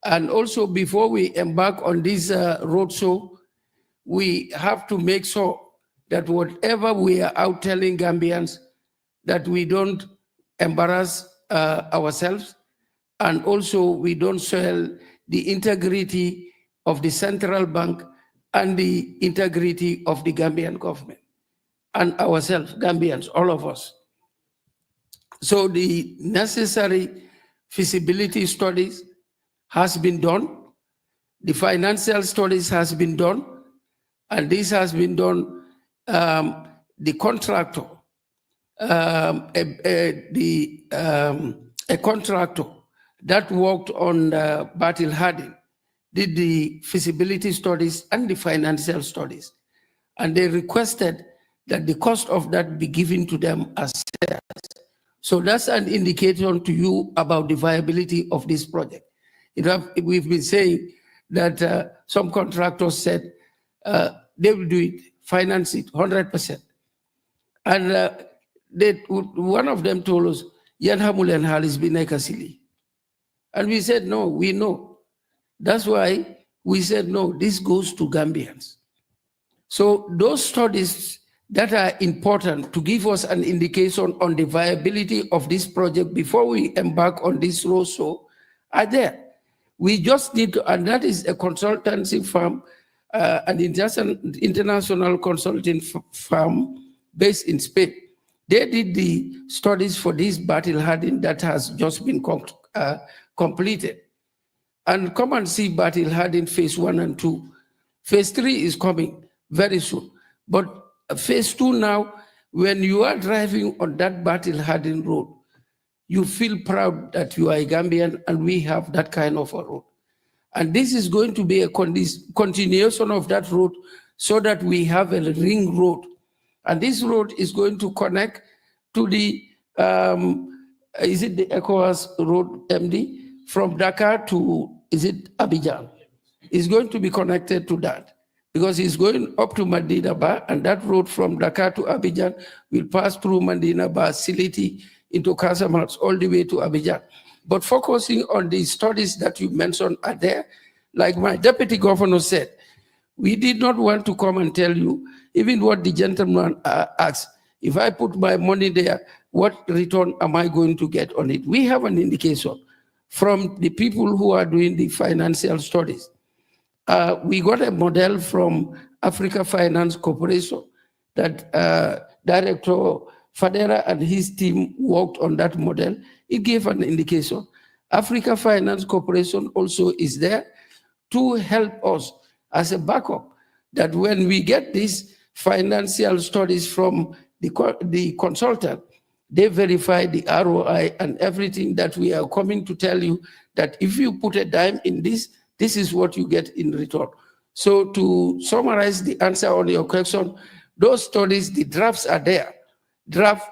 And also before we embark on this roadshow, we have to make sure that whatever we are out telling Gambians, that we don't embarrass ourselves, and also we don't soil the integrity of the central bank and the integrity of the Gambian government and ourselves, Gambians, all of us. So the necessary feasibility studies has been done, the financial studies has been done, and this has been done, the contractor, a contractor that worked on Battle Harding did the feasibility studies and the financial studies. And they requested that the cost of that be given to them as shares. So that's an indication to you about the viability of this project. We've been saying that some contractors said they will do it, finance it 100%. And one of them told us, Yan Hamulen Halis Binekasili. And we said, no, we know. That's why we said, no, this goes to Gambians. So those studies that are important to give us an indication on the viability of this project before we embark on this roadshow are there. We just need to, and that is a consultancy firm, an international consulting firm based in Spain. They did the studies for this Battle Harding that has just been completed. And come and see Battle Harding phase 1 and 2. Phase 3 is coming very soon. But phase 2 now, when you are driving on that Battle Harding road, you feel proud that you are a Gambian and we have that kind of a road. And this is going to be a continuation of that road so that we have a ring road. And this road is going to connect to the, is it the ECOWAS road, MD? From Dakar to, is it Abidjan? It's going to be connected to that because it's going up to Medina Ba, and that road from Dakar to Abidjan will pass through Medina Ba, Siliti, into Casamance, all the way to Abidjan. But focusing on the studies that you mentioned are there, like my deputy governor said, we did not want to come and tell you, even what the gentleman asked, if I put my money there, what return am I going to get on it? We have an indication from the people who are doing the financial studies. We got a model from Africa Finance Corporation that Director Fadera and his team worked on that model. It gave an indication. Africa Finance Corporation also is there to help us as a backup, that when we get these financial studies from the consultant, they verify the ROI and everything that we are coming to tell you, that if you put a dime in this, this is what you get in return. So to summarize the answer on your question, those studies, the drafts are there. Draft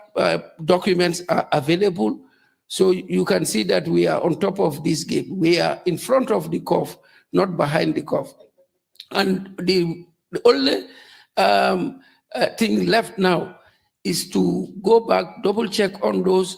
documents are available. So you can see that we are on top of this game. We are in front of the curve, not behind the curve. And the only thing left now is to go back, double check on those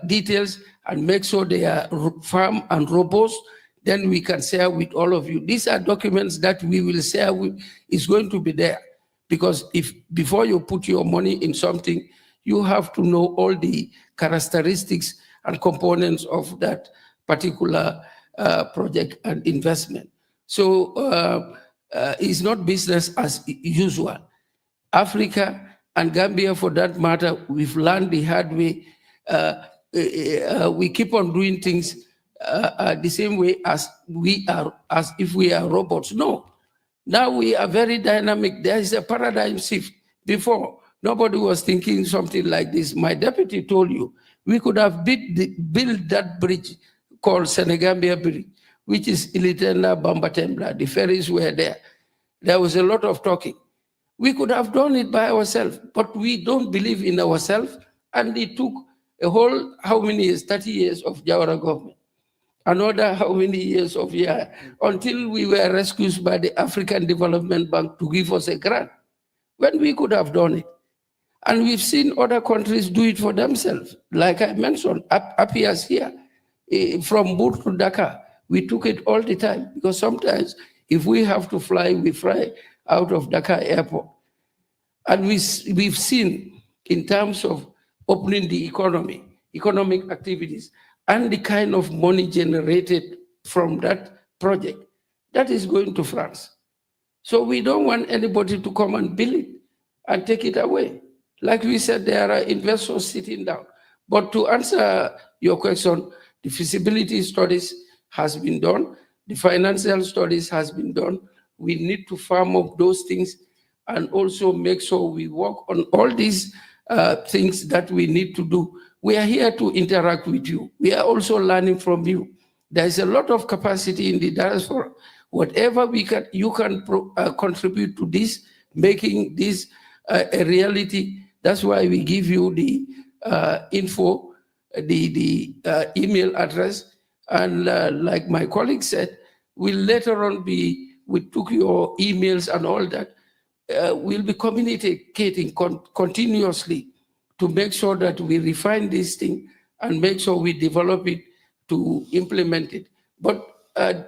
details and make sure they are firm and robust. Then we can share with all of you. These are documents that we will share with, is going to be there. Because if before you put your money in something, you have to know all the characteristics and components of that particular project and investment. So it's not business as usual. Africa and Gambia, for that matter, we've learned the hard way. We keep on doing things the same way as if we are robots. No, now we are very dynamic. There is a paradigm shift. Before, nobody was thinking something like this. My deputy told you, we could have built that bridge called Senegambia Bridge, which is Ilitena Bambatembla. The ferries were there. There was a lot of talking. We could have done it by ourselves, but we don't believe in ourselves. And it took a whole, how many years? 30 years of Jawara government. Another how many years of until we were rescued by the African Development Bank to give us a grant, when we could have done it. And we've seen other countries do it for themselves. Like I mentioned, up here, from Boot to Dakar, we took it all the time, because sometimes if we have to fly, we fly out of Dakar airport. And we've seen, in terms of opening the economy, economic activities, and the kind of money generated from that project, that is going to France. So we don't want anybody to come and build it and take it away. Like we said, there are investors sitting down. But to answer your question, the feasibility studies has been done, the financial studies has been done. We need to farm up those things and also make sure we work on all these things that we need to do. We are here to interact with you. We are also learning from you. There is a lot of capacity in the diaspora. Whatever you can contribute to this, making this a reality. That's why we give you the info, the email address, and like my colleague said, we'll later on we took your emails and all that. We'll be communicating continuously to make sure that we refine this thing and make sure we develop it to implement it. But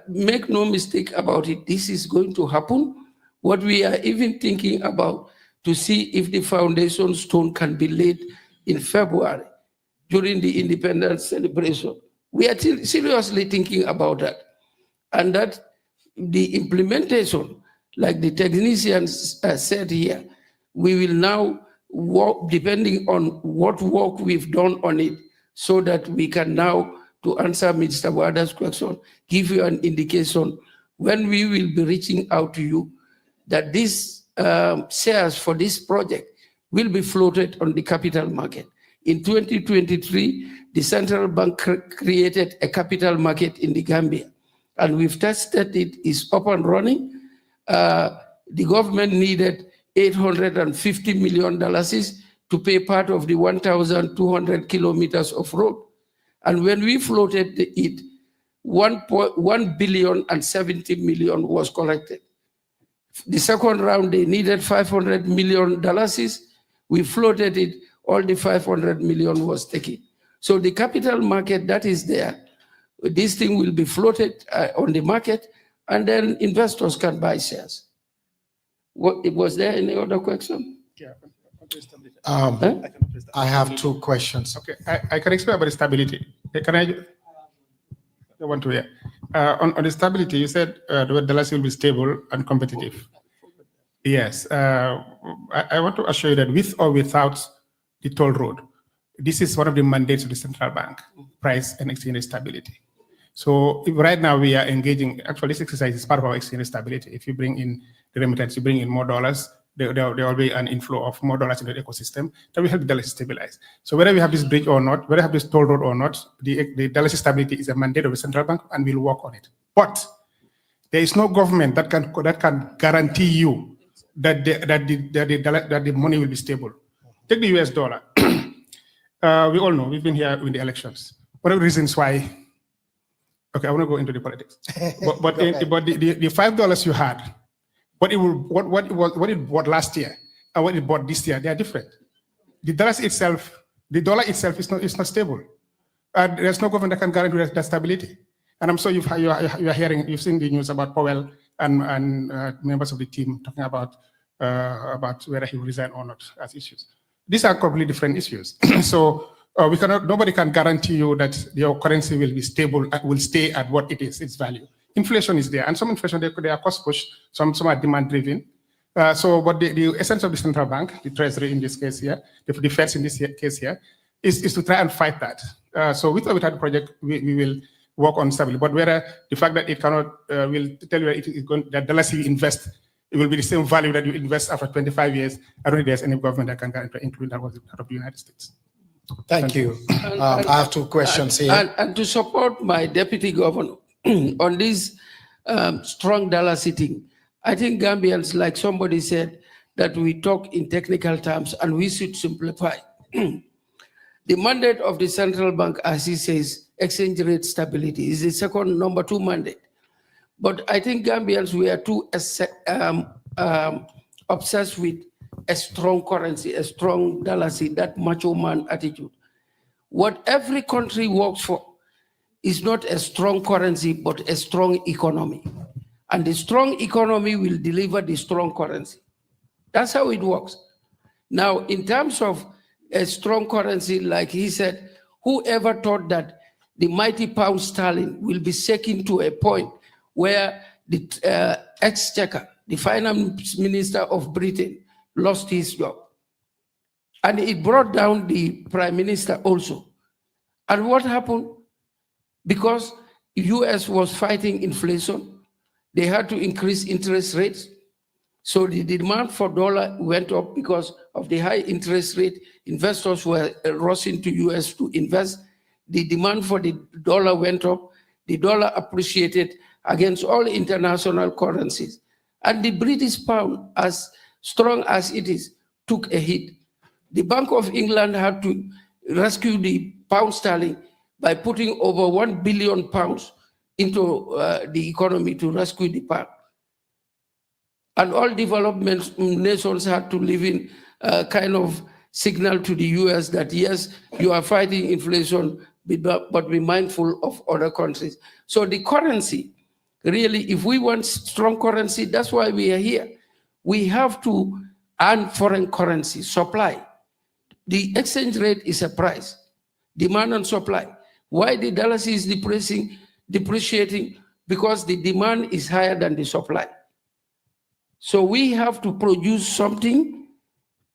make no mistake about it, this is going to happen. What we are even thinking about to see if the foundation stone can be laid in February during the independence celebration. We are seriously thinking about that. And that the implementation, like the technicians said here, we will now work depending on what work we've done on it, so that we can now, to answer Mr. Wada's question, give you an indication when we will be reaching out to you that these shares for this project will be floated on the capital market. In 2023, the central bank created a capital market in the Gambia, and we've tested it, it's up and running. The government needed $850 million to pay part of the 1,200 kilometers of road. And when we floated it, $1 billion and 70 million was collected. The second round, they needed $500 million. We floated it, all the 500 million was taken. So the capital market that is there, this thing will be floated on the market, and then investors can buy shares. Was there any other question? Yeah. I have two questions. Okay, I can explain about the stability. Can I want to hear? On the stability, you said the dollar will be stable and competitive. Yes, I want to assure you that with or without the toll road, this is one of the mandates of the central bank, price and exchange stability. So right now we are engaging, actually this exercise is part of our exchange stability. If you bring in the remittance, you bring in more dollars, there will be an inflow of more dollars into the ecosystem that will help the dollar stabilize. So whether we have this bridge or not, whether we have this toll road or not, the dollar stability is a mandate of the central bank, and we'll work on it. But there is no government that can guarantee you that the money will be stable. Take the US dollar. We all know, we've been here in the elections. One of the reasons why, okay, I want to go into the politics. but the $5 you had, what it bought last year and what it bought this year, they are different. The dollar itself is not stable. There's no government that can guarantee that stability. And I'm sure you've seen the news about Powell and members of the team talking about whether he will resign or not as issues. These are completely different issues. So nobody can guarantee you that your currency will be stable, will stay at what it is, its value. inflation is there, and some inflation they are cost push, some are demand driven. But the essence of the central bank, the treasury in this case here, the defense in this case here, is to try and fight that. So with or without the project, we will work on stability. But whether the fact that it cannot will tell you that it is going, that the less you invest, it will be the same value that you invest after 25 years. I don't think there's any government that can guarantee, including that was out of the United States. Thank you. I have two questions here. And to support my deputy governor on this strong dollar sitting, I think Gambians, like somebody said, that we talk in technical terms and we should simplify. The mandate of the central bank, as he says, exchange rate stability, is the second number 2 mandate. But I think Gambians, we are too obsessed with a strong currency, a strong dollar, that macho man attitude. What every country works for is not a strong currency, but a strong economy. And the strong economy will deliver the strong currency. That's how it works. Now, in terms of a strong currency, like he said, whoever thought that the mighty pound sterling will be shaken to a point where the exchequer, the finance minister of Britain, lost his job. And it brought down the prime minister also. And what happened? Because the US was fighting inflation, they had to increase interest rates. So the demand for dollar went up because of the high interest rate. Investors were rushing to US to invest. The demand for the dollar went up. The dollar appreciated against all international currencies. And the British pound, as strong as it is, took a hit. The Bank of England had to rescue the pound sterling by putting over £1 billion into the economy to rescue the pound. And all development nations had to live in kind of signal to the US that, yes, you are fighting inflation, but be mindful of other countries. So the currency, really, if we want strong currency, that's why we are here. We have to earn foreign currency, supply. The exchange rate is a price, demand and supply. Why the dollar is depreciating? Because the demand is higher than the supply. So we have to produce something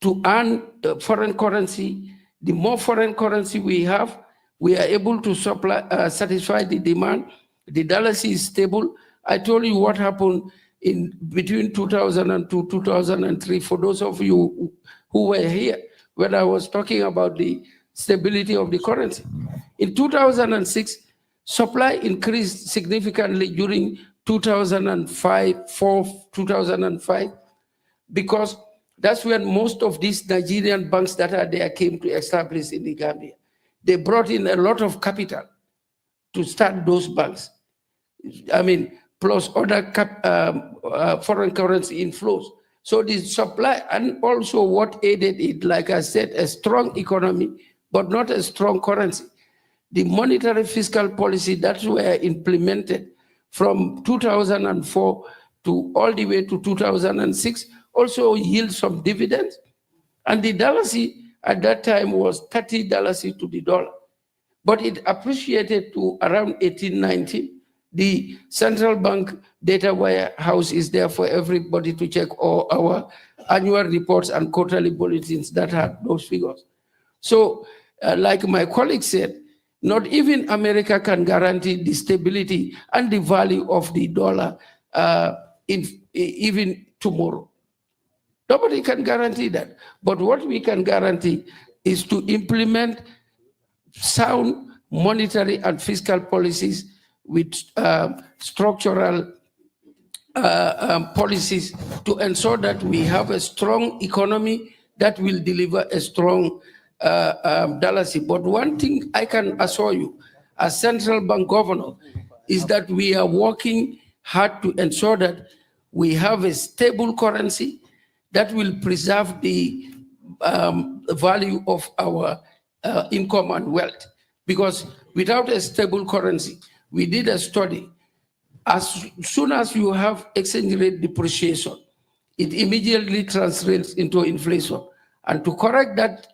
to earn foreign currency. The more foreign currency we have, we are able to supply, satisfy the demand. The dollar is stable. I told you what happened in between 2002, 2003, for those of you who were here, when I was talking about the stability of the currency. In 2006, supply increased significantly during 2005, because that's when most of these Nigerian banks that are there came to establish in the Gambia. They brought in a lot of capital to start those banks. I mean, plus other foreign currency inflows. So the supply, and also what aided it, like I said, a strong economy, but not a strong currency. The monetary fiscal policy that were implemented from 2004 to all the way to 2006 also yield some dividends. And the dollar at that time was $30 to the dollar, but it appreciated to around 1890. The central bank data warehouse is there for everybody to check all our annual reports and quarterly bulletins that had those figures. So like my colleague said, not even America can guarantee the stability and the value of the dollar even tomorrow. Nobody can guarantee that. But what we can guarantee is to implement sound monetary and fiscal policies with structural policies to ensure that we have a strong economy that will deliver a strong dollar. But one thing I can assure you, as central bank governor, is that we are working hard to ensure that we have a stable currency that will preserve the value of our income and wealth. Because without a stable currency, we did a study. As soon as you have exchange rate depreciation, it immediately translates into inflation. And to correct that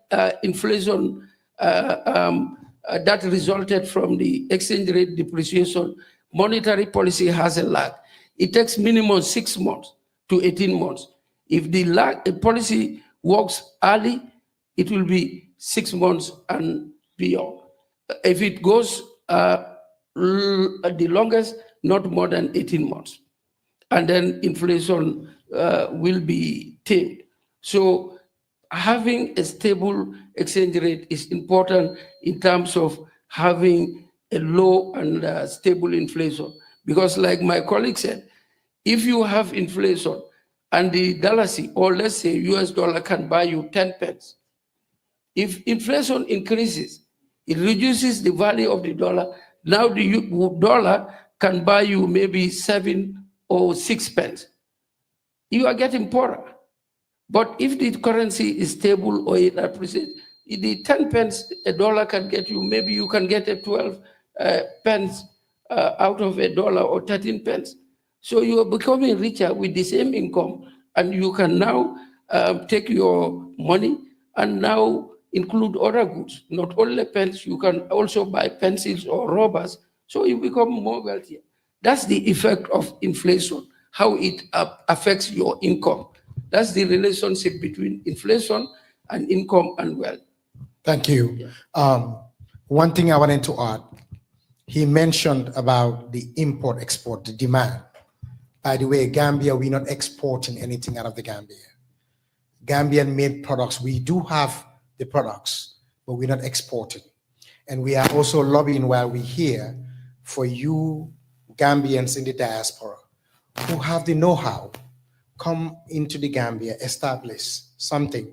inflation that resulted from the exchange rate depreciation, monetary policy has a lag. It takes minimum 6 months to 18 months. If the policy works early, it will be 6 months and beyond. If it goes the longest, not more than 18 months. And then inflation will be tamed. So having a stable exchange rate is important in terms of having a low and stable inflation. Because like my colleague said, if you have inflation and the dollar, or let's say US dollar can buy you 10 pence, if inflation increases, it reduces the value of the dollar. Now the dollar can buy you maybe 7 or 6 pence. You are getting poorer. But if the currency is stable or it appreciates, the 10 pence a dollar can get you, maybe you can get a 12 pence out of a dollar or 13 pence. So you are becoming richer with the same income, and you can now take your money and now include other goods, not only pens, you can also buy pencils or rubbers, so you become more wealthier. That's the effect of inflation, how it affects your income. That's the relationship between inflation and income and wealth. Thank you. One thing I wanted to add, he mentioned about the import-export, the demand. By the way, Gambia, we're not exporting anything out of the Gambia. Gambian-made products, we do have the products, but we're not exporting. And we are also lobbying while we're here for you Gambians in the diaspora who have the know-how, come into the Gambia, establish something.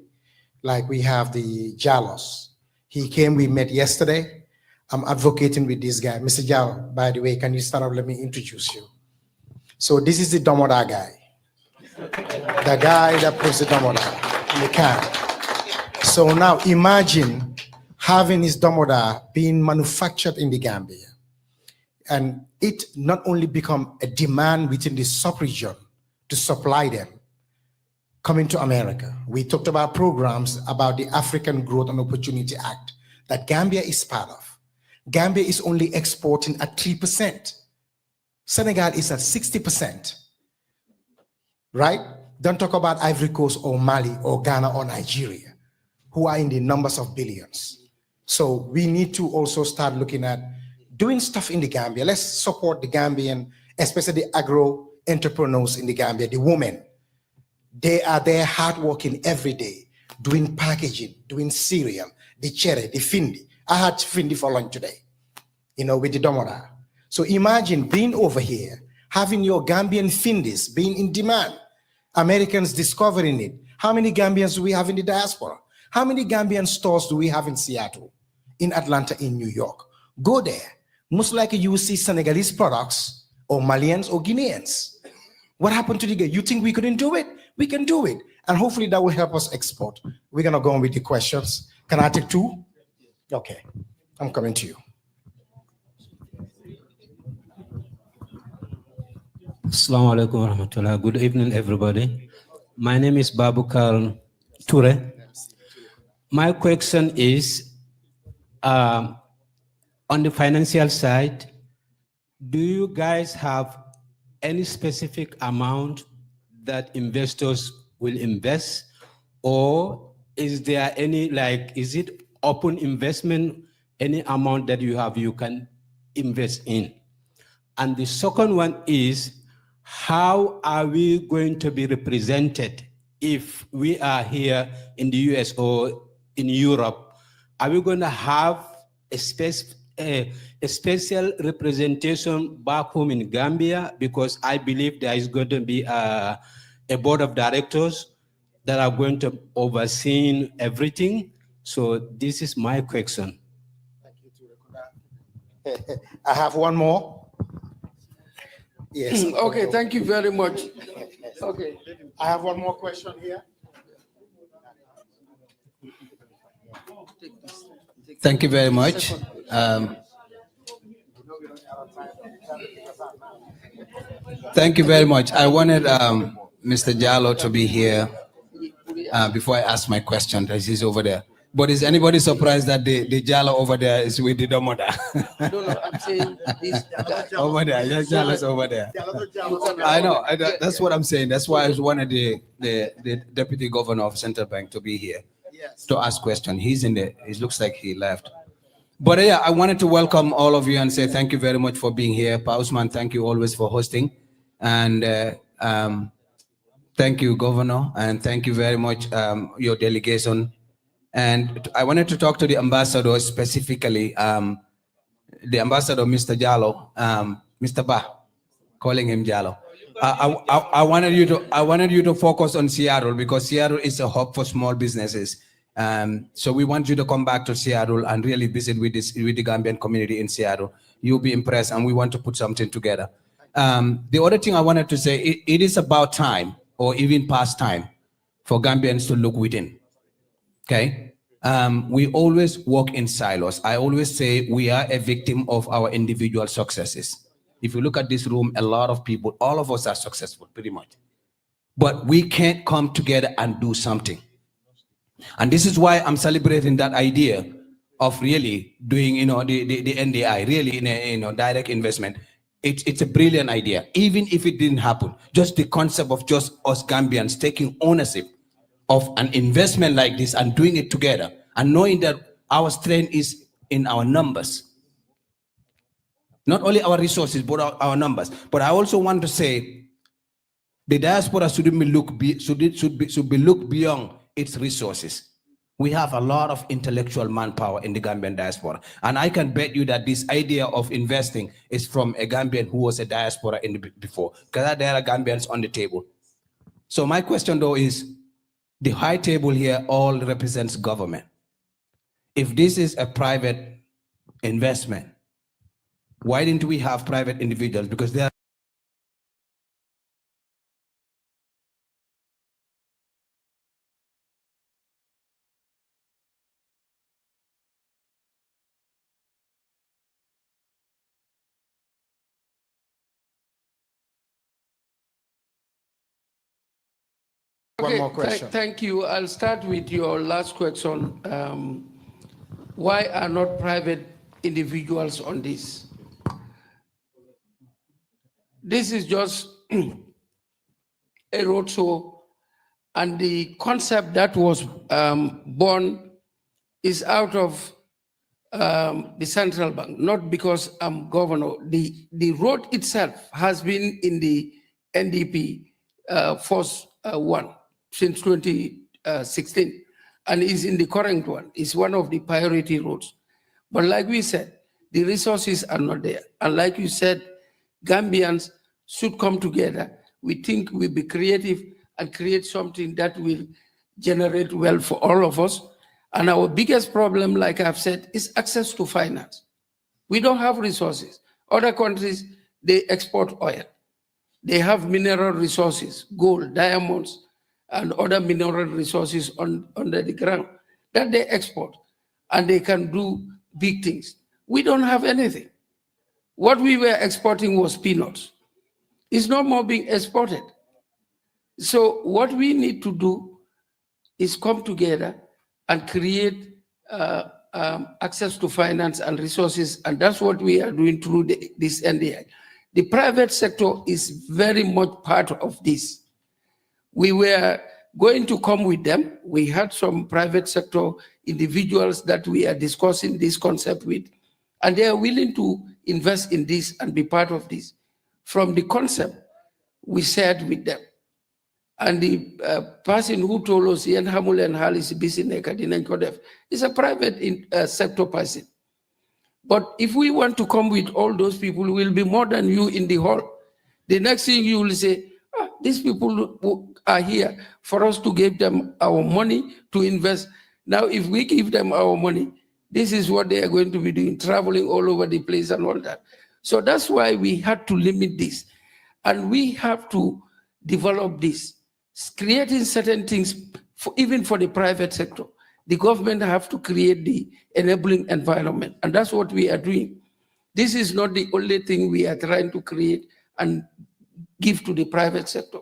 Like we have the Jalos. He came, we met yesterday. I'm advocating with this guy. Mr. Jalo, by the way, can you start up? Let me introduce you. So this is the Domoda guy. The guy that puts the Domoda in the can. So now imagine having this Domoda being manufactured in the Gambia. And it not only become a demand within the sub-region to supply them, coming to America. We talked about programs about the African Growth and Opportunity Act that Gambia is part of. Gambia is only exporting at 3%. Senegal is at 60%, right? Don't talk about Ivory Coast or Mali or Ghana or Nigeria, who are in the numbers of billions. So we need to also start looking at doing stuff in the Gambia. Let's support the Gambian, especially the agro entrepreneurs in the Gambia, the women. They are there hardworking every day, doing packaging, doing cereal, the cherry, the findi. I had findi for lunch today, with the Domoda. So imagine being over here, having your Gambian findis being in demand, Americans discovering it. How many Gambians do we have in the diaspora? How many Gambian stores do we have in Seattle, in Atlanta, in New York? Go there. Most likely you will see Senegalese products or Malians or Guineans. What happened to the game? You think we couldn't do it? We can do it. And hopefully that will help us export. We're going to go on with the questions. Can I take 2? Okay, I'm coming to you. Assalamu alaikum warahmatullah. Good evening, everybody. My name is Babukal Toure. My question is, on the financial side, do you guys have any specific amount that investors will invest, or is there any, is it open investment, any amount that you have you can invest in? And the second one is, how are we going to be represented if we are here in the US or in Europe? Are we going to have a special representation back home in Gambia? Because I believe there is going to be a board of directors that are going to oversee everything. So this is my question. I have one more. Yes. Okay, thank you very much. Okay. I have one more question here. Thank you very much. Thank you very much. I wanted Mr. Jallo to be here before I ask my question. He's over there. But is anybody surprised that the Jala over there is with the Domoda? No, I'm saying this guy. Over there, yeah, Jala's over there. I know, that's what I'm saying. That's why I wanted the deputy governor of Central Bank to be here to ask questions. He's in there. It looks like he left. But yeah, I wanted to welcome all of you and say thank you very much for being here. Pa Usman, thank you always for hosting. And thank you, Governor, and thank you very much, your delegation. And I wanted to talk to the ambassador specifically, the ambassador, Mr. Jallo, Mr. Ba, calling him Jallo. I wanted you to focus on Seattle because Seattle is a hub for small businesses. So we want you to come back to Seattle and really visit with the Gambian community in Seattle. You'll be impressed, and we want to put something together. The other thing I wanted to say, it is about time, or even past time, for Gambians to look within. Okay, we always work in silos. I always say we are a victim of our individual successes. If you look at this room, a lot of people, all of us are successful, pretty much. But we can't come together and do something. And this is why I'm celebrating that idea of really doing, the NDI, really in a, direct investment. It's a brilliant idea. Even if it didn't happen, just the concept of just us Gambians taking ownership of an investment like this and doing it together and knowing that our strength is in our numbers. Not only our resources, but our numbers. But I also want to say the diaspora should be looked beyond its resources. We have a lot of intellectual manpower in the Gambian diaspora. And I can bet you that this idea of investing is from a Gambian who was a diaspora before, because there are Gambians on the table. So my question though is, the high table here all represents government. If this is a private investment, why didn't we have private individuals? Because they are one more question. Thank you. I'll start with your last question. Why are not private individuals on this? This is just a roadshow, and the concept that was born is out of the central bank, not because I'm governor. The road itself has been in the NDP Force 1 since 2016 and is in the current one. It's one of the priority roads. But like we said, the resources are not there. And like you said, Gambians should come together. We think we'll be creative and create something that will generate wealth for all of us. And our biggest problem, like I've said, is access to finance. We don't have resources. Other countries, they export oil. They have mineral resources, gold, diamonds, and other mineral resources under the ground that they export, and they can do big things. We don't have anything. What we were exporting was peanuts. It's no more being exported. So what we need to do is come together and create access to finance and resources, and that's what we are doing through this NDI. The private sector is very much part of this. We were going to come with them. We had some private sector individuals that we are discussing this concept with, and they are willing to invest in this and be part of this. From the concept, we shared with them. And the person who told us, Ian Hamul and Halis Bisineka is a private sector person. But if we want to come with all those people, will be more than you in the hall. The next thing you will say, these people who are here for us to give them our money to invest. Now, if we give them our money, this is what they are going to be doing, traveling all over the place and all that. So that's why we had to limit this. And we have to develop this, creating certain things, even for the private sector. The government have to create the enabling environment. And that's what we are doing. This is not the only thing we are trying to create and give to the private sector.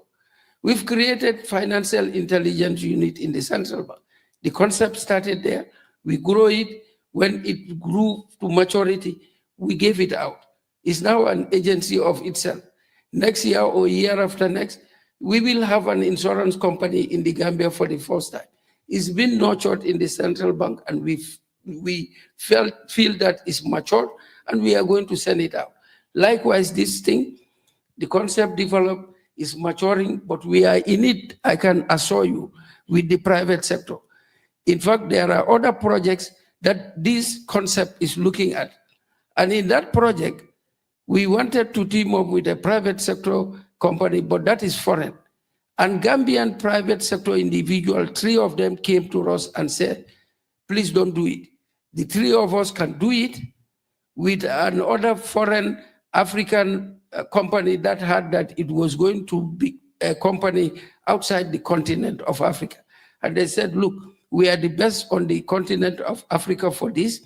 We've created financial intelligence unit in the central bank. The concept started there, We grow it. When it grew to maturity, we gave it out. It's now an agency of itself. Next year or year after next, we will have an insurance company in the Gambia for the first time. It's been nurtured in the central bank, and we feel that it's matured, and we are going to send it out. Likewise, this thing, the concept developed, is maturing, but we are in it, I can assure you, with the private sector. In fact, there are other projects that this concept is looking at. And in that project, we wanted to team up with a private sector company, but that is foreign. And Gambian private sector individual, 3 of them came to us and said, please don't do it. The 3 of us can do it with another foreign African company that had that it was going to be a company outside the continent of Africa. And they said, look, we are the best on the continent of Africa for this.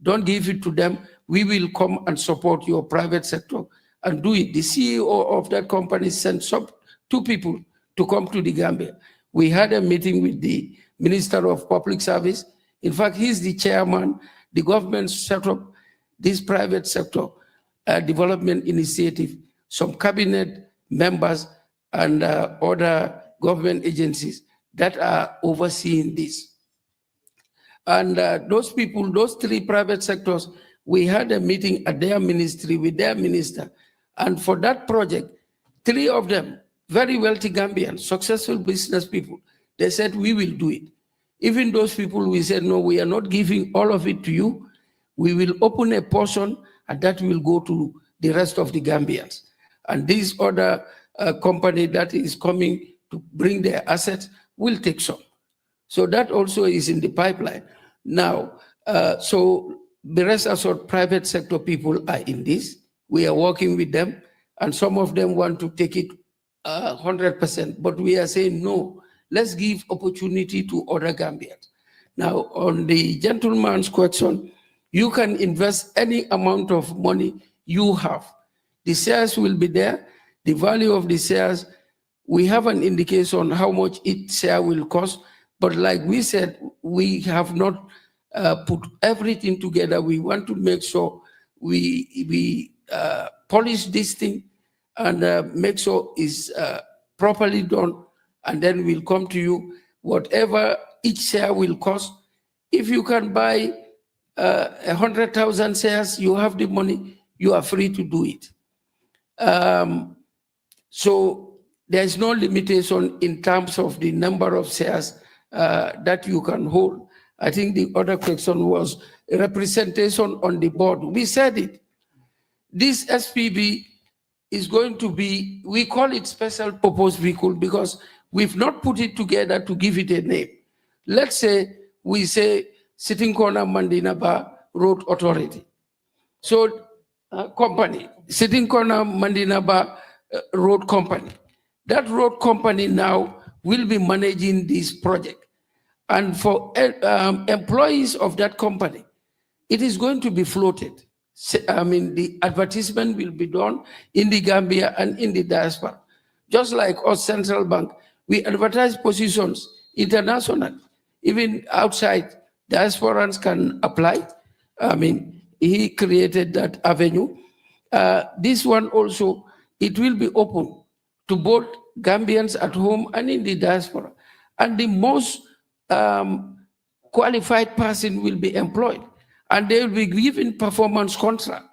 Don't give it to them. We will come and support your private sector and do it. The CEO of that company sent 2 people to come to the Gambia. We had a meeting with the Minister of Public Service. In fact, he's the chairman. The government set up this private sector development initiative, some cabinet members and other government agencies that are overseeing this. And those people, those 3 private sectors, we had a meeting at their ministry with their minister. And for that project, 3 of them, very wealthy Gambians, successful business people, they said, we will do it. Even those people, we said, no, we are not giving all of it to you. We will open a portion, and that will go to the rest of the Gambians. And this other company that is coming to bring their assets will take some. So that also is in the pipeline. Now, so the rest of private sector people are in this. We are working with them, and some of them want to take it 100%, but we are saying, no, let's give opportunity to other Gambians. Now, on the gentleman's question, you can invest any amount of money you have. The shares will be there. The value of the shares, we have an indication how much each share will cost. But like we said, we have not put everything together. We want to make sure we polish this thing and make sure it's properly done. And then we'll come to you, whatever each share will cost. If you can buy 100,000 shares, you have the money, you are free to do it. So there's no limitation in terms of the number of shares that you can hold. I think the other question was representation on the board. We said it. This SPV is going to be, we call it special purpose vehicle because we've not put it together to give it a name. Let's say we say Sitting Corner Mandinaba Road Authority. So company, Sitting Corner Mandinaba Road Company. That road company now will be managing this project. And for employees of that company, it is going to be floated. I mean, the advertisement will be done in the Gambia and in the diaspora. Just like our central bank, we advertise positions internationally. Even outside, diasporans can apply. I mean, he created that avenue. This one also, it will be open to both Gambians at home and in the diaspora. And the most qualified person will be employed. And they will be given performance contract.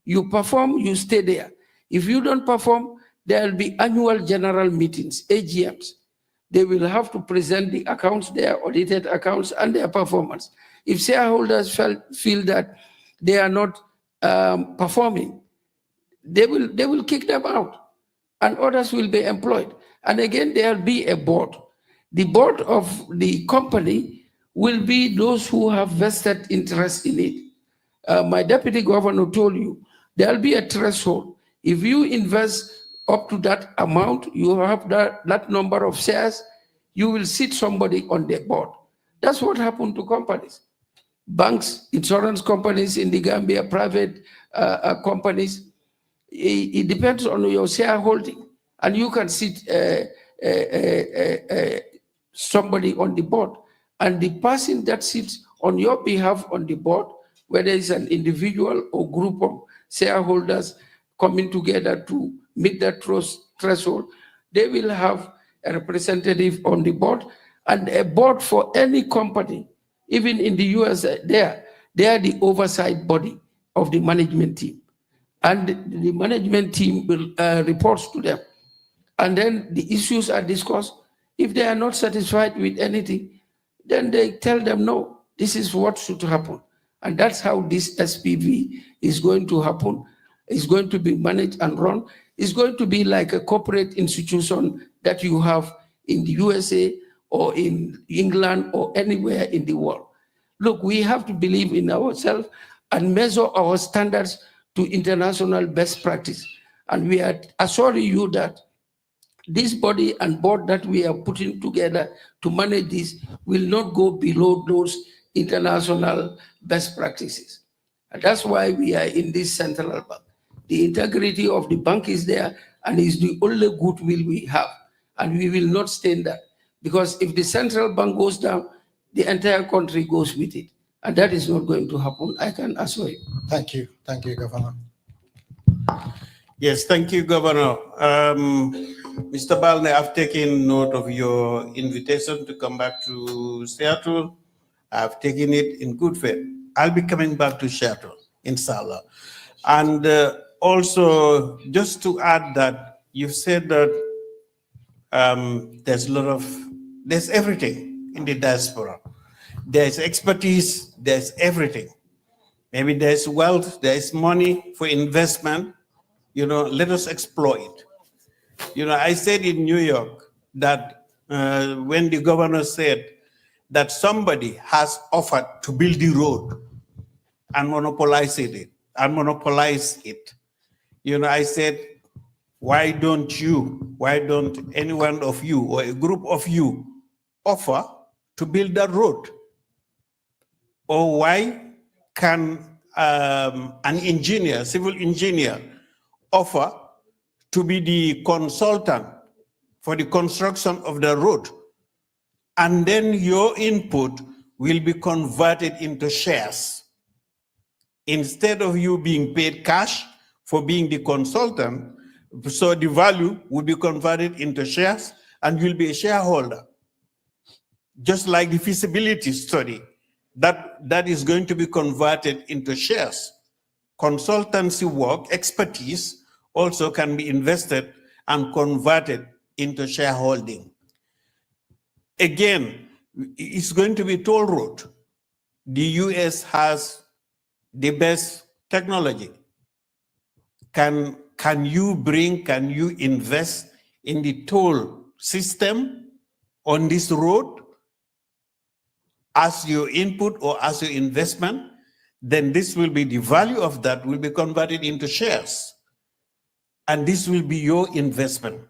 You perform, you stay there. If you don't perform, there will be annual general meetings, AGMs. They will have to present the accounts, their audited accounts, and their performance. If shareholders feel that they are not performing, they will kick them out, and others will be employed. And again, there will be a board. The board of the company will be those who have vested interest in it. My deputy governor told you, there will be a threshold. If you invest up to that amount, you have that number of shares, you will sit somebody on the board. That's what happened to companies. Banks, insurance companies in the Gambia, private companies. It depends on your shareholding. And you can sit somebody on the board. And the person that sits on your behalf on the board, whether it's an individual or group of shareholders coming together to meet that threshold, they will have a representative on the board, and a board for any company, even in the US, they are the oversight body of the management team. And the management team will reports to them. And then the issues are discussed. If they are not satisfied with anything, then they tell them, no, this is what should happen. And that's how this SPV is going to happen. It's going to be managed and run. It's going to be like a corporate institution that you have in the USA or in England or anywhere in the world. Look, we have to believe in ourselves and measure our standards to international best practice. And we are assuring you that this body and board that we are putting together to manage this will not go below those international best practices. And that's why we are in this central bank. The integrity of the bank is there, and is the only goodwill we have. And we will not stand that. Because if the central bank goes down, the entire country goes with it. And that is not going to happen, I can assure you. Thank you. Thank you, Governor. Yes, thank you, Governor. Mr. Balne, I've taken note of your invitation to come back to Seattle. I've taken it in good faith. I'll be coming back to Seattle, inshallah. And also, just to add that, you've said that there's everything in the diaspora. There's expertise, there's everything. Maybe there's wealth, there's money for investment. Let us explore it. I said in New York that when the governor said that somebody has offered to build the road and monopolize it, I said, why don't any one of you or a group of you offer to build that road? Or why can an engineer, civil engineer, offer to be the consultant for the construction of the road? And then your input will be converted into shares. Instead of you being paid cash for being the consultant, so the value will be converted into shares and you'll be a shareholder. Just like the feasibility study, that is going to be converted into shares. Consultancy work, expertise also can be invested and converted into shareholding. Again, it's going to be toll road. The US has the best technology. Can you invest in the toll system on this road as your input or as your investment? Then this will be the value of that will be converted into shares. And this will be your investment.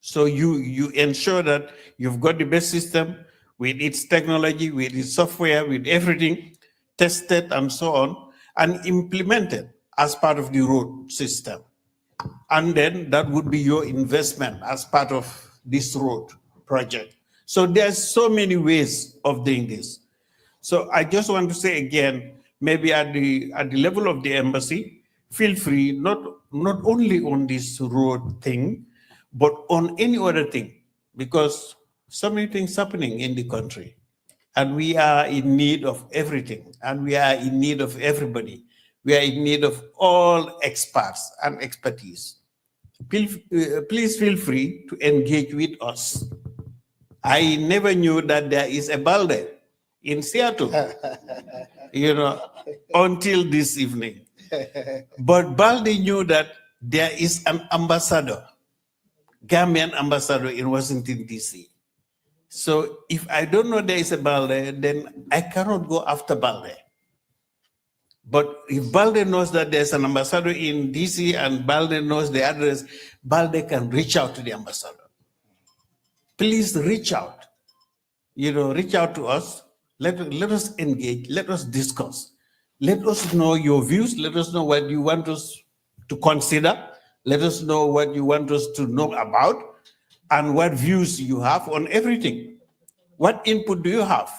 So you ensure that you've got the best system with its technology, with its software, with everything tested and so on, and implemented as part of the road system. And then that would be your investment as part of this road project. So there's so many ways of doing this. So I just want to say again, maybe at the level of the embassy, feel free, not only on this road thing, but on any other thing, because so many things happening in the country. And we are in need of everything, and we are in need of everybody. We are in need of all experts and expertise. Please feel free to engage with us. I never knew that there is a Balde in Seattle, until this evening. But Balde knew that there is an ambassador, Gambian ambassador in Washington, D.C. So if I don't know there is a Balde, then I cannot go after Balde. But if Balde knows that there's an ambassador in DC and Balde knows the address, Balde can reach out to the ambassador. Please reach out. Reach out to us. Let us engage. Let us discuss. Let us know your views. Let us know what you want us to consider. Let us know what you want us to know about and what views you have on everything. What input do you have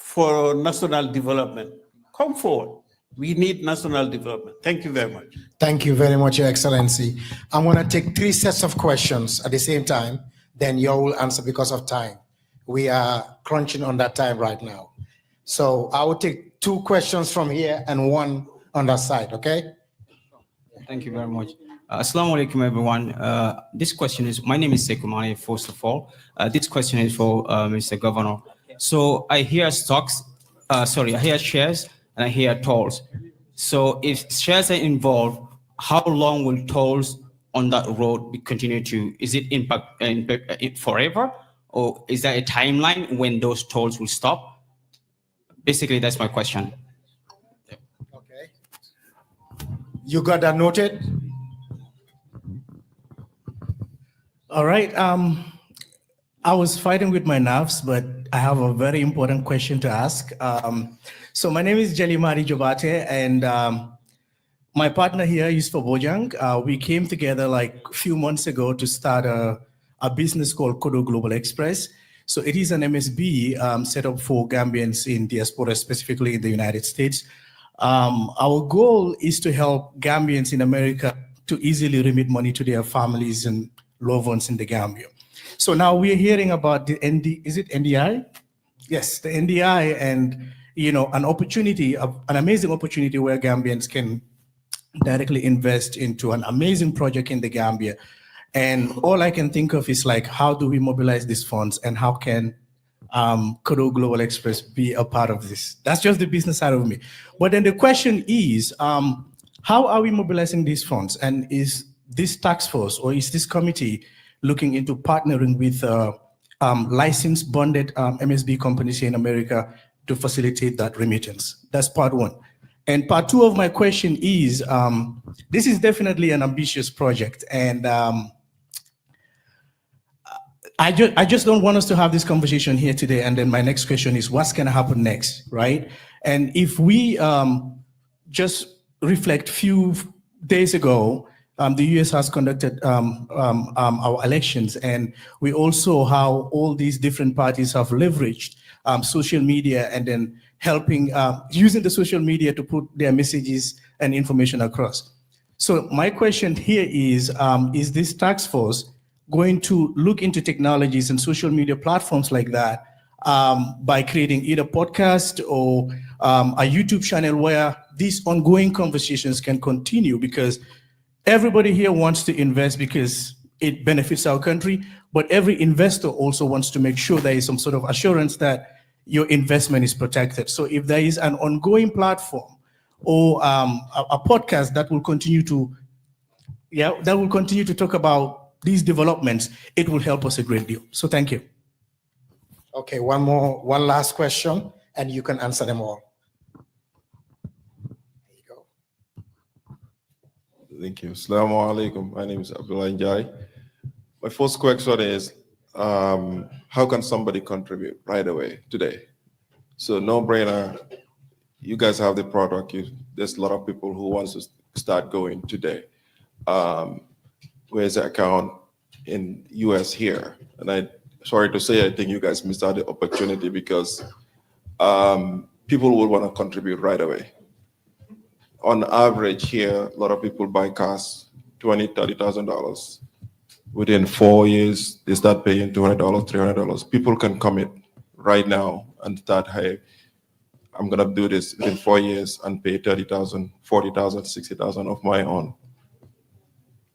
for national development. Come forward. We need national development. Thank you very much. Thank you very much, Your Excellency. I'm going to take 3 sets of questions at the same time, then you will answer because of time. We are crunching on that time right now. So I will take 2 questions from here and 1 on that side, okay? Thank you very much. Assalamu alaikum, everyone. This question is, my name is Sekumani, first of all. This question is for Mr. Governor. So I hear stocks, I hear shares, and I hear tolls. So if shares are involved, how long will tolls on that road be continue to, is it impact forever? Or is there a timeline when those tolls will stop? Basically, that's my question. Okay. You got that noted? All right. I was fighting with my nerves, but I have a very important question to ask. So my name is Jelimari Jobate, and my partner here is for Bojang. We came together like a few months ago to start a business called Kodo Global Express. So it is an MSB set up for Gambians in diaspora, specifically in the United States. Our goal is to help Gambians in America to easily remit money to their families and loved ones in the Gambia. So now we're hearing about the is it NDI? Yes, the NDI, and an opportunity, an amazing opportunity where Gambians can directly invest into an amazing project in the Gambia. And all I can think of is like, how do we mobilize these funds, and how can Kodo Global Express be a part of this? That's just the business side of me. But then the question is, how are we mobilizing these funds? And is this task force or is this committee looking into partnering with licensed bonded MSB companies here in America to facilitate that remittance? That's part 1. And part 2 of my question is, this is definitely an ambitious project, and I just don't want us to have this conversation here today. And then my next question is, what's going to happen next, right? And if we just reflect few days ago, the US has conducted our elections, and we also how all these different parties have leveraged social media and then helping, using the social media to put their messages and information across. So my question here is this task force going to look into technologies and social media platforms like that by creating either podcast or a YouTube channel where these ongoing conversations can continue? Because everybody here wants to invest because it benefits our country, but every investor also wants to make sure there is some sort of assurance that your investment is protected. So if there is an ongoing platform or a podcast that will continue to talk about these developments, it will help us a great deal. So thank you. Okay, one last question, and you can answer them all. Thank you. Assalamu alaikum. My name is Abdullah Njai. My first question is, how can somebody contribute right away today? So no brainer, you guys have the product. There's a lot of people who wants to start going today. Where's the account in US here? And sorry to say, I think you guys missed out the opportunity because people will want to contribute right away. On average here, a lot of people buy cars, $20,000, $30,000. Within 4 years, they start paying $200, $300. People can commit right now and start, hey, I'm gonna do this within 4 years and pay $30,000, $40,000, $60,000 of my own.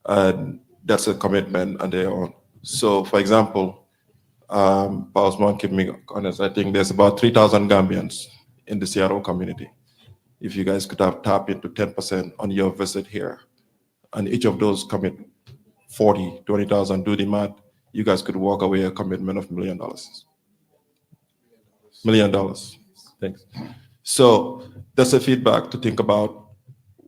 And that's a commitment on their own. So for example, Pausman, keep me honest, I think there's about 3,000 Gambians in the Seattle community. If you guys could have tapped into 10% on your visit here, and each of those commit 40, 20,000, do the math, you guys could walk away a commitment of $1 million. $1 million. Thanks. So that's a feedback to think about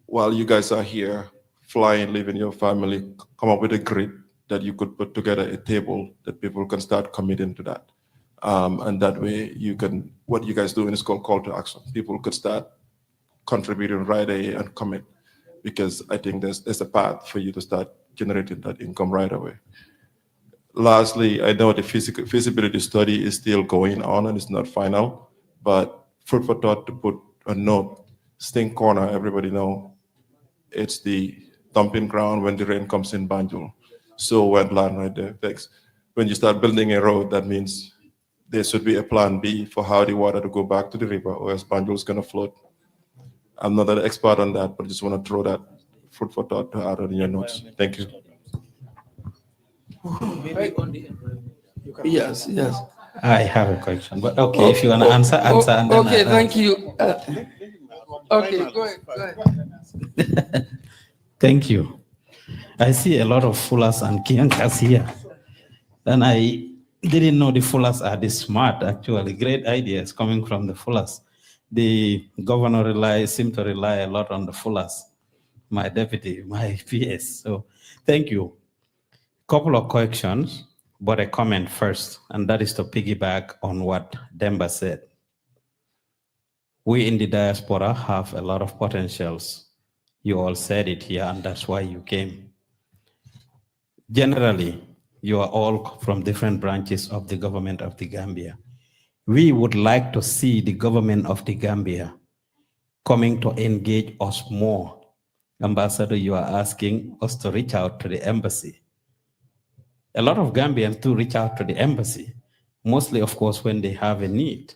while you guys are here, flying, leaving your family, come up with a grid that you could put together a table that people can start committing to that. And that way you can, what you guys do is called call to action. People could start contributing right away and commit, because I think there's a path for you to start generating that income right away. Lastly, I know the feasibility study is still going on and it's not final, but food for thought to put a note. Stink Corner, everybody know, it's the dumping ground when the rain comes in Banjul. So wetland right there. Thanks. When you start building a road, that means there should be a plan B for how the water to go back to the river, or else Banjul is going to flood. I'm not an expert on that, but I just want to throw that food for thought to add on your notes. Thank you. Yes, yes. I have a question, but okay, if you want to answer. And then okay, thank you. Okay, go ahead. Thank you. I see a lot of Fullers and Kiankas here. And I didn't know the Fullers are this smart, actually. Great ideas coming from the Fullers. The governor seems to rely a lot on the Fullers, my deputy, my PS. So thank you. Couple of questions, but a comment first, and that is to piggyback on what Demba said. We in the diaspora have a lot of potentials. You all said it here, and that's why you came. Generally, you are all from different branches of the government of the Gambia. We would like to see the government of the Gambia coming to engage us more. Ambassador, you are asking us to reach out to the embassy. A lot of Gambians do reach out to the embassy, mostly, of course, when they have a need.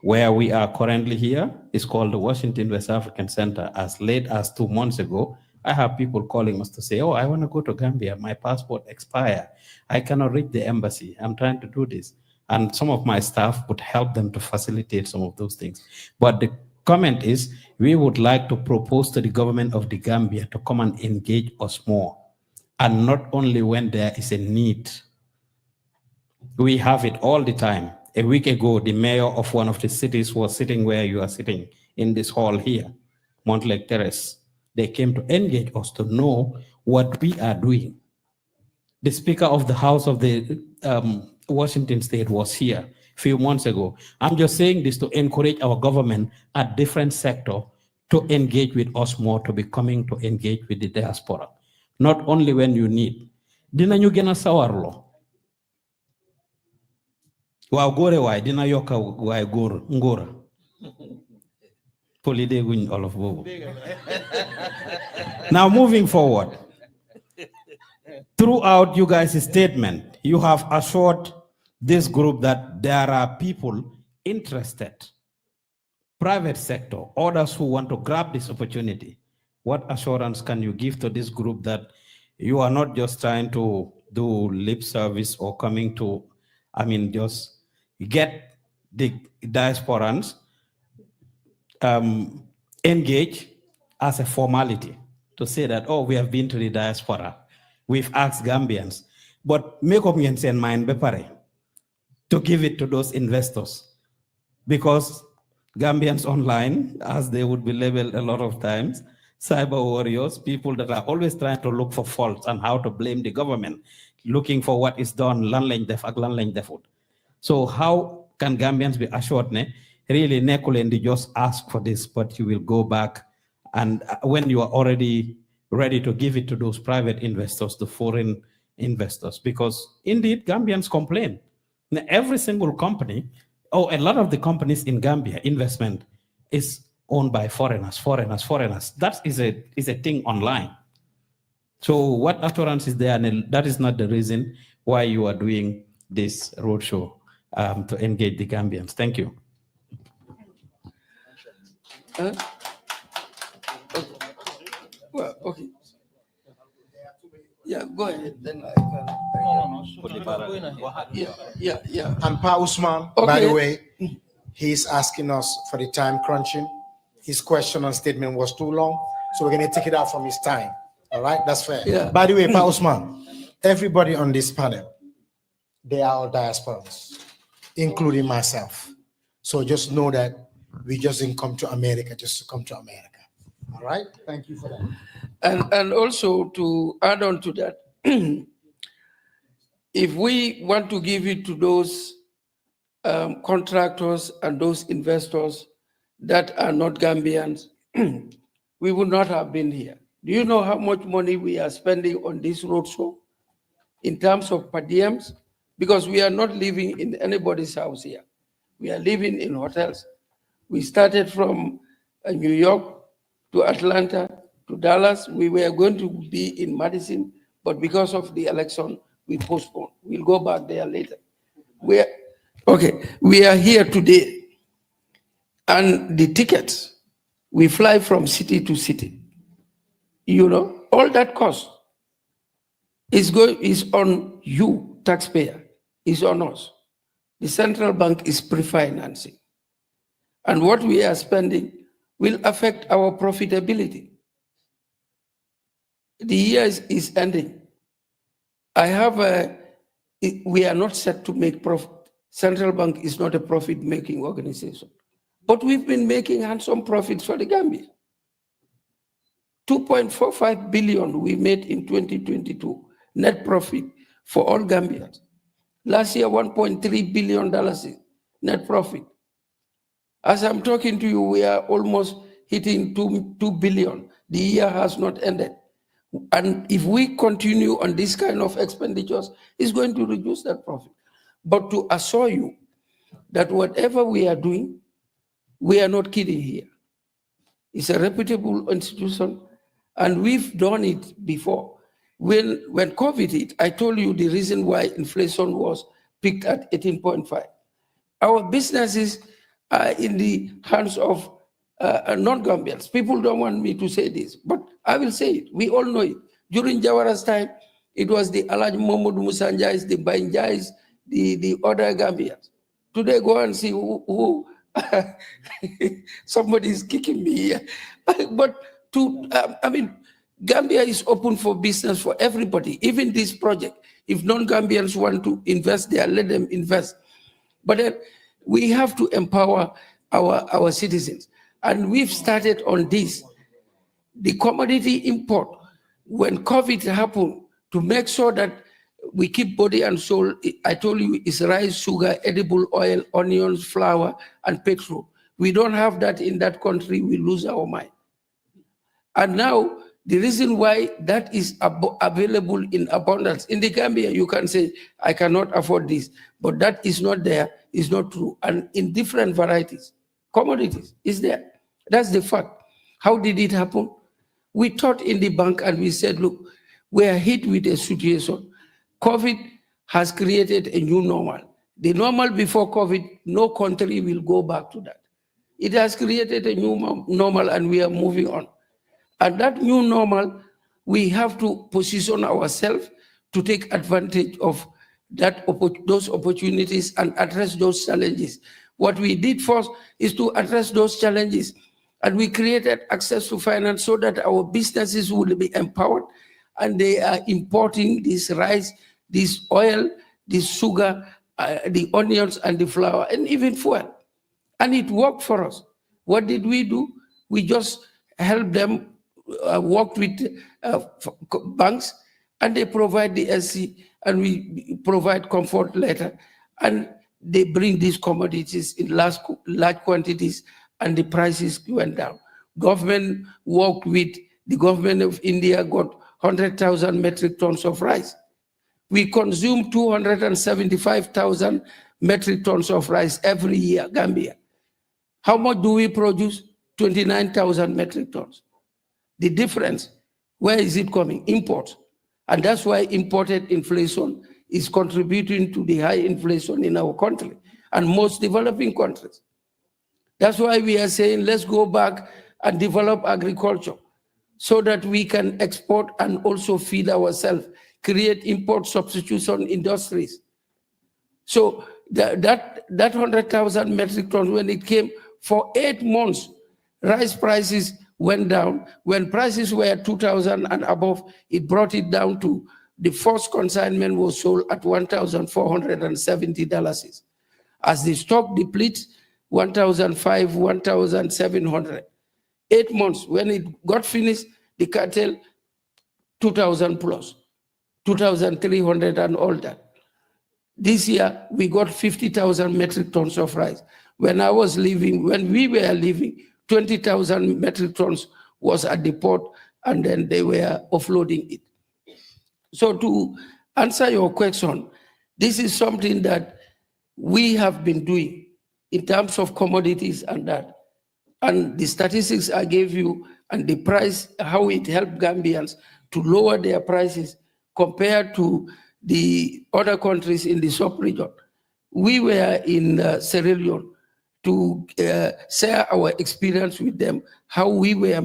Where we are currently here is called the Washington West African Center. As late as 2 months ago, I have people calling us to say, oh, I want to go to Gambia. My passport expired. I cannot reach the embassy. I'm trying to do this. And some of my staff would help them to facilitate some of those things. But the comment is, we would like to propose to the government of the Gambia to come and engage us more. And not only when there is a need. We have it all the time. A week ago, the mayor of one of the cities was sitting where you are sitting in this hall here, Montlake Terrace. They came to engage us to know what we are doing. The Speaker of the House of the Washington State was here a few months ago. I'm just saying this to encourage our government at different sectors to engage with us more, to be coming to engage with the diaspora. Not only when you need. Dina ñu gëna sawarlo. Waaw góore waay dina yokka waay góor ngóora. Poli dégguñ olof boobu. Now moving forward. Throughout you guys' statement, you have assured this group that there are people interested, private sector, others who want to grab this opportunity. What assurance can you give to this group that you are not just trying to do lip service or coming to, just get the diasporans engage as a formality to say that, oh, we have been to the diaspora. We've asked Gambians, but make up your mind to give it to those investors, because Gambians online, as they would be labeled a lot of times, cyber warriors, people that are always trying to look for faults and how to blame the government, looking for what is done, So how can Gambians be assured, really, Nekulendi just ask for this, but you will go back, and when you are already ready to give it to those private investors, the foreign investors, because indeed Gambians complain. Now, every single company, a lot of the companies in Gambia, investment is owned by foreigners. That is a thing online. So what assurance is there? And that is not the reason why you are doing this roadshow to engage the Gambians. Thank you. Well, okay. Yeah, go ahead. Then I can. Yeah. And Pa Usman, by the way, he's asking us for the time crunching. His question and statement was too long, so we're going to take it out from his time. All right, that's fair. Yeah. By the way, Pa Usman, everybody on this panel, they are all diasporans, including myself. So just know that we just didn't come to America just to come to America. All right, thank you for that. And also to add on to that, if we want to give it to those contractors and those investors that are not Gambians, we would not have been here. Do you know how much money we are spending on this roadshow in terms of per diems? Because we are not living in anybody's house here. We are living in hotels. We started from New York to Atlanta to Dallas. We were going to be in Madison, but because of the election, we postponed. We'll go back there later. We are here today, and the tickets, we fly from city to city. You know, all that cost is on you, taxpayer, is on us. The central bank is pre-financing. And what we are spending will affect our profitability. The year is ending. We are not set to make profit. Central bank is not a profit-making organization. But we've been making handsome profits for the Gambia. 2.45 billion we made in 2022, net profit for all Gambians. Last year, $1.3 billion net profit. As I'm talking to you, we are almost hitting 2 billion. The year has not ended. And if we continue on this kind of expenditures, it's going to reduce that profit. But to assure you that whatever we are doing, we are not kidding here. It's a reputable institution, and we've done it before. When COVID hit, I told you the reason why inflation was peaked at 18.5. Our businesses are in the hands of non-Gambians. People don't want me to say this, but I will say it. We all know it. During Jawara's time, it was the Alhaji Mohamed Musanjais, the Bainjais, the other Gambians. Today, go and see who somebody is kicking me here. But Gambia is open for business for everybody, even this project. If non-Gambians want to invest there, let them invest. But then we have to empower our citizens. And we've started on this. The commodity import, when COVID happened, to make sure that we keep body and soul, I told you, it's rice, sugar, edible oil, onions, flour, and petrol. We don't have that in that country, we lose our mind. And now, the reason why that is available in abundance, in the Gambia, you can say, I cannot afford this, but that is not there, is not true. And in different varieties, commodities is there. That's the fact. How did it happen? We thought in the bank and we said, look, we are hit with a situation. COVID has created a new normal. The normal before COVID, no country will go back to that. It has created a new normal and we are moving on. And that new normal, we have to position ourselves to take advantage of those opportunities and address those challenges. What we did first is to address those challenges. And we created access to finance so that our businesses will be empowered, and they are importing this rice, this oil, this sugar, the onions and the flour, and even fuel. And it worked for us. What did we do? We just helped them, worked with banks, and they provide the SC, and we provide comfort letter, and they bring these commodities in large quantities, and the prices went down. Government worked with the government of India, got 100,000 metric tons of rice. We consume 275,000 metric tons of rice every year, Gambia. How much do we produce? 29,000 metric tons. The difference, where is it coming? Import. And that's why imported inflation is contributing to the high inflation in our country and most developing countries. That's why we are saying, let's go back and develop agriculture so that we can export and also feed ourselves, create import substitution industries. So that 100,000 metric tons, when it came for 8 months, rice prices went down. When prices were 2,000 and above, it brought it down to, the first consignment was sold at $1,470. As the stock depletes, 1,500, 1,700. 8 months, when it got finished, the cartel, 2,000 plus, 2,300 and all that. This year, we got 50,000 metric tons of rice. When I was leaving, when we were leaving, 20,000 metric tons was at the port, and then they were offloading it. So to answer your question, this is something that we have been doing in terms of commodities and that. And the statistics I gave you and the price, how it helped Gambians to lower their prices compared to the other countries in the sub-region. We were in Sierra Leone to share our experience with them, how we were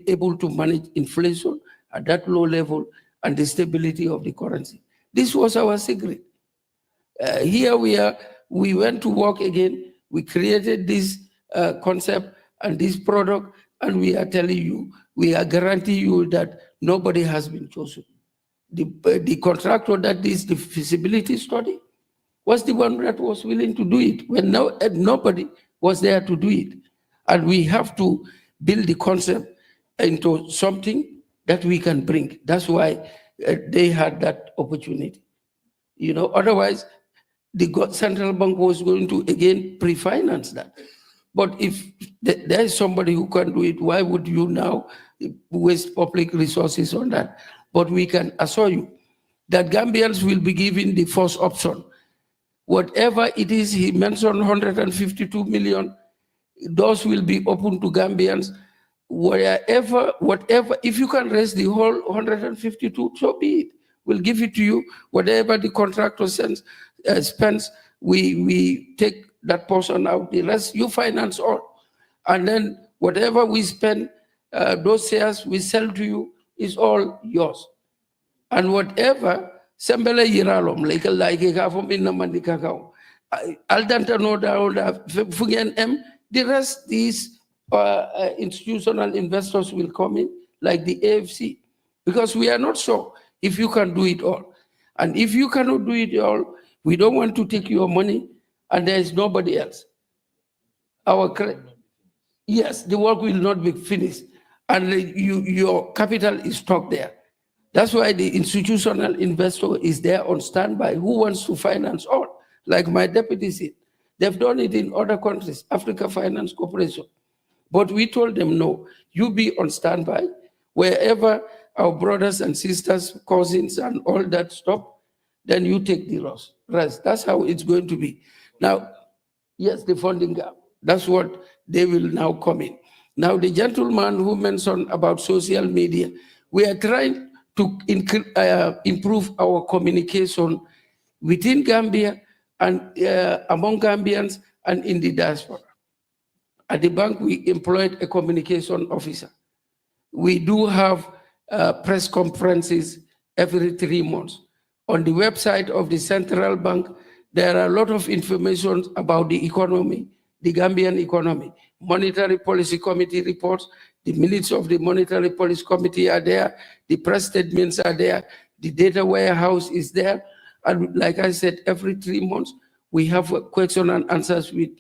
able to manage inflation at that low level and the stability of the currency. This was our secret. Here we are, we went to work again, we created this concept and this product, and we are telling you, we are guaranteeing you that nobody has been chosen. The contractor that did the feasibility study was the one that was willing to do it when nobody was there to do it. And we have to build the concept into something that we can bring. That's why they had that opportunity. You know, otherwise, the central bank was going to again pre-finance that. But if there is somebody who can do it, why would you now waste public resources on that? But we can assure you that Gambians will be given the first option. Whatever it is, he mentioned 152 million, those will be open to Gambians. Whatever, if you can raise the whole 152, so be it. We'll give it to you. Whatever the contractor spends, we take that portion out. The rest, you finance all. And then whatever we spend, those shares we sell to you, is all yours. And whatever, Sembele Yiralom, like a from in Namandi Kakao, Aldanta no down, Fugen M, the rest, these institutional investors will come in, like the AFC, because we are not sure if you can do it all. And if you cannot do it all, we don't want to take your money and there is nobody else. Yes, the work will not be finished and your capital is stuck there. That's why the institutional investor is there on standby who wants to finance all, like my deputy said. They've done it in other countries, Africa Finance Corporation. But we told them, no, you be on standby. Wherever our brothers and sisters, cousins, and all that stop, then you take the rest. That's how it's going to be. Now, yes, the funding gap, that's what they will now come in. Now, the gentleman who mentioned about social media, we are trying to improve our communication within Gambia and among Gambians and in the diaspora. At the bank, we employed a communication officer. We do have press conferences every 3 months. On the website of the central bank, there are a lot of information about the economy, the Gambian economy. Monetary Policy Committee reports, the minutes of the Monetary Policy Committee are there, the press statements are there, the data warehouse is there. And like I said, every 3 months, we have question and answers with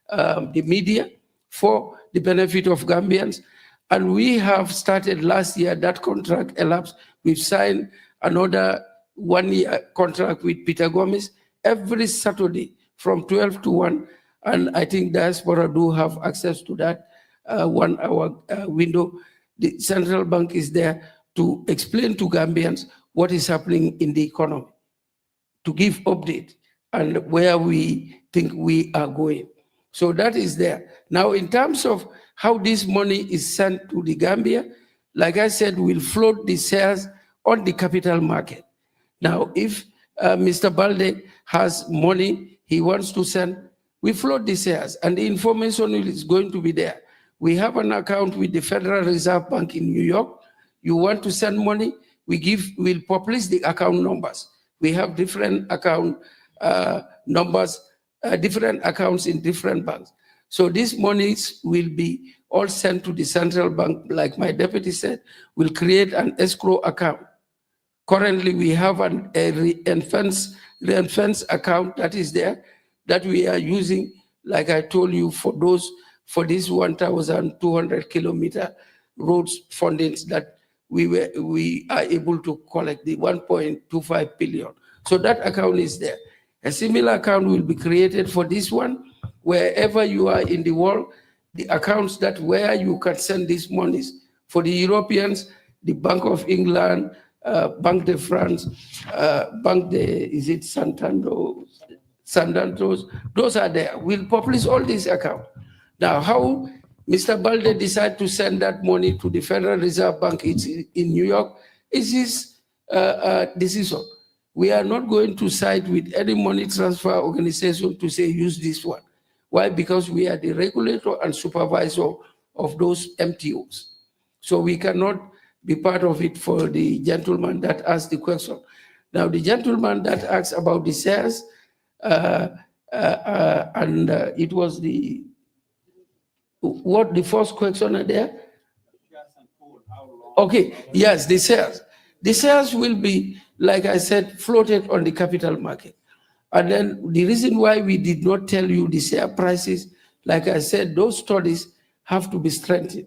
the media for the benefit of Gambians. And we have started last year, that contract elapsed. We've signed another 1-year contract with Peter Gomez every Saturday from 12 to 1. And I think diaspora do have access to that 1 hour window. The central bank is there to explain to Gambians what is happening in the economy, to give update and where we think we are going. So that is there. Now, in terms of how this money is sent to the Gambia, like I said, we'll float the shares on the capital market. Now, if Mr. Balde has money he wants to send, we float the shares and the information is going to be there. We have an account with the Federal Reserve Bank in New York. You want to send money, we'll publish the account numbers. We have different account numbers, different accounts in different banks. So these monies will be all sent to the central bank, like my deputy said. We'll create an escrow account. Currently, we have an ring-fence account that is there that we are using, like I told you, for this 1,200 kilometer roads fundings that we are able to collect the 1.25 billion. So that account is there. A similar account will be created for this one, wherever you are in the world, the accounts that where you can send these monies. For the Europeans, the Bank of England, Banque de France, is it Santander? Sandantos, those are there. We'll publish all these accounts. Now, how Mr. Balde decided to send that money to the Federal Reserve Bank in New York is his decision. We are not going to side with any money transfer organization to say use this one. Why? Because we are the regulator and supervisor of those MTOs. So we cannot be part of it for the gentleman that asked the question. Now, the gentleman that asked about the shares, it was the first question there? Okay, yes, the shares. The shares will be, like I said, floated on the capital market. And then the reason why we did not tell you the share prices, like I said, those studies have to be strengthened.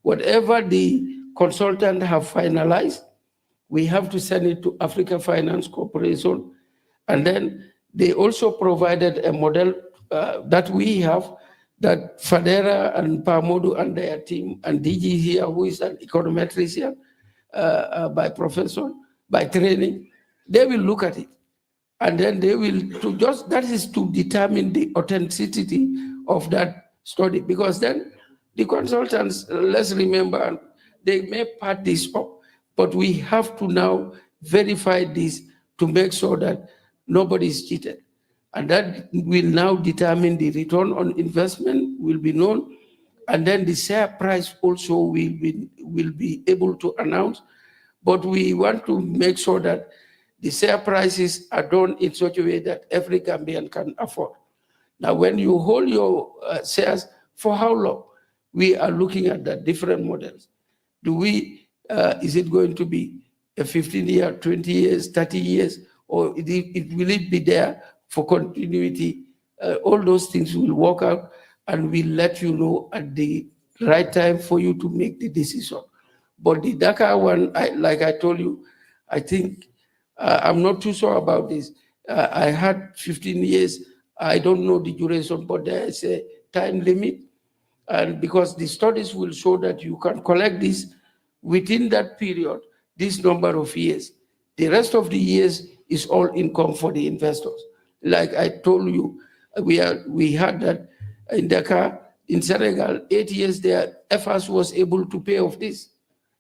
Whatever the consultant have finalized, we have to send it to Africa Finance Corporation. And then they also provided a model that we have, that Fadera and Pamodu and their team, and DG here, who is an econometrician by profession, by training, they will look at it. And then they will, that is to determine the authenticity of that study. Because then the consultants, let's remember, they may part this up, but we have to now verify this to make sure that nobody is cheated. And that will now determine the return on investment will be known. And then the share price also will be able to announce. But we want to make sure that the share prices are done in such a way that every Gambian can afford. Now, when you hold your shares, for how long? We are looking at the different models. Is it going to be a 15-year, 20 years, 30 years, or will it be there for continuity? All those things will work out, and we'll let you know at the right time for you to make the decision. But the Dakar one, like I told you, I think I'm not too sure about this. I had 15 years. I don't know the duration, but there is a time limit. And because the studies will show that you can collect this within that period, this number of years. The rest of the years is all income for the investors. Like I told you, we had that in Dakar, in Senegal, 8 years there, FS was able to pay off this.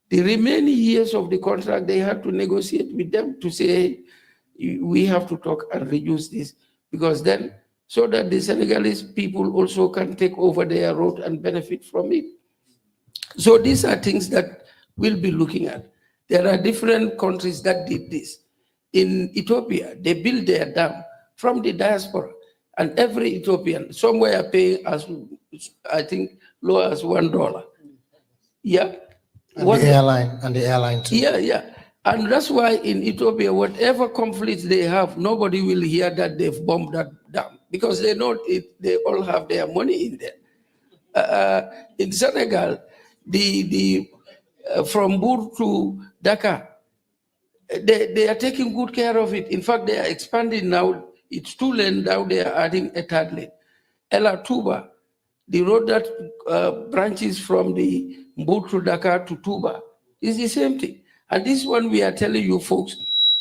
The remaining years of the contract, they had to negotiate with them to say, hey, we have to talk and reduce this, because then, so that the Senegalese people also can take over their road and benefit from it. So these are things that we'll be looking at. There are different countries that did this. In Ethiopia, they built their dam from the diaspora, and every Ethiopian, some were paying as, I think, low as $1. Yeah. And the airline too. Yeah. And that's why in Ethiopia, whatever conflicts they have, nobody will hear that they've bombed that dam, because they know they all have their money in there. In Senegal, from Bour to Dakar, they are taking good care of it. In fact, they are expanding now. It's 2 lanes, now they are adding a 3rd lane. Ella Touba, the road that branches from the Bour to Dakar to Touba, is the same thing. And this one we are telling you folks,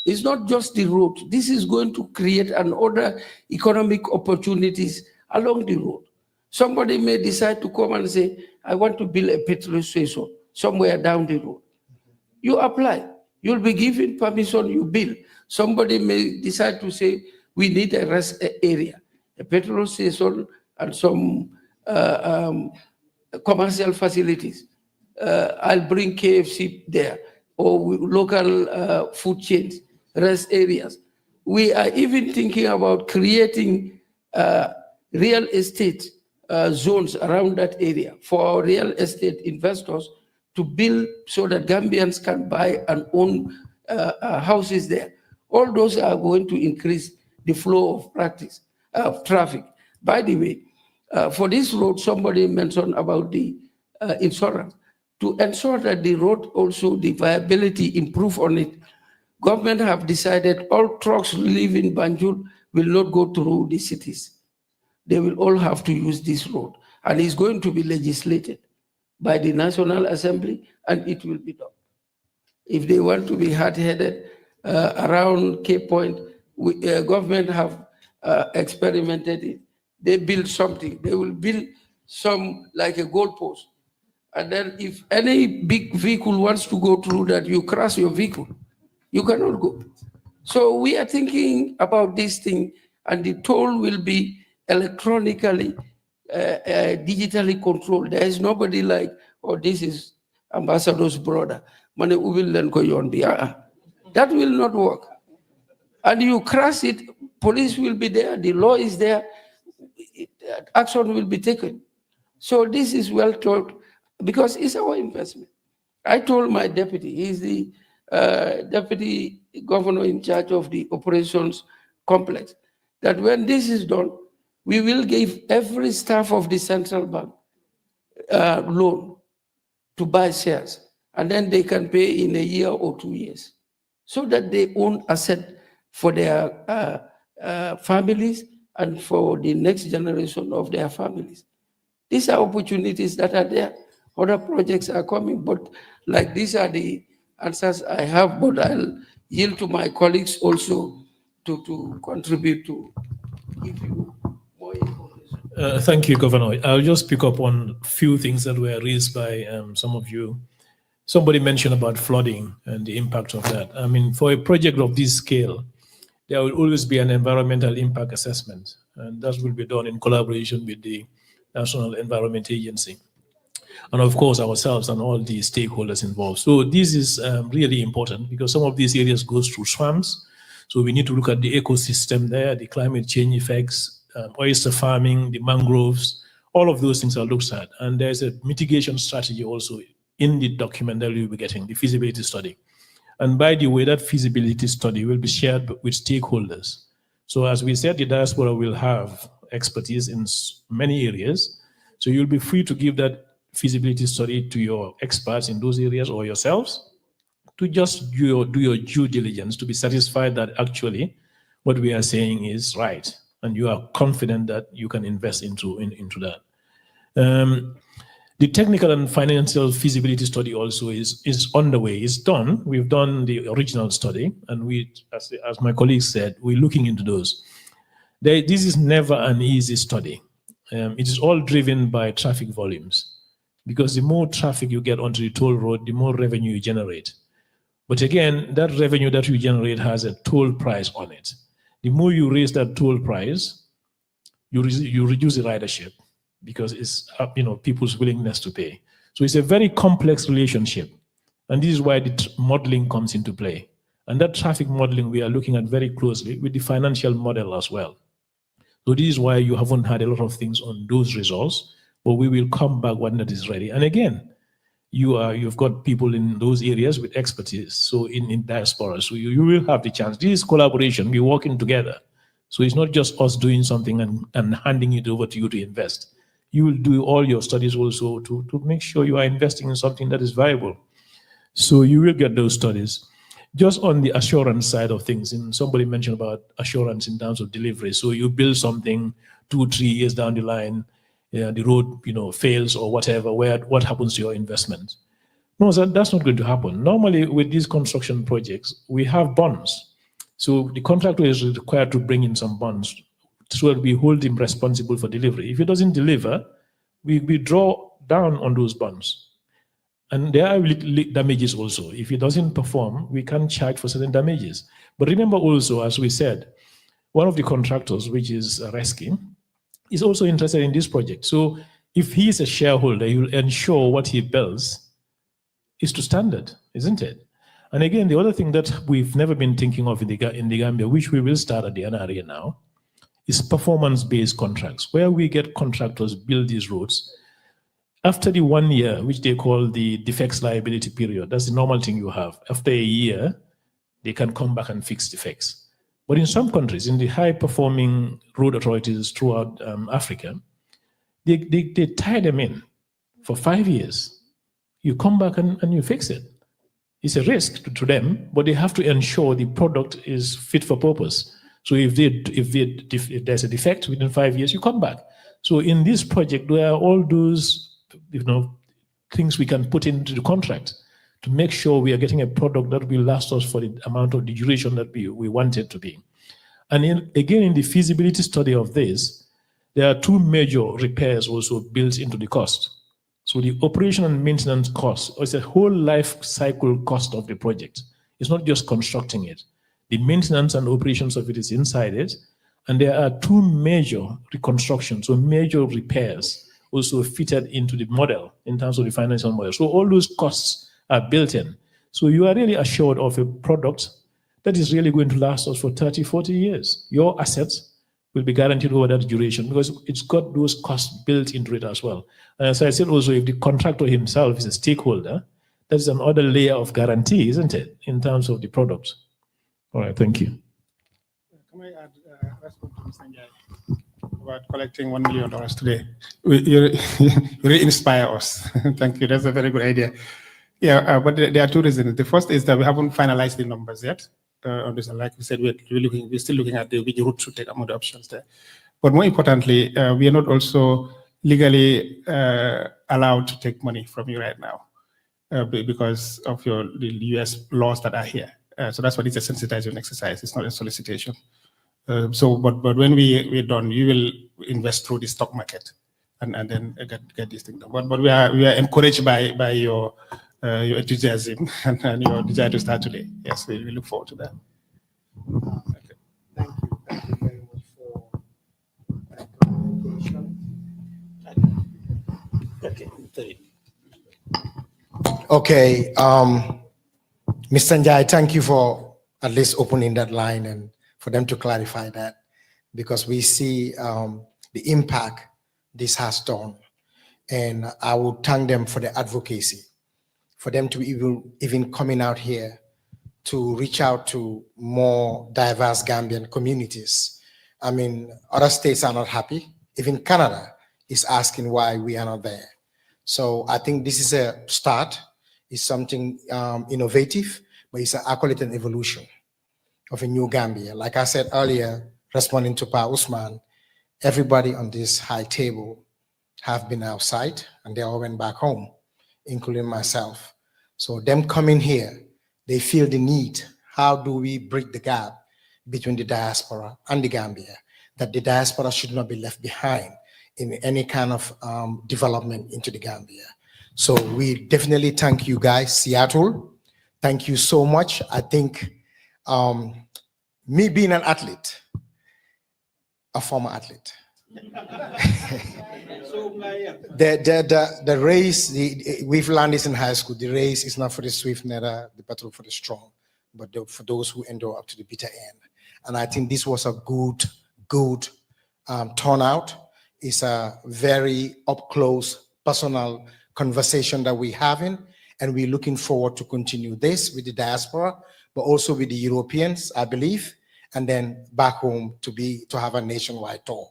is not just the road. This is going to create other economic opportunities along the road. Somebody may decide to come and say, I want to build a petrol station somewhere down the road. You apply. You'll be given permission, you build. Somebody may decide to say, we need a rest area, a petrol station and some commercial facilities. I'll bring KFC there, or local food chains, rest areas. We are even thinking about creating real estate zones around that area for our real estate investors to build so that Gambians can buy and own houses there. All those are going to increase the flow of traffic. By the way, for this road, somebody mentioned about the insurance. To ensure that the road also, the viability improve on it, government have decided all trucks leaving Banjul will not go through the cities. They will all have to use this road. And it's going to be legislated by the National Assembly, and it will be done. If they want to be hard-headed around Cape Point, government have experimented it. They build something. They will build some like a goalpost. And then if any big vehicle wants to go through that, you crash your vehicle. You cannot go. So we are thinking about this thing, and the toll will be electronically, digitally controlled. There is nobody like, oh, this is ambassador's brother. Money will then go on. That will not work. And you crash it, police will be there, the law is there, action will be taken. So this is well told, because it's our investment. I told my deputy, he's the deputy governor in charge of the operations complex, that when this is done, we will give every staff of the central bank loan to buy shares, and then they can pay in a year or 2 years, so that they own asset for their families and for the next generation of their families. These are opportunities that are there. Other projects are coming, but like these are the answers I have, but I'll yield to my colleagues also to contribute to give you more information. Thank you, Governor. I'll just pick up on a few things that were raised by some of you. Somebody mentioned about flooding and the impact of that. I mean, for a project of this scale, there will always be an environmental impact assessment, and that will be done in collaboration with the National Environment Agency, and of course ourselves and all the stakeholders involved. So this is really important, because some of these areas goes through swamps. So we need to look at the ecosystem there, the climate change effects, oyster farming, the mangroves, all of those things are looked at. And there's a mitigation strategy also in the document that you'll be getting, the feasibility study. And by the way, that feasibility study will be shared with stakeholders. So as we said, the diaspora will have expertise in many areas. So you'll be free to give that feasibility study to your experts in those areas or yourselves to just do your due diligence to be satisfied that actually what we are saying is right, and you are confident that you can invest into that. The technical and financial feasibility study also is on the way. It's done. We've done the original study, and we, as my colleagues said, we're looking into those. This is never an easy study. It is all driven by traffic volumes, because the more traffic you get onto the toll road, the more revenue you generate. But again, that revenue that you generate has a toll price on it. The more you raise that toll price, you reduce the ridership, because it's people's willingness to pay. So it's a very complex relationship, and this is why the modeling comes into play. And that traffic modeling we are looking at very closely with the financial model as well. So this is why you haven't had a lot of things on those results, but we will come back when that is ready. And again, you've got people in those areas with expertise, so in diaspora, so you will have the chance. This is collaboration, we're working together. So it's not just us doing something and handing it over to you to invest. You will do all your studies also to make sure you are investing in something that is viable. So you will get those studies. Just on the assurance side of things, and somebody mentioned about assurance in terms of delivery. So you build something 2-3 years down the line, the road fails or whatever, what happens to your investment? No, that's not going to happen. Normally with these construction projects, we have bonds. So the contractor is required to bring in some bonds so that we hold him responsible for delivery. If he doesn't deliver, we draw down on those bonds. And there are damages also. If he doesn't perform, we can charge for certain damages. But remember also, as we said, one of the contractors, which is Reski, is also interested in this project. So if he is a shareholder, he will ensure what he builds is to standard, isn't it? And again, the other thing that we've never been thinking of in the Gambia, which we will start at the NRA now, is performance-based contracts, where we get contractors build these roads. After the 1 year, which they call the defects liability period, that's the normal thing you have. After a year, they can come back and fix defects. But in some countries, in the high-performing road authorities throughout Africa, they tie them in for 5 years. You come back and you fix it. It's a risk to them, but they have to ensure the product is fit for purpose. So if there's a defect within 5 years, you come back. So in this project, there are all those things we can put into the contract to make sure we are getting a product that will last us for the amount of the duration that we want it to be. And again, in the feasibility study of this, there are two major repairs also built into the cost. So the operation and maintenance cost is a whole life cycle cost of the project. It's not just constructing it. The maintenance and operations of it is inside it. And there are two major reconstructions, so major repairs also fitted into the model in terms of the financial model. So all those costs are built in. So you are really assured of a product that is really going to last us for 30, 40 years. Your assets will be guaranteed over that duration because it's got those costs built into it as well. And as I said also, if the contractor himself is a stakeholder, that is another layer of guarantee, isn't it, in terms of the product? All right, thank you. Can I add response to Mr. Njai about collecting $1 million today? You really inspire us. Thank you. That's a very good idea. Yeah, but there are two reasons. The first is that we haven't finalized the numbers yet. On this, like we said, we're still looking at which route to take among the options there. But more importantly, we are not also legally allowed to take money from you right now because of the US laws that are here. So that's why it's a sensitization exercise. It's not a solicitation. But when we're done, you will invest through the stock market and then get this thing done. But we are encouraged by your enthusiasm and your desire to start today. Yes, we look forward to that. Okay. Thank you. Thank you very much for that communication. Okay. Mr. Njai, thank you for at least opening that line and for them to clarify that, because we see the impact this has done. And I would thank them for the advocacy, for them to even coming out here to reach out to more diverse Gambian communities. I mean, other states are not happy. Even Canada is asking why we are not there. So I think this is a start. It's something innovative, but it's an accolade and evolution of a new Gambia. Like I said earlier, responding to Pa Usman, everybody on this high table have been outside and they all went back home, including myself. So them coming here, they feel the need. How do we bridge the gap between the diaspora and the Gambia? That the diaspora should not be left behind in any kind of development into the Gambia. So we definitely thank you guys, Seattle. Thank you so much. I think me being an athlete, a former athlete, the race, we've learned this in high school, the race is not for the swift, neither the battle for the strong, but for those who endure up to the bitter end. And I think this was a good turnout. It's a very up-close, personal conversation that we're having, and we're looking forward to continue this with the diaspora, but also with the Europeans, I believe, and then back home to have a nationwide tour.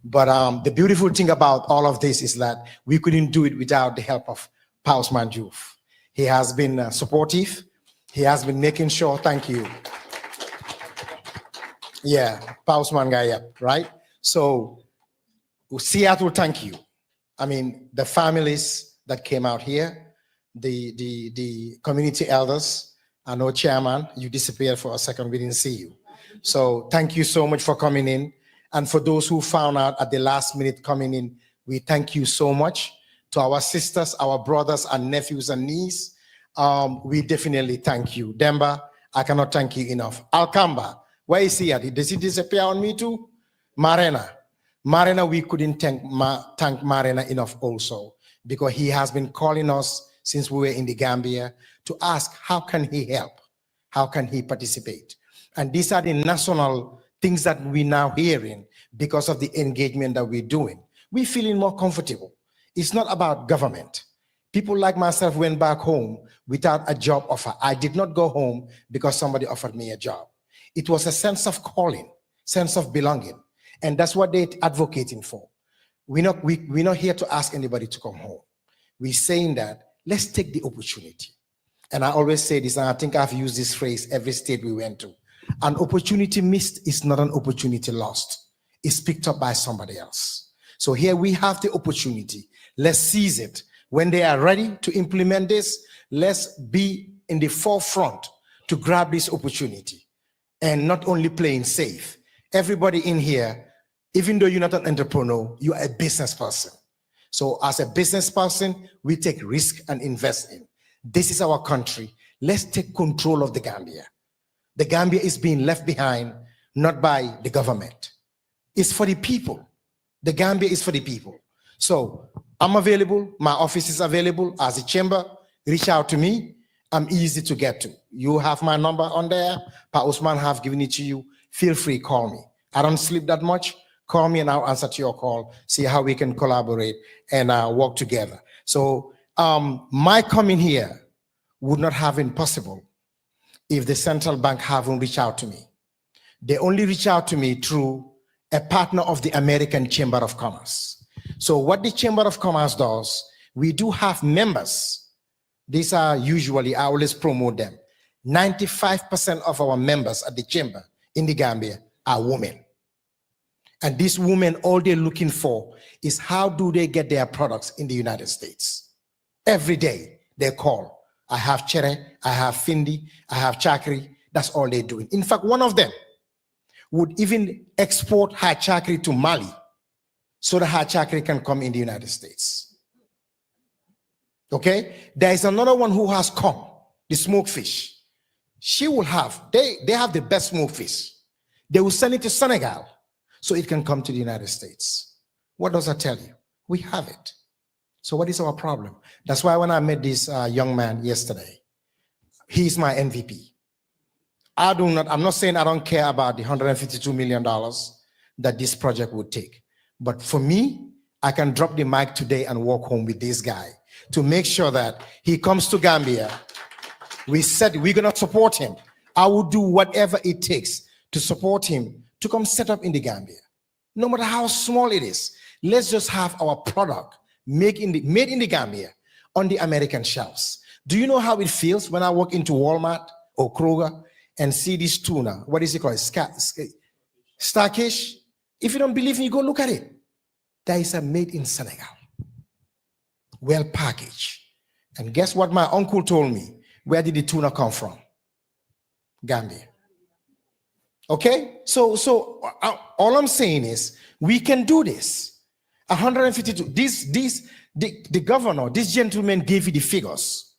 But the beautiful thing about all of this is that we couldn't do it without the help of Pa Usman Joof. He has been supportive. He has been making sure, thank you. Yeah, Pa Usman Gayap, right? So Seattle, thank you. I mean, the families that came out here, the community elders, I know chairman, you disappeared for a second, we didn't see you. So thank you so much for coming in. And for those who found out at the last minute coming in, we thank you so much. To our sisters, our brothers and nephews and nieces, we definitely thank you. Demba, I cannot thank you enough. Alkamba, where is he at? Does he disappear on me too? Marena, we couldn't thank Marena enough also, because he has been calling us since we were in the Gambia to ask, how can he help? How can he participate? And these are the national things that we're now hearing because of the engagement that we're doing. We're feeling more comfortable. It's not about government. People like myself went back home without a job offer. I did not go home because somebody offered me a job. It was a sense of calling, sense of belonging. And that's what they're advocating for. We're not here to ask anybody to come home. We're saying that let's take the opportunity. And I always say this, and I think I've used this phrase every state we went to. An opportunity missed is not an opportunity lost. It's picked up by somebody else. So here we have the opportunity. Let's seize it. When they are ready to implement this, let's be in the forefront to grab this opportunity and not only playing safe, everybody in here, even though you're not an entrepreneur, you are a business person. So as a business person, we take risk and invest in. This is our country. Let's take control of the Gambia. The Gambia is being left behind, not by the government. It's for the people. The Gambia is for the people. So I'm available. My office is available as a chamber. Reach out to me. I'm easy to get to. You have my number on there. Pa Usman have given it to you. Feel free, call me. I don't sleep that much. Call me and I'll answer to your call, see how we can collaborate and work together. So my coming here would not have been possible if the central bank haven't reached out to me. They only reach out to me through a partner of the American Chamber of Commerce. So what the Chamber of Commerce does, we do have members. These are usually, I always promote them. 95% of our members at the Chamber in the Gambia are women. And these women, all they're looking for is how do they get their products in the United States? Every day they call. I have chere, I have findi, I have chakri. That's all they're doing. In fact, one of them would even export her chakri to Mali so that her chakri can come in the United States. Okay? There is another one who has come, the smoked fish. She will have, they have the best smoked fish. They will send it to Senegal so it can come to the United States. What does that tell you? We have it. So what is our problem? That's why when I met this young man yesterday, he's my MVP. I'm not saying I don't care about the $152 million that this project would take. But for me, I can drop the mic today and walk home with this guy to make sure that he comes to Gambia. We said we're gonna support him. I will do whatever it takes to support him to come set up in the Gambia. No matter how small it is, let's just have our product made in the Gambia on the American shelves. Do you know how it feels when I walk into Walmart or Kroger and see this tuna? What is it called? Starfish? If you don't believe me, go look at it. That is a made in Senegal. Well packaged. And guess what my uncle told me? Where did the tuna come from? Gambia. Okay? So all I'm saying is we can do this. 152. The governor, this gentleman gave you the figures.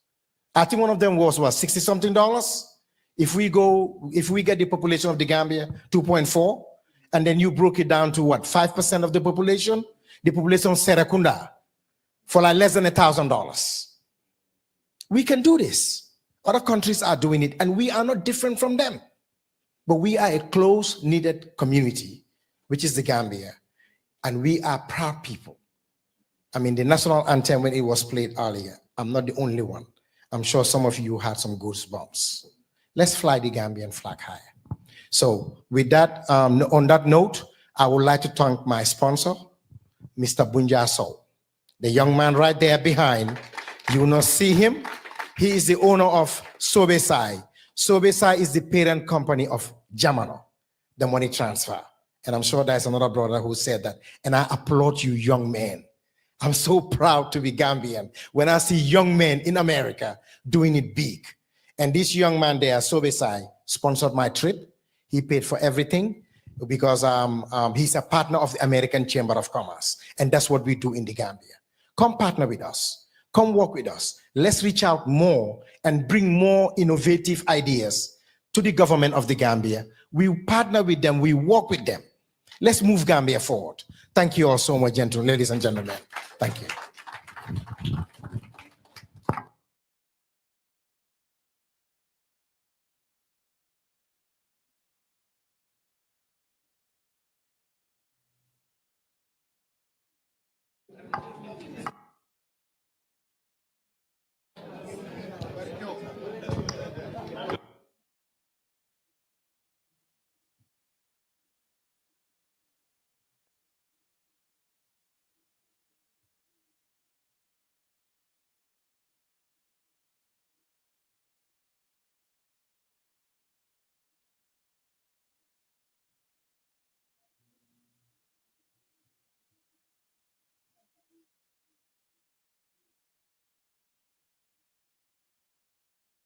I think one of them was what, $60-something? If we get the population of the Gambia 2.4, and then you broke it down to what, 5% of the population of Serekunda for like less than $1,000. We can do this. Other countries are doing it, and we are not different from them. But we are a close-knitted community, which is the Gambia, and we are proud people. I mean, the national anthem, when it was played earlier, I'm not the only one. I'm sure some of you had some goosebumps. Let's fly the Gambian flag higher. So with that, on that note, I would like to thank my sponsor, Mr. Bunja Sow, the young man right there behind. You will not see him. He is the owner of Sobesai. Sobesai is the parent company of Jamano, the money transfer. And I'm sure there's another brother who said that. And I applaud you, young men. I'm so proud to be Gambian when I see young men in America doing it big. And this young man there, Sobesai, sponsored my trip. He paid for everything because he's a partner of the American Chamber of Commerce. And that's what we do in the Gambia. Come partner with us. Come work with us. Let's reach out more and bring more innovative ideas to the government of the Gambia. We partner with them. We work with them. Let's move Gambia forward. Thank you all so much, ladies and gentlemen. Thank you.